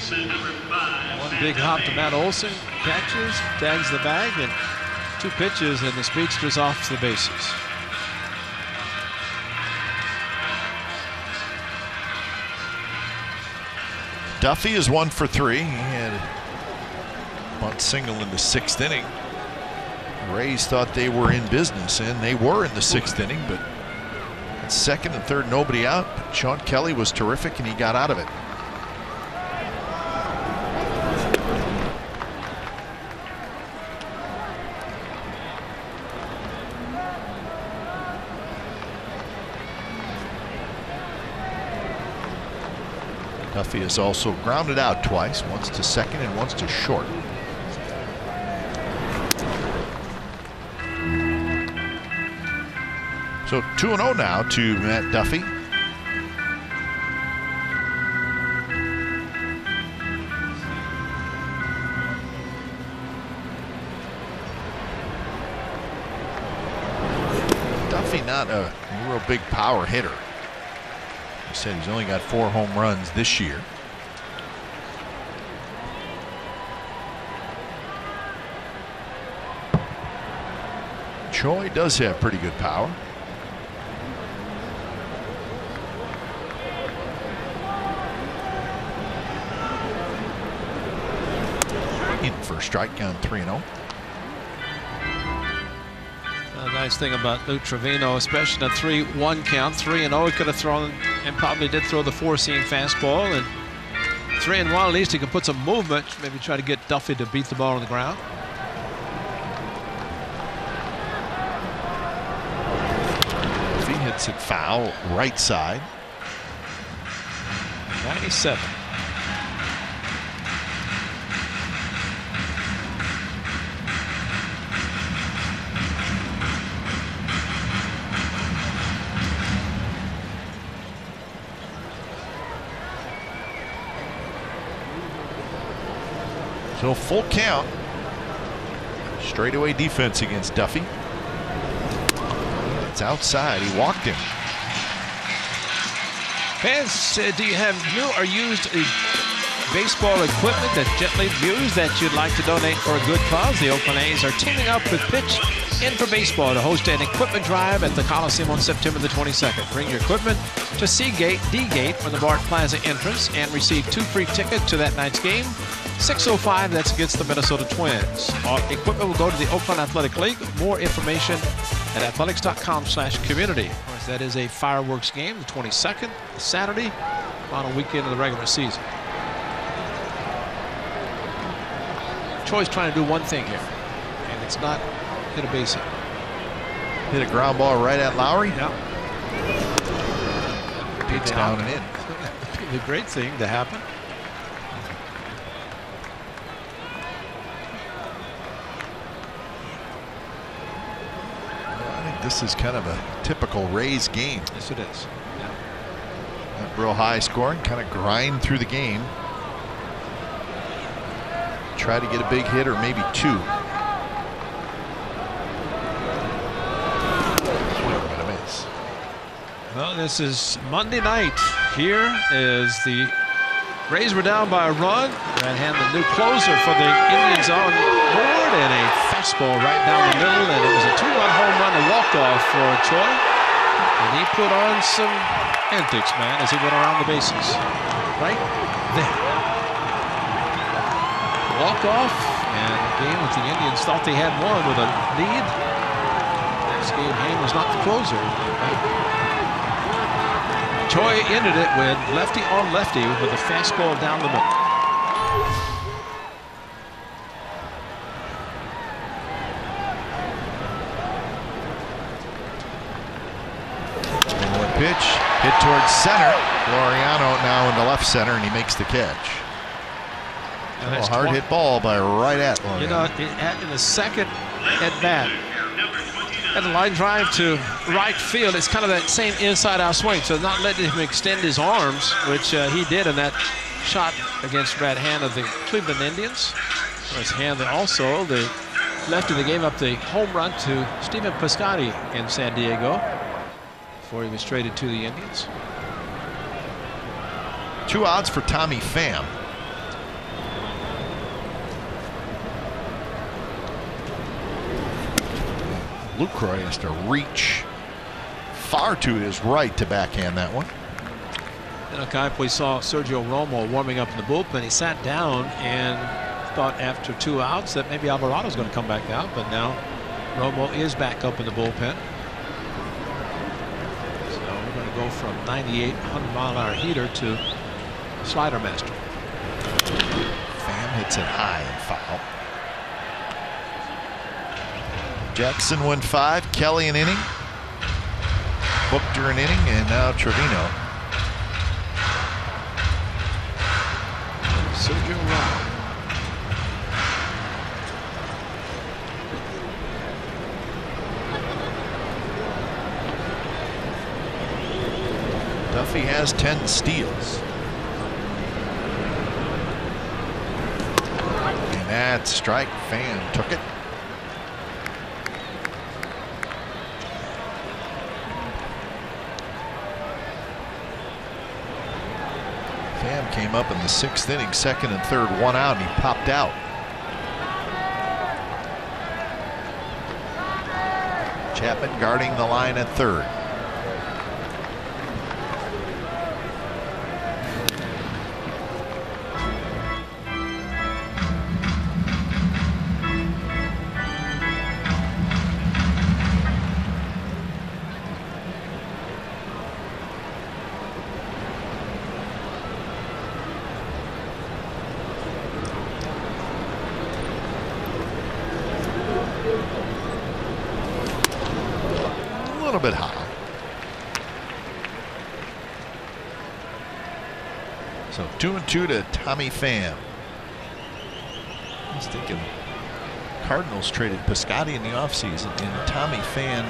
One big hop to Matt Olsen, catches, tags the bag, and 2 pitches, and the speedster's off to the bases. Duffy is 1 for 3. He had a bunt single in the 6th inning. The Rays thought they were in business, and they were in the 6th inning, but at 2nd and 3rd, nobody out. But Sean Kelly was terrific, and he got out of it. Duffy has also grounded out twice, once to 2nd and once to short. So 2-0 now to Matt Duffy. Duffy not a real big power hitter. He said he's only got 4 home runs this year. Choi does have pretty good power. In for a strike on 3-0. The nice thing about Lou Trevino, especially in a 3-1 count, 3-0, he could have thrown and probably did throw the four-seam fastball. And 3-1, at least he can put some movement, maybe try to get Duffy to beat the ball on the ground. If he hits it foul, right side. 97. So full count. Straightaway defense against Duffy. It's outside. He walked him. Fans, do you have new or used baseball equipment that Jet Li used that you'd like to donate for a good cause? The Oakland A's are teaming up with Pitch In for Baseball to host an equipment drive at the Coliseum on September the 22nd. Bring your equipment to C-Gate, D-Gate, or the Bart Plaza entrance and receive 2 free tickets to that night's game. 6:05, that's against the Minnesota Twins. All equipment will go to the Oakland Athletic League. More information at athletics.com/community. Of course, that is a fireworks game, the 22nd, Saturday, final weekend of the regular season. Choi's trying to do one thing here, and it's not hit a base hit. Hit a ground ball right at Lowry. Yeah. It's down and in. The great thing to happen. This is kind of a typical Rays game. Yes, it is. Yeah. Not real high scoring, kind of grind through the game. Try to get a big hit or maybe 2. Swing and a miss. Well, this is Monday night. Here is the Rays were down by a run. Ran hand the new closer for the Indians on board, and a fastball right down the middle, and it was a 2-run home run, a walk-off for Choi. And he put on some antics, man, as he went around the bases. Right there. Walk-off, and the game with the Indians thought they had won with a lead. Next game, Hain was not the closer. Choi ended it with lefty on lefty with a fastball down the middle. Pitch hit towards center. Laureano now into left center, and he makes the catch. A hard hit ball by right at Laureano. You know, in the second at bat, at the line drive to right field, it's kind of that same inside-out swing, so not letting him extend his arms, which he did in that shot against Brad Hand of the Cleveland Indians. Whereas Hand also the lefty that gave up the home run to Stephen Piscotty in San Diego before he was traded to the Indians. 2 outs for Tommy Pham. Lucroy has to reach far to his right to backhand that one. You know, Kai, we saw Sergio Romo warming up in the bullpen. He sat down and thought after 2 outs that maybe Alvarado's going to come back out, but now Romo is back up in the bullpen. So we're going to go from 98 100-mile-an-hour heater to slider master. Pham hits it high and foul. Jackson went 5, Kelly an inning, Booker an inning, and now Trevino. Sergio Romo. Duffy has 10 steals. And that strike. Pham took it. Pham came up in the 6th inning, 2nd and 3rd, 1 out, and he popped out. Chapman guarding the line at third. A little bit high. So 2-2 to Tommy Pham. I was thinking Cardinals traded Piscotty in the offseason and Tommy Pham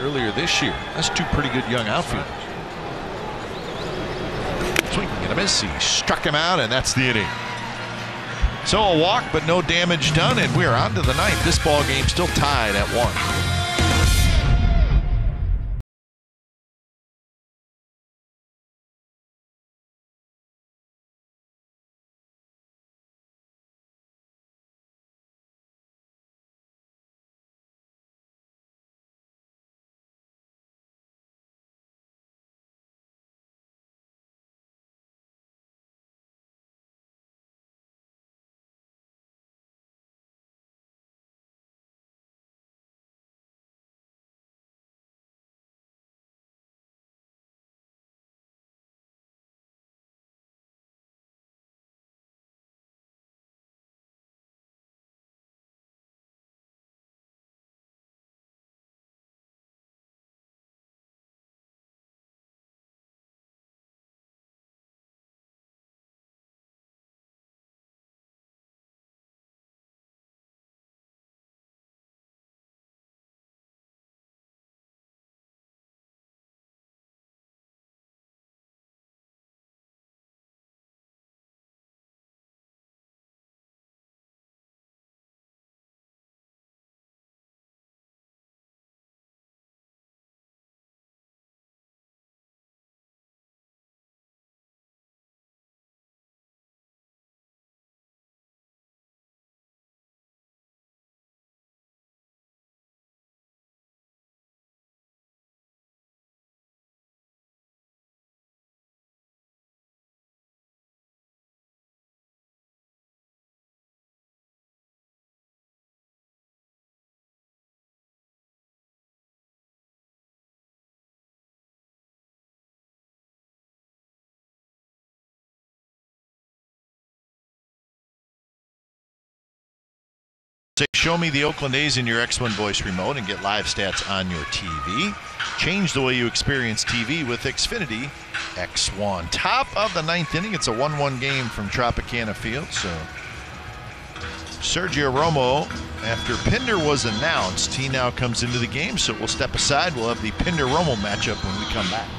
earlier this year. That's two pretty good young outfielders. Swing and a miss. He struck him out, and that's the inning. So a walk, but no damage done, and we're on to the ninth. This ball game still tied at 1. Say, show me the Oakland A's in your X1 voice remote and get live stats on your TV. Change the way you experience TV with Xfinity X1. Top of the ninth inning. It's a 1-1 game from Tropicana Field. So Sergio Romo, after Pinder was announced, he now comes into the game. So we'll step aside. We'll have the Pinder-Romo matchup when we come back.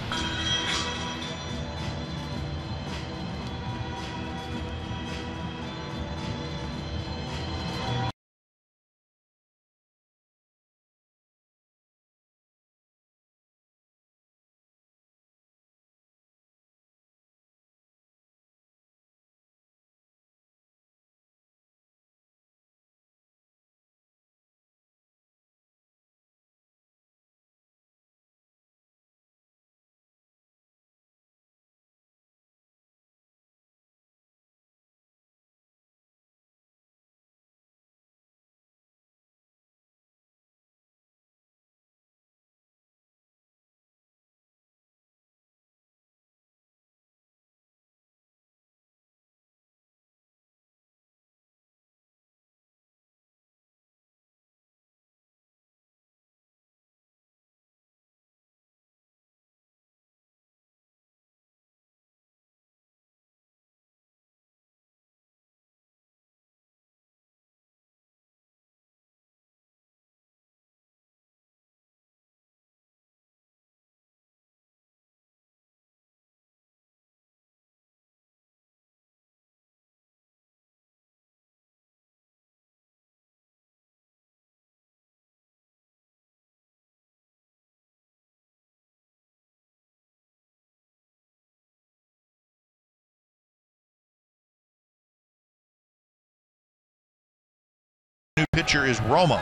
New pitcher is Romo.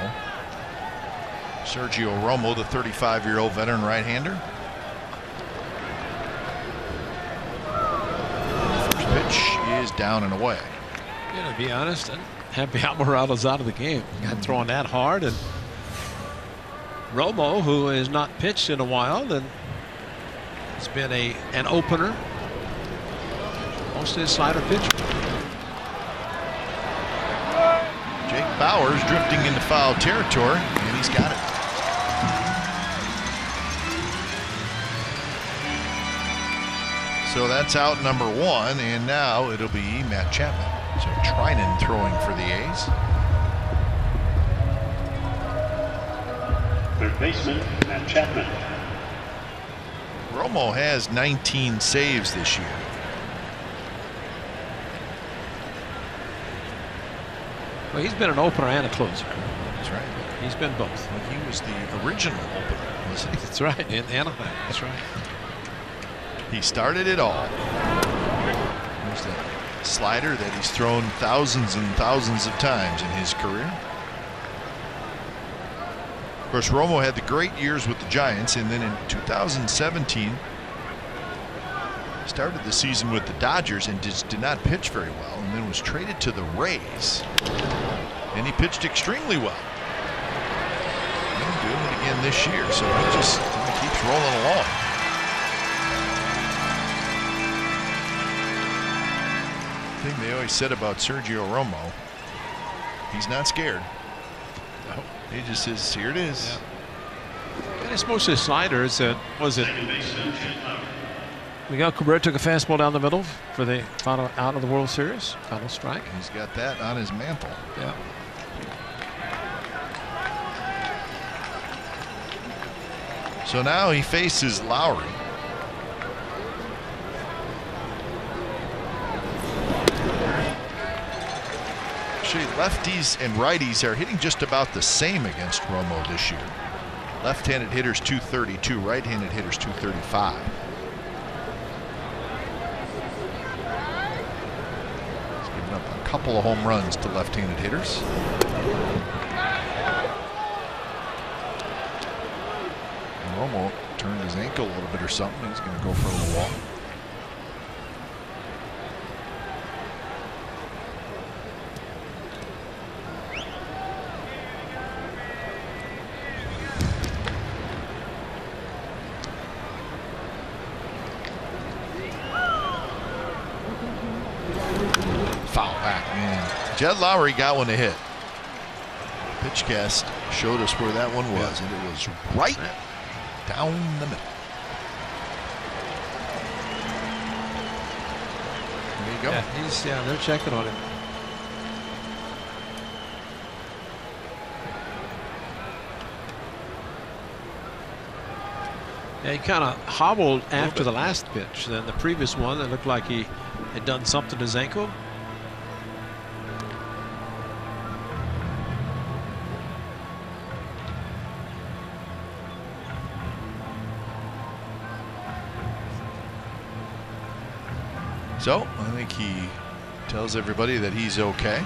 Sergio Romo, the 35-year-old veteran right-hander. First pitch is down and away. Yeah, to be honest, I'm happy Alvarado's out of the game. Got thrown that hard, and Romo, who has not pitched in a while, and it's been an opener. Mostly a slider pitcher. Jake Bauers drifting into foul territory, and he's got it. So that's out number 1, and now it'll be Matt Chapman. So Trinan throwing for the A's. Third baseman, Matt Chapman. Romo has 19 saves this year. Well, he's been an opener and a closer. That's right. He's been both. Well, he was the original opener, wasn't he? That's right. In Anaheim. That's right. He started it all. There's that slider that he's thrown thousands and thousands of times in his career. Of course, Romo had the great years with the Giants, and then in 2017 started the season with the Dodgers and just did not pitch very well, and then was traded to the Rays, and he pitched extremely well. And doing it again this year, so he just keeps rolling along. The thing they always said about Sergio Romo, he's not scared. No. He just says, here it is. Yeah. And it's mostly sliders. Was it? Miguel Cabrera took a fastball down the middle for the final out of the World Series. Final strike. He's got that on his mantle. Yeah. So now he faces Lowry. Actually, lefties and righties are hitting just about the same against Romo this year. Left-handed hitters 232, right-handed hitters 235. He's given up a couple of home runs to left-handed hitters. And Romo turned his ankle a little bit or something. He's going to go for a little walk. Foul back, man. Jed Lowry got one to hit. Pitchcast showed us where that one was, and it was right down the middle. There you go. Yeah, they're checking on him. Yeah, he kind of hobbled after the last pitch. Then the previous one, it looked like he had done something to his ankle. So I think he tells everybody that he's okay.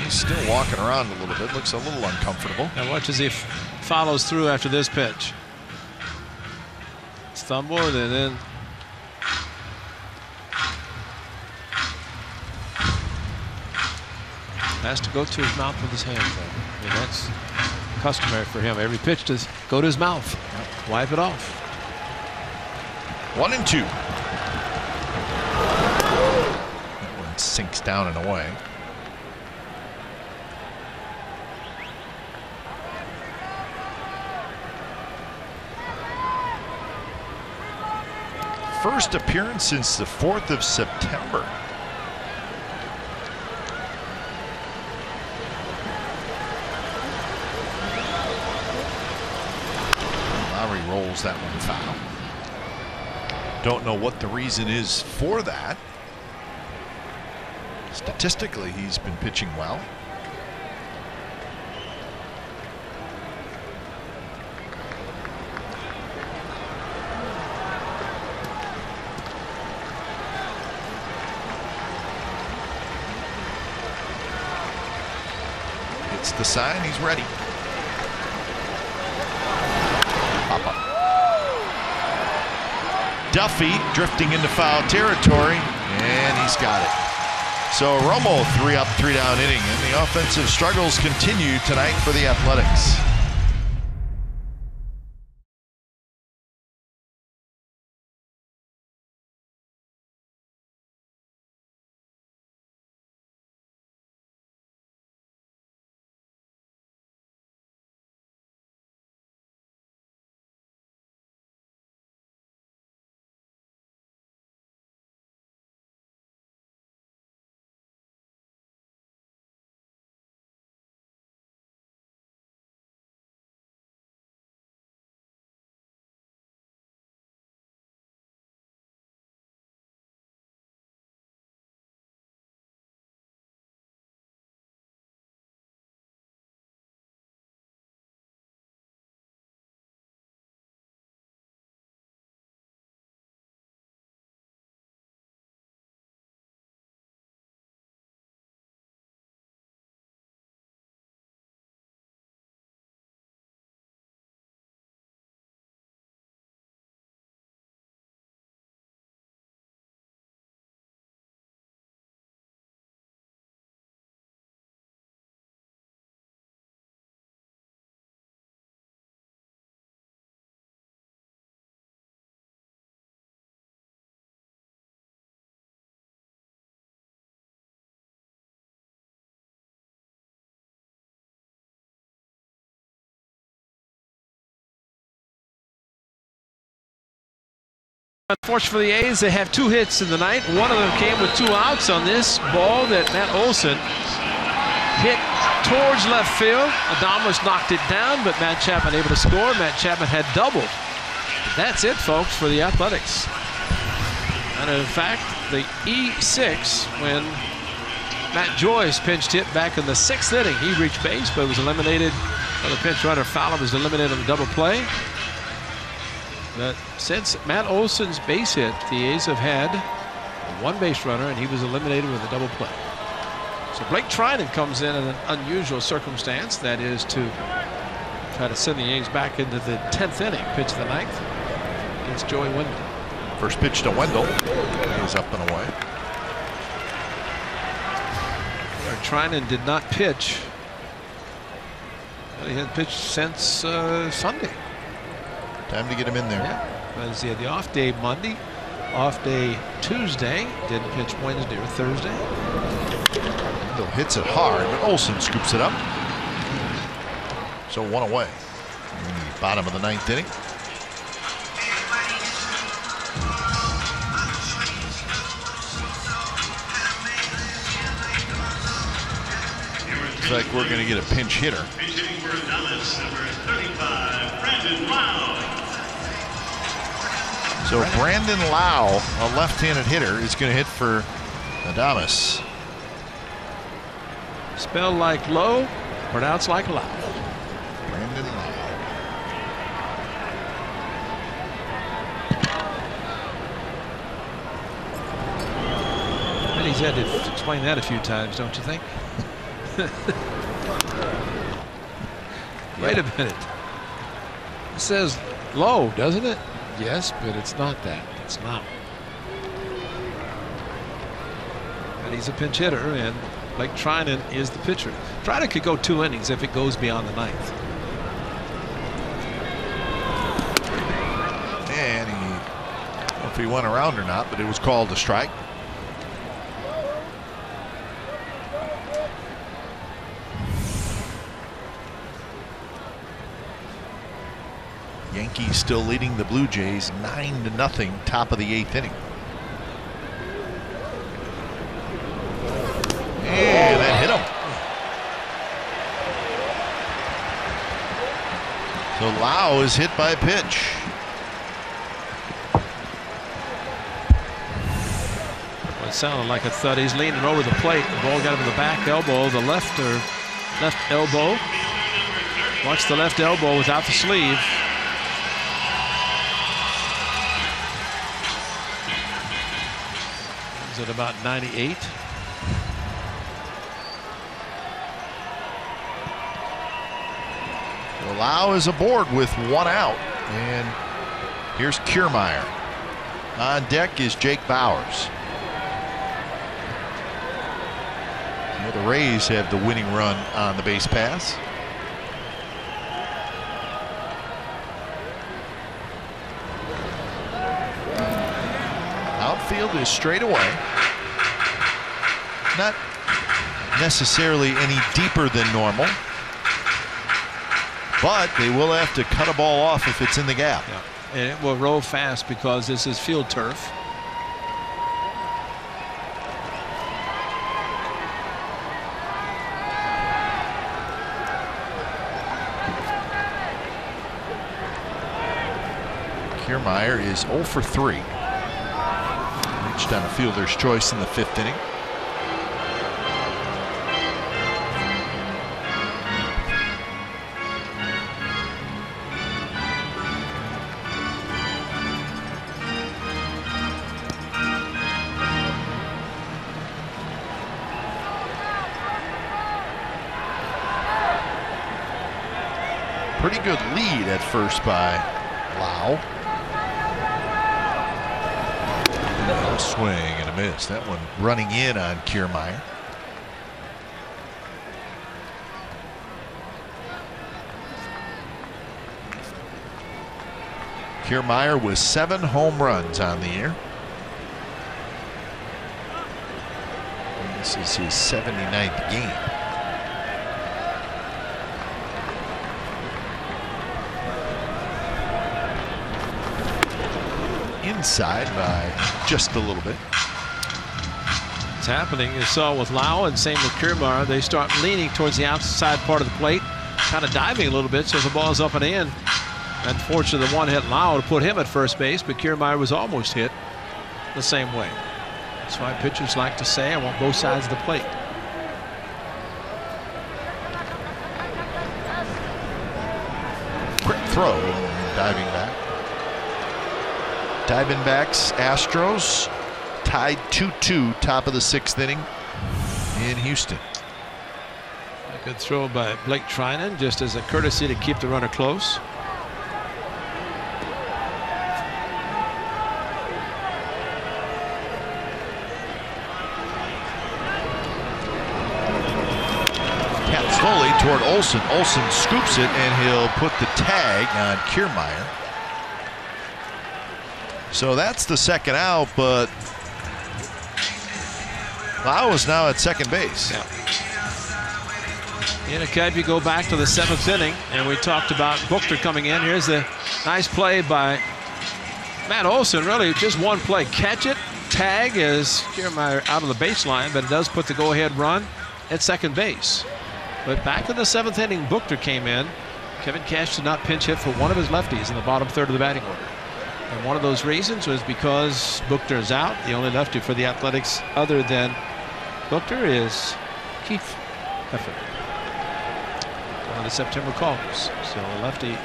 He's still walking around a little bit. Looks a little uncomfortable. Now watch as he follows through after this pitch. Stumbled and then has to go to his mouth with his hands. I mean, that's customary for him. Every pitch to go to his mouth. Yep. Wipe it off. 1-2. That one sinks down and away. First appearance since the 4th of September. Lowry rolls that one foul. Don't know what the reason is for that. Statistically, he's been pitching well. That's the sign he's ready. Pop up. Duffy drifting into foul territory, and he's got it. So Romo 3 up, 3 down inning, and the offensive struggles continue tonight for the Athletics. Unfortunately for the A's, they have 2 hits in the night. One of them came with 2 outs on this ball that Matt Olson hit towards left field. Adames knocked it down, but Matt Chapman able to score. Matt Chapman had doubled. That's it, folks, for the Athletics. And in fact, the E6, when Matt Joyce pinched hit back in the 6th inning, he reached base, but was eliminated. The pinch runner Fowler was eliminated on the double play. But since Matt Olson's base hit, the A's have had a 1 base runner, and he was eliminated with a double play. So Blake Trinan comes in an unusual circumstance, that is to try to send the A's back into the 10th inning, pitch of the 9th against Joey Wendell. First pitch to Wendell. He's up and away. Trinan did not pitch. He hadn't pitched since Sunday. Time to get him in there. Yeah, because he had the off day Monday, off day Tuesday, didn't pitch Wednesday or Thursday. Wendell hits it hard, but Olson scoops it up. So 1 away in the bottom of the 9th inning. Looks like we're going to get a pinch hitter. Pinch hitting for Adames, number 35, Brandon Lau. So Brandon Lau, a left-handed hitter, is going to hit for Adames. Spelled like low, pronounced like loud. Brandon Lau. And he's had to explain that a few times, don't you think? Wait a minute. It says low, doesn't it? Yes, but it's not that. It's not. And he's a pinch hitter, and Blake Trinan is the pitcher. Trinan could go 2 innings if it goes beyond the 9th. And he, I don't know if he went around or not, but it was called a strike. Yankees still leading the Blue Jays 9-0, top of the 8th inning. And that hit him. So Lau is hit by a pitch. Well, it sounded like a thud. He's leaning over the plate. The ball got him in the back elbow, the left elbow. Watch the left elbow without the sleeve. At about 98. So Lau is aboard with 1 out. And here's Kiermaier. On deck is Jake Bauers. Well, the Rays have the winning run on the base pass. Outfield is straight away. Not necessarily any deeper than normal, but they will have to cut a ball off if it's in the gap. Yeah. And it will roll fast because this is field turf. Kiermaier is 0 for 3. Reached on a fielder's choice in the 5th inning. Pretty good lead at first by Lau. A swing and a miss. That one running in on Kiermaier. Kiermaier with 7 home runs on the year. This is his 79th game. Inside by just a little bit. It's happening. You saw with Lau and same with Kiermaier. They start leaning towards the outside part of the plate, kind of diving a little bit so the ball's up and in. Unfortunately, the one hit Lau to put him at first base, but Kiermaier was almost hit the same way. That's why pitchers like to say, I want both sides of the plate. Quick throw, diving back. Diamondbacks, Astros tied 2-2, top of the 6th inning in Houston. A good throw by Blake Trinan, just as a courtesy to keep the runner close. Tap slowly toward Olsen. Olsen scoops it, and he'll put the tag on Kiermaier. So that's the 2nd out, but Lau is now at second base. Yeah. In a cab, you go back to the 7th inning, and we talked about Buchter coming in. Here's the nice play by Matt Olsen. Really, just one play. Catch it, tag is Kiermaier out of the baseline, but it does put the go-ahead run at second base. But back in the 7th inning, Buchter came in. Kevin Cash did not pinch hit for one of his lefties in the bottom third of the batting order. And one of those reasons was because Buchter is out. The only lefty for the Athletics other than Buchter is Keith Hefford, one of the September callers. So lefty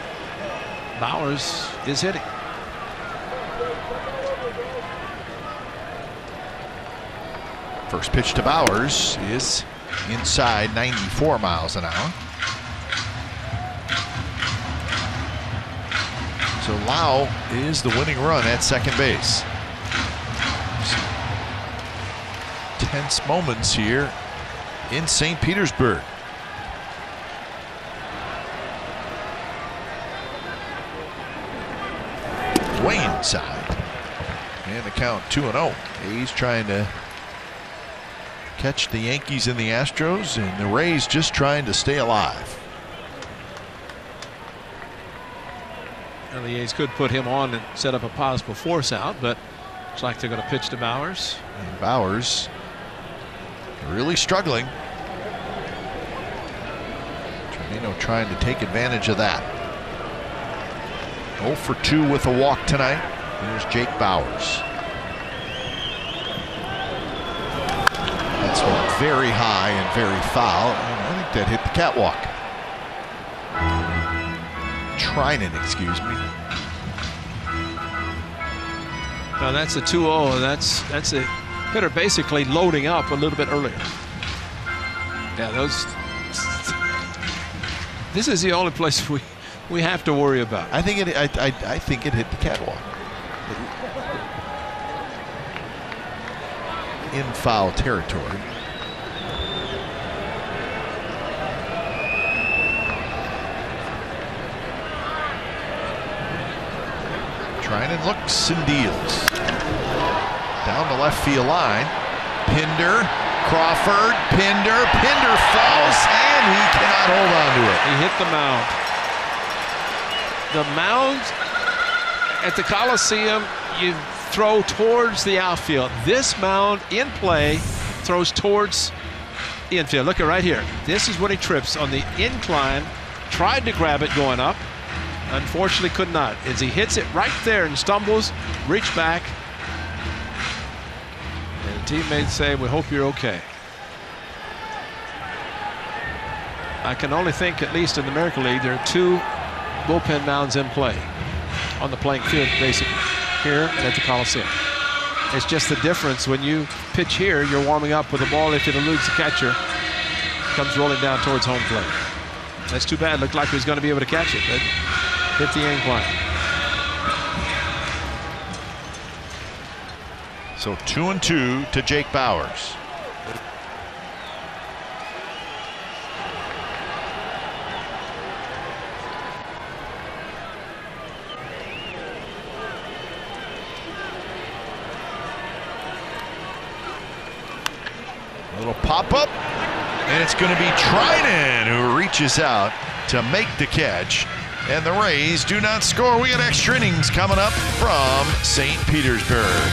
Bauers is hitting. First pitch to Bauers is inside, 94 miles an hour. So Lau is the winning run at second base. Tense moments here in St. Petersburg. Way inside. And the count 2-0. A's trying to catch the Yankees and the Astros, and the Rays just trying to stay alive. Now the A's could put him on and set up a possible force out, but looks like they're going to pitch to Bauers. And Bauers really struggling. Trevino trying to take advantage of that. 0 for 2 with a walk tonight. Here's Jake Bauers. That's one very high and very foul. And I think that hit the catwalk. Trinan, excuse me. Now that's a 2-0, and that's a hitter basically loading up a little bit earlier. Yeah, This is the only place we have to worry about. I think I think it hit the catwalk. In foul territory. Trying and looks and deals. Down the left field line. Pinder, Crawford, Pinder falls, and he cannot hold on to it. He hit the mound. The mound at the Coliseum, you throw towards the outfield. This mound in play throws towards the infield. Look at right here. This is when he trips on the incline. Tried to grab it going up. Unfortunately could not. As he hits it right there and stumbles, reach back. And teammates say, we hope you're okay. I can only think, at least in the American League, there are 2 bullpen mounds in play on the playing field, basically, here and at the Coliseum. It's just the difference. When you pitch here, you're warming up with the ball. If it eludes the catcher, comes rolling down towards home plate. That's too bad. Looked like he was going to be able to catch it, but hit the incline. So 2-2 to Jake Bowers. A little pop-up, and it's going to be Trinan who reaches out to make the catch. And the Rays do not score. We got extra innings coming up from St. Petersburg.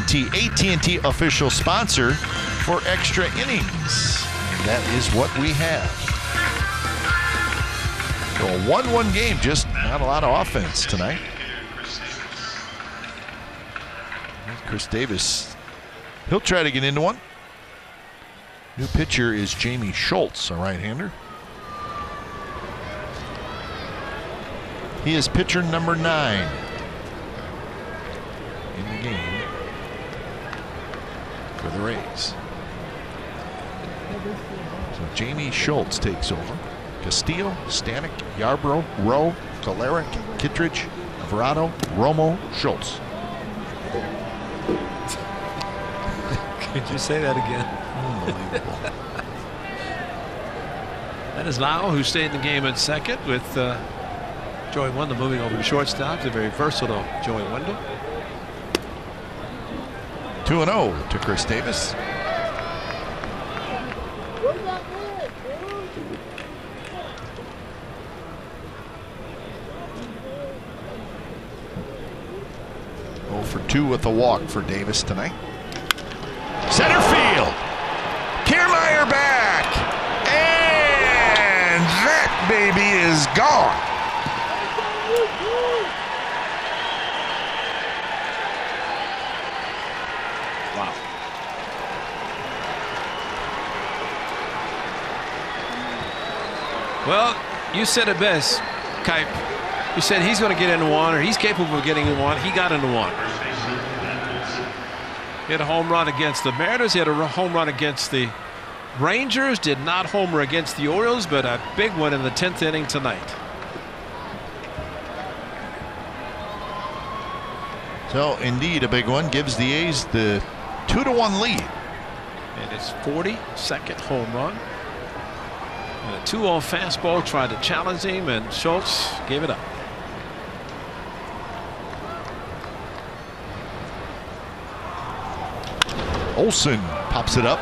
AT official sponsor for extra innings. And that is what we have. So a 1-1 game, just not a lot of offense tonight. Chris Davis, he'll try to get into one. New pitcher is Jamie Schultz, a right-hander. He is pitcher number 9 in the game for the Rays. So Jamie Schultz takes over. Castillo, Stanek, Yarbrough, Rowe, Kolarek, Kittredge, Alvarado, Romo, Schultz. Could you say that again? Unbelievable. That is Lau, who stayed in the game at second with Joey Wendell moving over to shortstop. The very versatile Joey Wendell. 2-0 to Chris Davis. For 2 with a walk for Davis tonight. Center field. Kiermaier back. And that baby is gone. Well, you said it best, Kipe. You said he's going to get into one, or he's capable of getting into one. He got into one. He had a home run against the Mariners. He had a home run against the Rangers. Did not homer against the Orioles, but a big one in the 10th inning tonight. So, indeed, a big one. Gives the A's the 2-1 lead. And his 42nd home run. And a 2-0 fastball tried to challenge him, and Schultz gave it up. Olsen pops it up.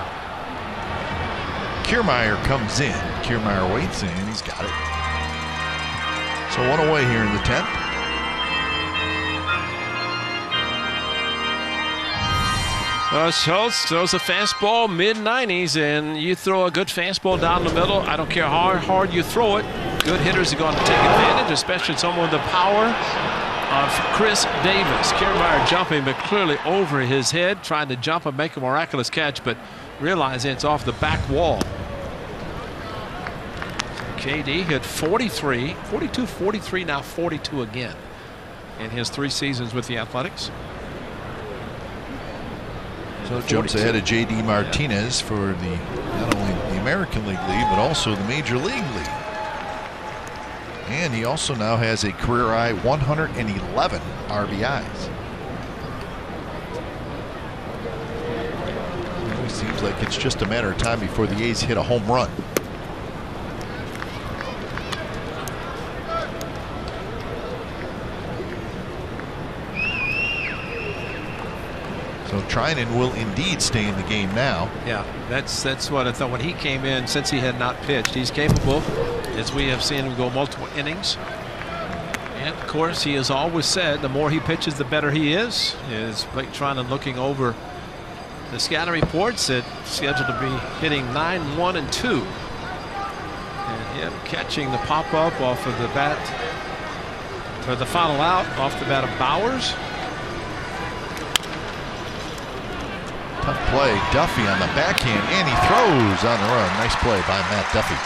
Kiermaier comes in. Kiermaier waits in. He's got it. So one away here in the 10th. Schultz throws a fastball mid-90s, and you throw a good fastball down the middle. I don't care how hard you throw it. Good hitters are going to take advantage, especially someone with the power of Chris Davis. Kiermaier jumping, but clearly over his head, trying to jump and make a miraculous catch, but realizing it's off the back wall. KD hit 43, 42, 43, now 42 again in his 3 seasons with the Athletics. So jumps ahead of J.D. Martinez for the not only the American League lead, but also the Major League lead. And he also now has a career high 111 RBIs. It seems like it's just a matter of time before the A's hit a home run. So Trinan will indeed stay in the game now. Yeah, that's what I thought when he came in. Since he had not pitched, he's capable, as we have seen him go multiple innings. And of course, he has always said the more he pitches, the better he is. Is Blake Trinan looking over the scouting reports that scheduled to be hitting 9, 1, and 2, and him catching the pop-up off of the bat for the final out off the bat of Bowers. Tough play. Duffy on the backhand, and he throws on the run. Nice play by Matt Duffy.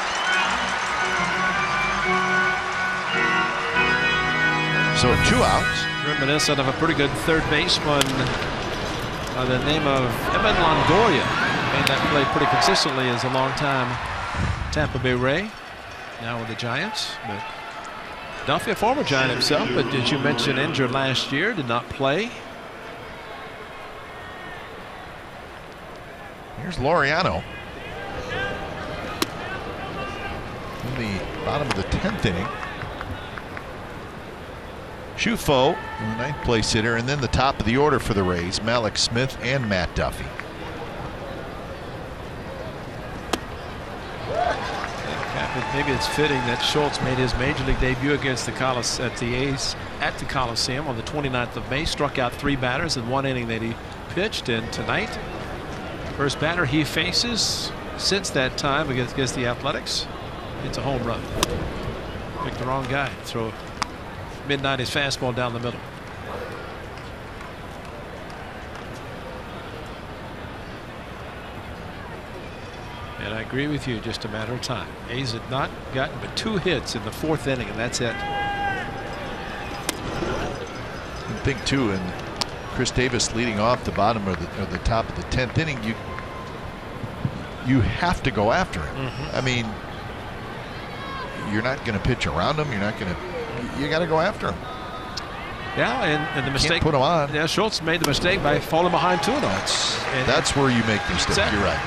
So 2 outs. Reminiscent of a pretty good third baseman by the name of Evan Longoria. Made that play pretty consistently as a long-time Tampa Bay Ray. Now with the Giants. But Duffy, a former Giant himself, but did you mention injured last year, did not play. Here's Laureano in the bottom of the 10th inning. Shufo, the 9th place hitter, and then the top of the order for the Rays, Malik Smith and Matt Duffy. Maybe it's fitting that Schultz made his major league debut against the A's at the Coliseum on the 29th of May. Struck out 3 batters in 1 inning that he pitched, and tonight, first batter he faces since that time against the Athletics, it's a home run. Picked the wrong guy. Throw mid-90s fastball down the middle. And I agree with you, just a matter of time. A's had not gotten but 2 hits in the 4th inning, and that's it. I think too, and Chris Davis leading off the bottom of the top of the 10th inning, you have to go after him. I mean, you're not going to pitch around him. You're not going to. You got to go after him. Yeah, and the mistake. Can't put him on. Yeah, Schultz made the mistake by falling behind 2-0. That's where you make the mistake. Exactly. You're right.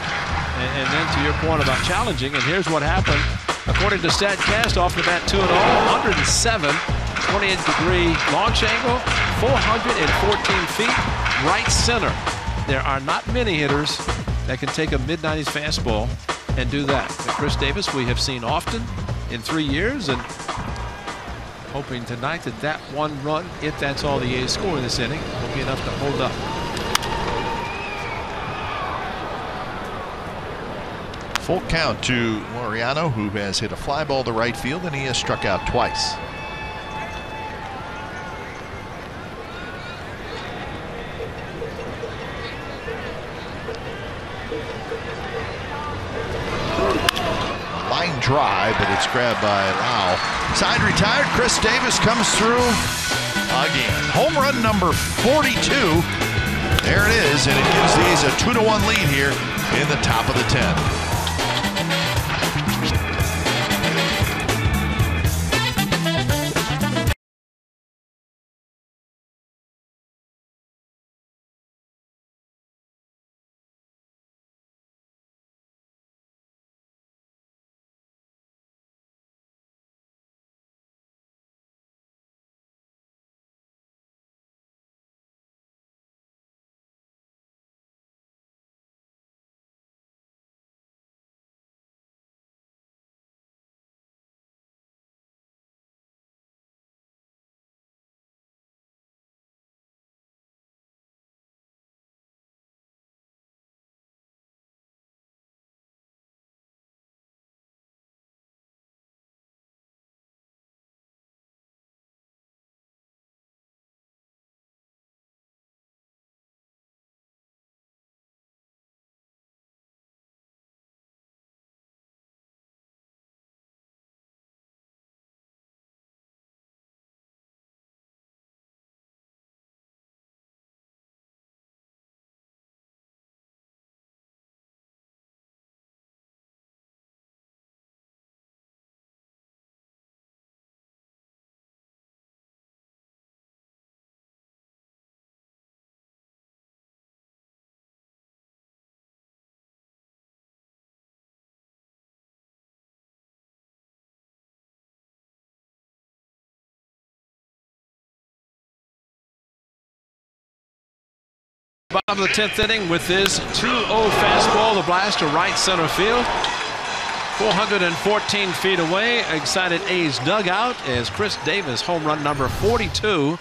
And then to your point about challenging, and here's what happened. According to StatCast, off the bat 2-0, 107, 28-degree launch angle, 414 feet, right center. There are not many hitters that can take a mid-90s fastball and do that. But Chris Davis, we have seen often in 3 years, and hoping tonight that one run, if that's all the A's score in this inning, will be enough to hold up. Full count to Laureano, who has hit a fly ball to right field, and he has struck out twice. Line try, but it's grabbed by Lau. Side retired. Chris Davis comes through again. Home run number 42. There it is, and it gives the A's a 2-1 lead here in the top of the 10th. Bottom of the 10th inning with his 2-0 fastball, the blast to right center field. 414 feet away. Excited A's dugout as Chris Davis home run number 42.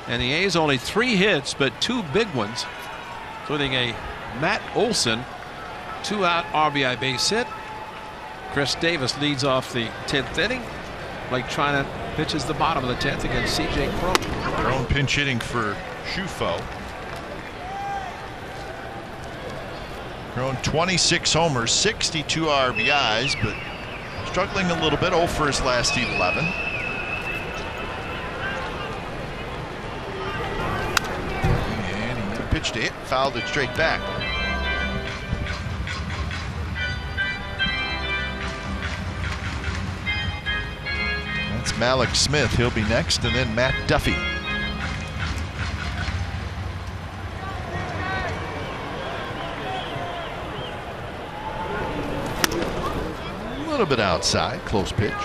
And the A's only 3 hits, but 2 big ones, including a Matt Olson 2-out RBI base hit. Chris Davis leads off the 10th inning. Blake Trinan pitches the bottom of the 10th against C.J. Cron. Cron pinch hitting for Shufo. Cron 26 homers, 62 RBIs, but struggling a little bit. 0 for his last 11. And he pitched it, fouled it straight back. That's Malik Smith. He'll be next, and then Matt Duffy. A little bit outside, close pitch. A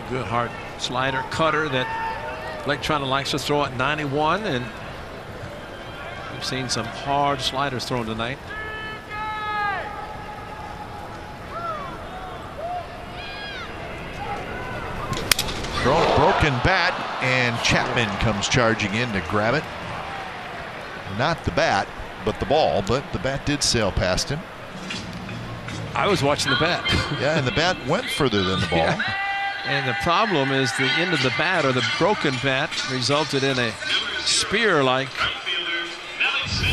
good hard slider cutter that Blake Trinan likes to throw at 91, and we've seen some hard sliders thrown tonight. Broken bat, and Chapman comes charging in to grab it. Not the bat, but the ball, but the bat did sail past him. I was watching the bat. Yeah, and the bat went further than the ball. Yeah. And the problem is the end of the bat, or the broken bat, resulted in a spear-like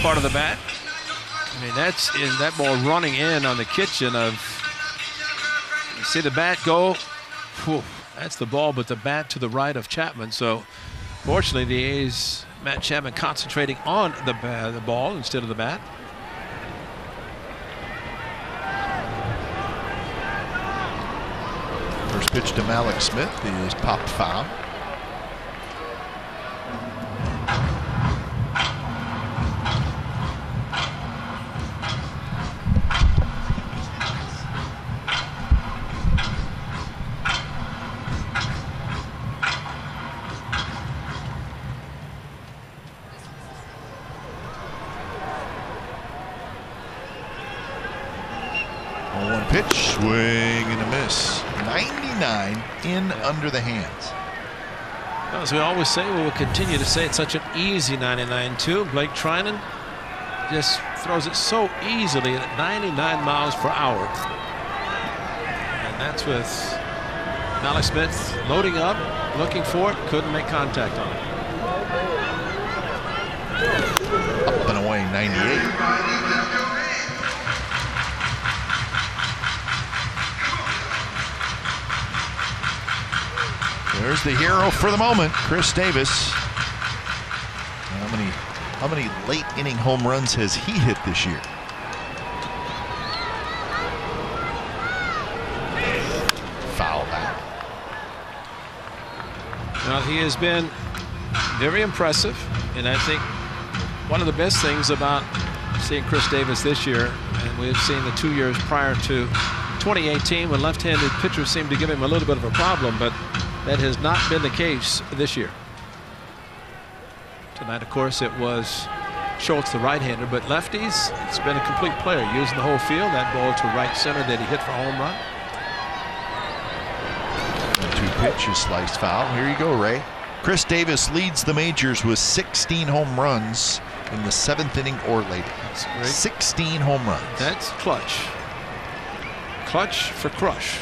part of the bat. I mean, that's in that ball running in on the kitchen of. You see the bat go. Whew, that's the ball, but the bat to the right of Chapman. So, fortunately, the A's, Matt Chapman, concentrating on the ball instead of the bat. First pitch to Malik Smith is popped foul. One pitch, swing and a miss. 99 in under the hands. As we always say, we will continue to say, it's such an easy 99 too. Blake Trinan just throws it so easily at 99 miles per hour. And that's with Malik Smith loading up, looking for it, couldn't make contact on it. Up and away, 98. There's the hero for the moment, Chris Davis. How many late inning home runs has he hit this year? Foul back. Well, he has been very impressive, and I think one of the best things about seeing Chris Davis this year, and we've seen the 2 years prior to 2018 when left-handed pitchers seemed to give him a little bit of a problem, but that has not been the case this year. Tonight, of course, it was Schultz, the right-hander, but lefties, it's been a complete player, using the whole field. That ball to right center that he hit for a home run. 2 pitches, sliced foul. Here you go, Ray. Chris Davis leads the majors with 16 home runs in the 7th inning or later. That's great. 16 home runs. That's clutch. Clutch for crush.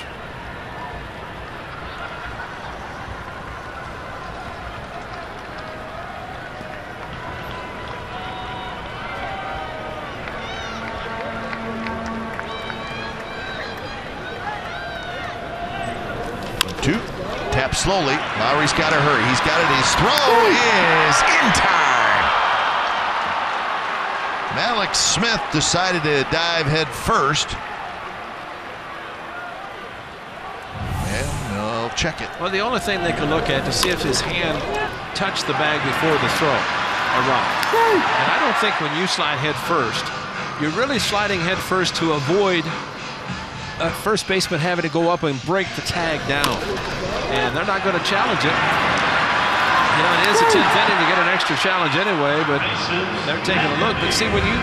Tap slowly. Lowry's got to hurry. He's got it. His throw is in time. Malik Smith decided to dive head first. And they'll check it. Well, the only thing they can look at to see if his hand touched the bag before the throw arrived. And I don't think when you slide head first, you're really sliding head first to avoid a first baseman having to go up and break the tag down. And they're not going to challenge it. You know, it is a 10th inning to get an extra challenge anyway, but they're taking a look. But see, when you,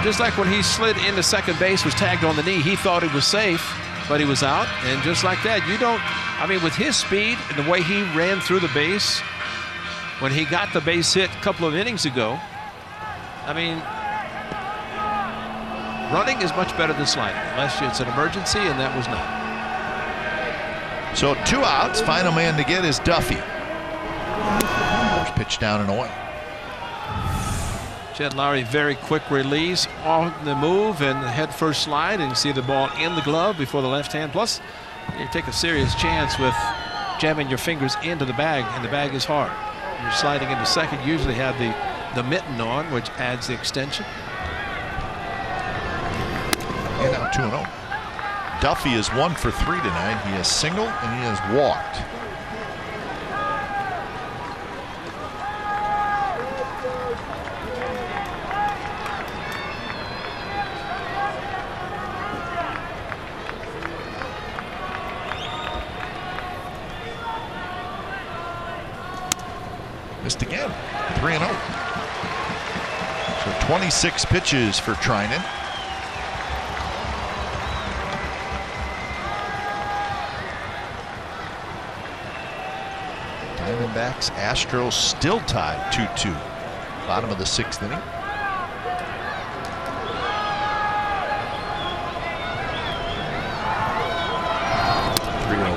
just like when he slid into second base, was tagged on the knee, he thought it was safe, but he was out. And just like that, you don't, I mean, with his speed and the way he ran through the base, when he got the base hit a couple of innings ago, I mean, running is much better than sliding, unless it's an emergency, and that was not. So 2 outs. Final man to get is Duffy. First pitch down and away. Jed Lowry, very quick release on the move and the head first slide, and you see the ball in the glove before the left hand. Plus, you take a serious chance with jamming your fingers into the bag, and the bag is hard. You're sliding into second, you usually have the mitten on, which adds the extension. And now 2-0. Duffy is 1 for 3 tonight. He has singled and he has walked. Missed again. 3-0. So 26 pitches for Trinan. Diamondbacks, Astros still tied 2-2. Bottom of the 6th inning.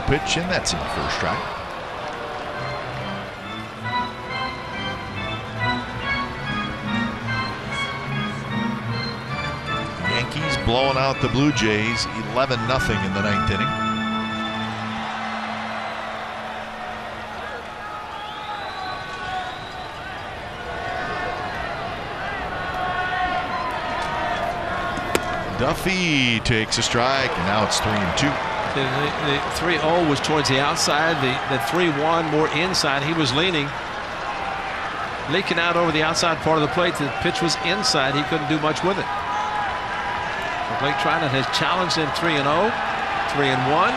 Pitch, and that's in the first strike. Yankees blowing out the Blue Jays 11-0 in the 9th inning. Duffy takes a strike, and now it's 3-2. The 3-0 was towards the outside. The 3-1 more inside. He was leaning out over the outside part of the plate. The pitch was inside. He couldn't do much with it. So Blake Trinan has challenged him 3-0, 3-1.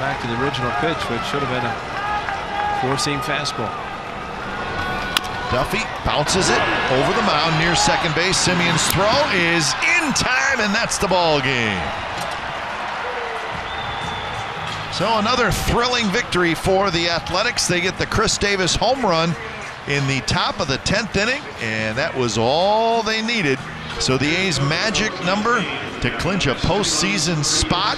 Back to the original pitch, which should have been a four-seam fastball. Duffy bounces it over the mound near second base. Simeon's throw is in time, and that's the ball game. So another thrilling victory for the Athletics. They get the Chris Davis home run in the top of the 10th inning, and that was all they needed. So the A's magic number to clinch a postseason spot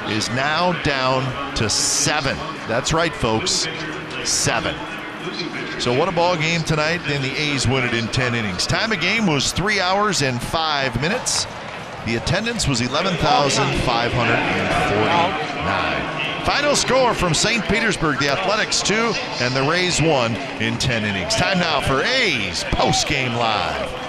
is now down to 7. That's right, folks, 7. So what a ball game tonight, and the A's win it in 10 innings. Time of game was 3 hours and 5 minutes. The attendance was 11,549. Final score from St. Petersburg, the Athletics 2 and the Rays 1 in 10 innings. Time now for A's Post Game Live.